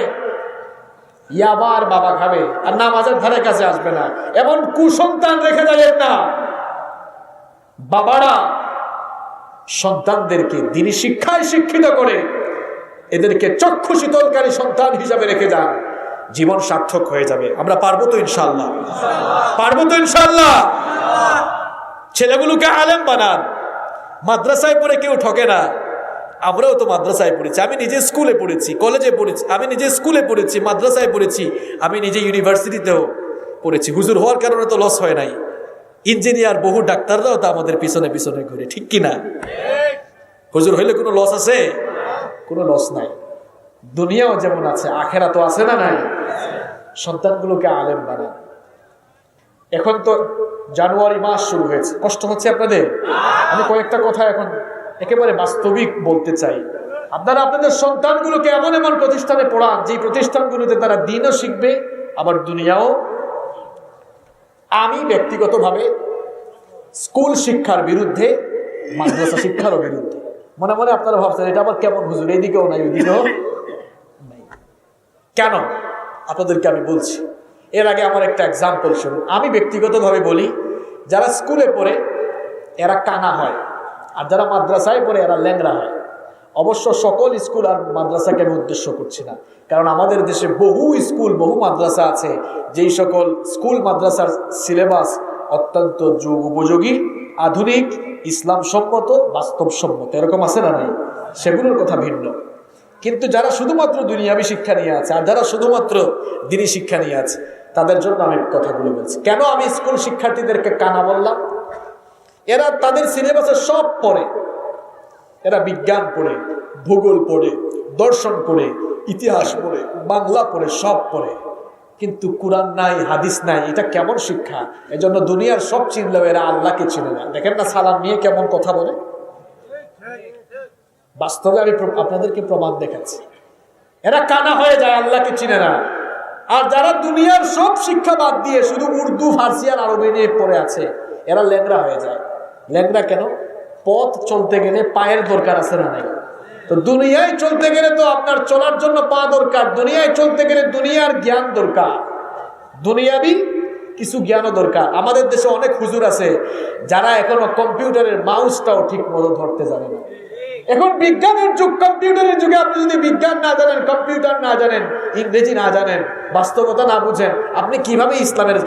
ইয়াবার বাবা খাবে, আর নামাজের ধারে কাছে আসবে না। এমন কুসন্তান রেখে যাবেন না। বাবারা সন্তানদেরকে দ্বীনি শিক্ষায় শিক্ষিত করে এদেরকে চক্ষু শীতলকারী সন্তান হিসাবে রেখে যান, জীবন সার্থক হয়ে যাবে। আমরা পারবো তো ইনশাআল্লাহ? পারবো তো ইনশাআল্লাহ? ছেলেগুলোকে আলেম বানান। মাদ্রাসায় পড়ে কেউ ঠকে না। আমরাও তো মাদ্রাসায় পড়েছি, আমি নিজে স্কুলে পড়েছি, কলেজে পড়েছি, আমি নিজে স্কুলে পড়েছি, মাদ্রাসায় পড়েছি, আমি নিজে ইউনিভার্সিটিতেও পড়েছি। হুজুর হওয়ার কারণে তো লস হয় নাই। ইঞ্জিনিয়ার, বহু ডাক্তাররাও তো আমাদের পিছনে পিছনে ঘুরে, ঠিক কিনা? হুজুর হইলে কোনো লস আছে? কোনো লস নাই। দুনিয়াও যেমন আছে, আখেরা তো আছে না নাই? সন্তানগুলোকে আলেম বানান। এখন তো জানুয়ারি মাস শুরু হয়েছে, কষ্ট হচ্ছে আপনাদের? আমি কয়েকটা কথা এখন একেবারে বাস্তবিক বলতে চাই। আপনারা আপনাদের সন্তানগুলোকে এমন এমন প্রতিষ্ঠানে পড়ান, যে প্রতিষ্ঠানগুলোতে তারা দ্বীনও শিখবে আবার দুনিয়াও। আমি ব্যক্তিগতভাবে স্কুল শিক্ষার বিরুদ্ধে, মাদ্রাসা শিক্ষারও বিরুদ্ধে। মনে মনে আপনারা ভাবছেন এটা আবার কেমন হুজুর, এইদিকেও নাই ওইদিকেও নাই। কেন? আপনাদেরকে আমি বলছি। এর আগে আমার একটা এক্সাম্পল শুনুন। আমি ব্যক্তিগতভাবে বলি, যারা স্কুলে পড়ে এরা কানা হয়, আর যারা মাদ্রাসায় পড়ে এরা ল্যাংরা হয়। অবশ্য সকল স্কুল আর মাদ্রাসাকে আমি উদ্দেশ্য করছি না, কারণ আমাদের দেশে বহু স্কুল, বহু মাদ্রাসা আছে যেই সকল স্কুল মাদ্রাসার সিলেবাস অত্যন্ত যুগ উপযোগী, আধুনিক, ইসলাম সম্মত, বাস্তবসম্মত, এরকম আছে না নাই? সেগুলোর কথা ভিন্ন। কিন্তু যারা শুধুমাত্র দুনিয়াবী শিক্ষা নিয়ে আছে আর যারা শুধুমাত্র দ্বীনি শিক্ষা নিয়ে আছে, তাদের জন্য আমি কথাগুলো বলছি। কেন আমি স্কুল শিক্ষার্থীদেরকে কানা বললাম? এরা তাদের সিলেবাসে সব পড়ে, এরা বিজ্ঞান পড়ে, ভূগোল পড়ে, দর্শন পড়ে, ইতিহাস পড়ে, বাংলা পড়ে, সব পড়ে, কিন্তু কোরআন নাই, হাদিস নাই। এটা কেমন শিক্ষা? এজন্য দুনিয়ার সব চিনলেও এরা আল্লাহকে চিনে না। দেখেন না সালাম নিয়ে কেমন কথা বলে। বাস্তবে আমি আপনাদেরকে প্রমাণ দেখাচ্ছি। এরা কানা হয়ে যায়, আল্লাহকে চিনে না। আর যারা দুনিয়ার সব শিক্ষা বাদ দিয়ে শুধু উর্দু, ফার্সি আর আরবি নিয়ে পড়ে আছে, এরা ল্যাংড়া হয়ে যায়। ল্যাংড়া কেন? পথ চলতে গেলে পায়ের দরকার আছে না নাই? তো দুনিয়ায় চলতে গেলে তো আপনার চলার জন্য পা দরকার, দুনিয়ায় চলতে গেলে দুনিয়ার জ্ঞান দরকার, দুনিয়াবি কিছু জ্ঞানও দরকার। আমাদের দেশে অনেক হুজুর আছে যারা এখনো কম্পিউটারের মাউসটাও ঠিক মতো ধরতে জানে না। এখন বিজ্ঞানের যুগ, কম্পিউটারের যুগে আপনি যদি বিজ্ঞান না জানেন, কম্পিউটার না জানেন, ইংরেজি না জানেন, বাস্তবতা না বুঝেন, আপনি কিভাবে ইসলামের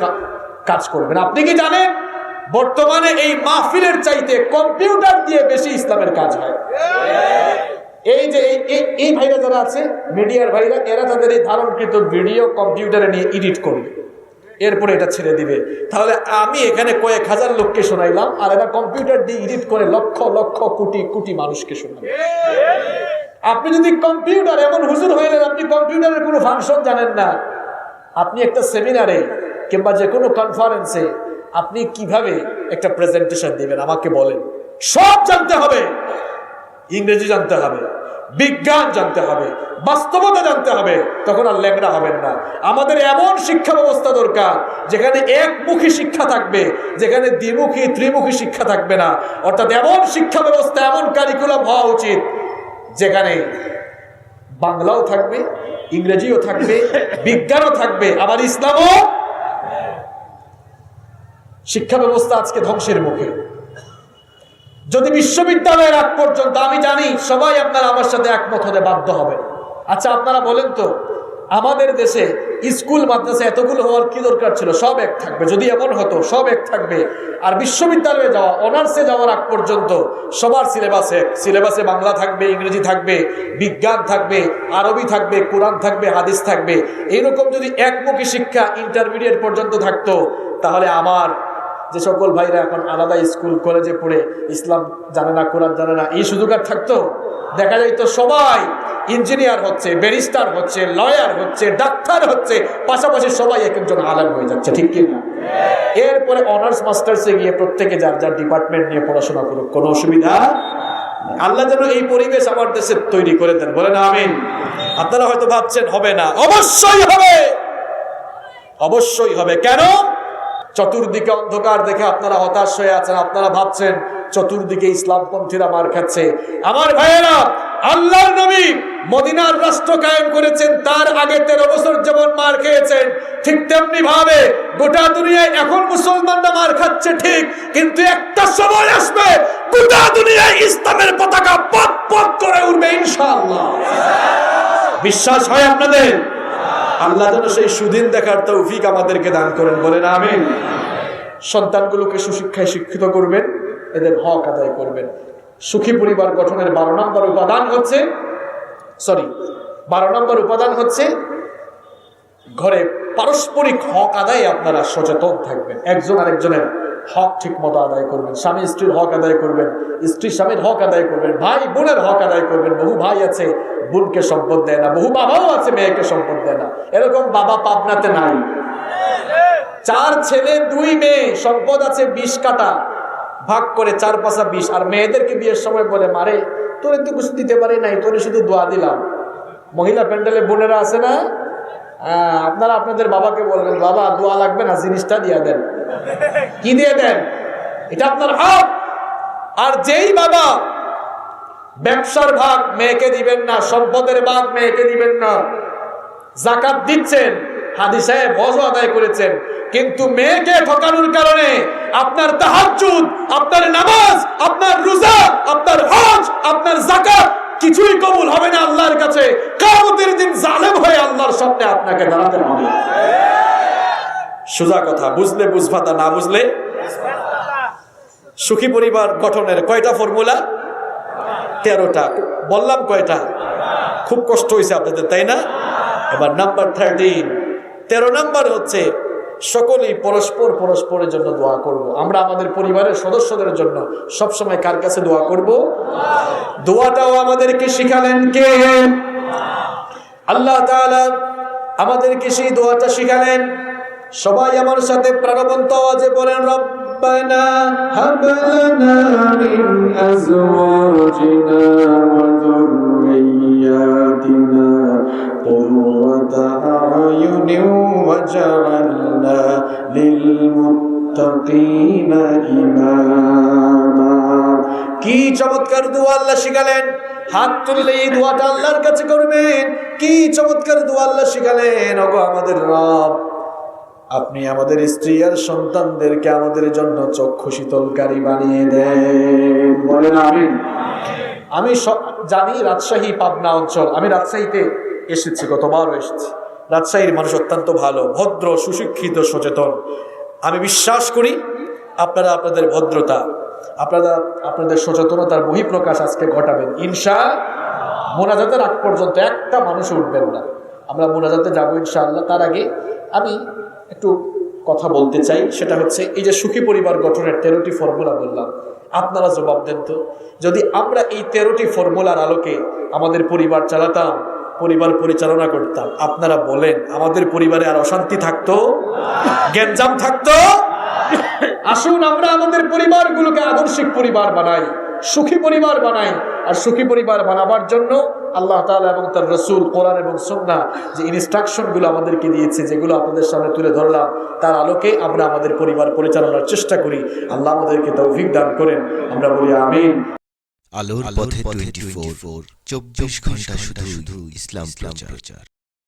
কাজ করবেন? আপনি কি জানেন বর্তমানে এই মাহফিলের চাইতে কম্পিউটার দিয়ে বেশি ইসলামের কাজ হয়? এই যে এই ভাইরা যারা আছে, মিডিয়ার ভাইরা, এরা তাদের এই ধারণকৃত ভিডিও কম্পিউটারে নিয়ে এডিট করবে, এরপরে এটা ছেড়ে দিবে। তাহলে আমি এখানে কয়েক হাজার লোককে শোনাইলাম, আর এরা কম্পিউটার দিয়ে এডিট করে লক্ষ লক্ষ কোটি কোটি মানুষকে শোনাবে। আপনি যদি কম্পিউটার, এমন হুজুর হইলেন আপনি কম্পিউটারের কোনো ফাংশন জানেন না, আপনি একটা সেমিনারে কিংবা যে কোনো কনফারেন্সে আপনি কিভাবে একটা প্রেজেন্টেশন দিবেন আমাকে বলেন? সব জানতে হবে, ইংরেজি জানতে হবে, বিজ্ঞান জানতে হবে, বাস্তবতা জানতে হবে, তখন আর ল্যাংড়া হবেন না। আমাদের এমন শিক্ষা ব্যবস্থা দরকার যেখানে একমুখী শিক্ষা থাকবে, যেখানে দ্বিমুখী ত্রিমুখী শিক্ষা থাকবে না। অর্থাৎ এমন শিক্ষা ব্যবস্থা, এমন কারিকুলাম হওয়া উচিত যেখানে বাংলাও থাকবে, ইংরেজিও থাকবে, বিজ্ঞানও থাকবে, আবার ইসলামও। শিক্ষা ব্যবস্থা আজকে ধ্বংসের মুখে। যদি বিশ্ববিদ্যালয়ের আগ পর্যন্ত, আমি জানি সবাই আপনারা আমার সাথে একমত হতে বাধ্য হবে। আচ্ছা আপনারা বলেন তো, আমাদের দেশে স্কুল মাদ্রাসা এতগুলো হওয়ার কি দরকার ছিল? সব এক থাকবে, যদি এমন হতো সব এক থাকবে। আর বিশ্ববিদ্যালয়ে যাওয়া, অনার্সে যাওয়ার আগ পর্যন্ত সবার সিলেবাস এক, সিলেবাসে বাংলা থাকবে, ইংরেজি থাকবে, বিজ্ঞান থাকবে, আরবি থাকবে, কোরআন থাকবে, হাদিস থাকবে। এইরকম যদি একমুখী শিক্ষা ইন্টারমিডিয়েট পর্যন্ত থাকতো, তাহলে আমার যে সকল ভাইরা এখন আলাদা স্কুল কলেজে পড়ে ইসলাম জানে না, কোরআন জানে না, এই সুযোগ আর থাকতো? দেখা যাইতো সবাই ইঞ্জিনিয়ার হচ্ছে, ব্যারিস্টার হচ্ছে, লয়ার হচ্ছে, ডাক্তার হচ্ছে, পাশাপাশি সবাই এক একজন আলেম হয়ে যাচ্ছে, ঠিক কি না? এরপরে অনার্স মাস্টার্সে গিয়ে প্রত্যেকে যার যার ডিপার্টমেন্ট নিয়ে পড়াশোনা করুক, কোনো অসুবিধা। আল্লাহ যেন এই পরিবেশ আমার দেশে তৈরি করে দেন, বলেন আমিন। আপনারা হয়তো ভাবছেন হবে না, অবশ্যই হবে, অবশ্যই হবে। কেন? চতুর্দিকে অন্ধকার দেখে আপনারা হতাশ হয়ে আছেন, আপনারা ভাবছেন চতুর্দিকে ইসলামপন্থীরা মার খাচ্ছে। আমার ভাইয়েরা, আল্লাহর নবী মদিনার রাষ্ট্র কায়েম করেছেন, তার আগে 13 বছর যেমন মার খেয়েছেন, ঠিক তেমনি ভাবে গোটা দুনিয়ায় এখন মুসলমানরা মার খাচ্ছে ঠিক, কিন্তু একটা সময় আসবে গোটা দুনিয়ায় ইসলামের পতাকা পথ পথ করে উঠবে ইনশাআল্লাহ। বিশ্বাস হয় আপনাদের? আল্লাহ যেন সেই সুদিন দেখার তৌফিক আমাদেরকে দান করেন, বলেন আমিন। সন্তানগুলোকে সুশিক্ষায় শিক্ষিত করবেন, এদের হক আদায় করবেন। সুখী পরিবার গঠনের 12 নম্বর উপাদান হচ্ছে ঘরে পারস্পরিক হক আদায়ে আপনারা সচেতন থাকবেন, একজন আরেকজনের হক ঠিক মতো আদায় করবেন, স্বামী স্ত্রীর হক আদায় করবেন, স্ত্রী স্বামীর হক আদায় করবেন, ভাই বোনের হক আদায় করবেন। বহু ভাই আছে বোনকে সম্পদ দেয় না, বহু বাবাও আছে মেয়েকে সম্পদ দেয় না। এরকম বাবা পাবনাতে নাই, 4 ছেলে 2 মেয়ে, সম্পদ আছে 20 কাটা, ভাগ করে 4 পাশা 20। আর মেয়েদেরকে বিয়ের সময় বলে, মারে তোরে তো কিছু দিতে পারি নাই, তোরে শুধু দোয়া দিলাম। মহিলা প্যান্ডেলে বোনেরা আছে না, আপনারা আপনাদের বাবাকে বলবেন, বাবা দোয়া লাগবে না, জিনিসটা দিয়ে দেন। কি দিয়ে দেন? এটা আপনার হক। আর যেই বাবা ব্যবসার ভাগ মেয়েকে দিবেন না, সম্পদের ভাগ মেয়েকে দিবেন না, যাকাত দিচ্ছেন, হাদি সাহেব হজও আদায় করেছেন, কিন্তু মেয়েকে ঠকানোর কারণে আপনার তাহাজ্জুদ, আপনার নামাজ, আপনার রোজা, আপনার হজ, আপনার যাকাত কিছুই কবুল হবে না আল্লাহর কাছে। কিয়ামতের দিন জালেম হয়ে আল্লাহর সামনে আপনাকে দাঁড়াতে হবে। সোজা কথা, বুঝলে বুঝবাতা, না বুঝলে। সুখী পরিবার গঠনের কয়টা ফর্মুলা? 13টা। বললাম কয়টা? খুব কষ্ট হয়েছে আপনাদের, তাই না? এবার নাম্বার 13 নাম্বার হচ্ছে সকলেই পরস্পরের জন্য দোয়া করব। আমরা আমাদের পরিবারের সদস্যদের জন্য সবসময় কার কাছে দোয়া করব? দোয়াটাও আমাদেরকে শিখালেন কে? আল্লাহ তাআলা আমাদেরকে সেই দোয়াটা শিখালেন। সবাই আমার সাথে প্রাণবন্ত আওয়াজে বলেন, রব্বানা ربنا هب لنا من أزواجنا وذرياتنا قرة أعين واجعلنا للمتقين إماما কি চমৎকার দোয়া আল্লাহ শিখালেন হাত তুললে এই দোয়াটা আল্লাহর কাছে করবেন কি চমৎকার দোয়া আল্লাহ শিখালেন ওগো আমাদের রব আপনি আমাদের স্ত্রী আর সন্তানদেরকে আমাদের জন্য চক্ষু শীতলকারী বানিয়ে দেন বলেন আমিন আমি জানি রাজশাহী পাবনা অঞ্চল আমি রাজশাহীতে এসেছি গতবারও এসেছি রাজশাহীর মানুষ অত্যন্ত ভালো ভদ্র সুশিক্ষিত সচেতন আমি বিশ্বাস করি আপনারা আপনাদের ভদ্রতা আপনারা আপনাদের সচেতনতার বহিঃপ্রকাশ আজকে ঘটাবেন ইনশাআল্লাহ মোনাজাতের আগ পর্যন্ত একটা মানুষ উঠবেন না আমরা মোনাজাতে যাবো ইনশাআল্লাহ তার আগে আমি একটু কথা বলতে চাই সেটা হচ্ছে এই যে সুখী পরিবার গঠনের 13টি ফর্মুলা বললাম আপনারা জবাব দেন তো যদি আমরা এই 13টি ফর্মুলার আলোকে আমাদের পরিবার চালাতাম পরিবার পরিচালনা করতাম আপনারা বলেন আমাদের পরিবারে আর অশান্তি থাকতো গ্যাঞ্জাম থাকতো আসুন আমরা আমাদের পরিবারগুলোকে আদর্শিক পরিবার বানাই সুখী পরিবার বানাই আর সুখী পরিবার বানাবার জন্য আল্লাহ তাআলা এবং তার রাসূল কোরআন এবং সুন্নাহ যে ইনস্ট্রাকশনগুলো আমাদেরকে দিয়েছে যেগুলো আপনাদের সামনে তুলে ধরলাম তার আলোকে আমরা আমাদের পরিবার পরিচালনার চেষ্টা করি আল্লাহ আমাদেরকে তৌফিক দান করেন আমরা বলি আমিন আলোর পথে 24 24 ঘন্টা শুধু ইসলাম প্রচার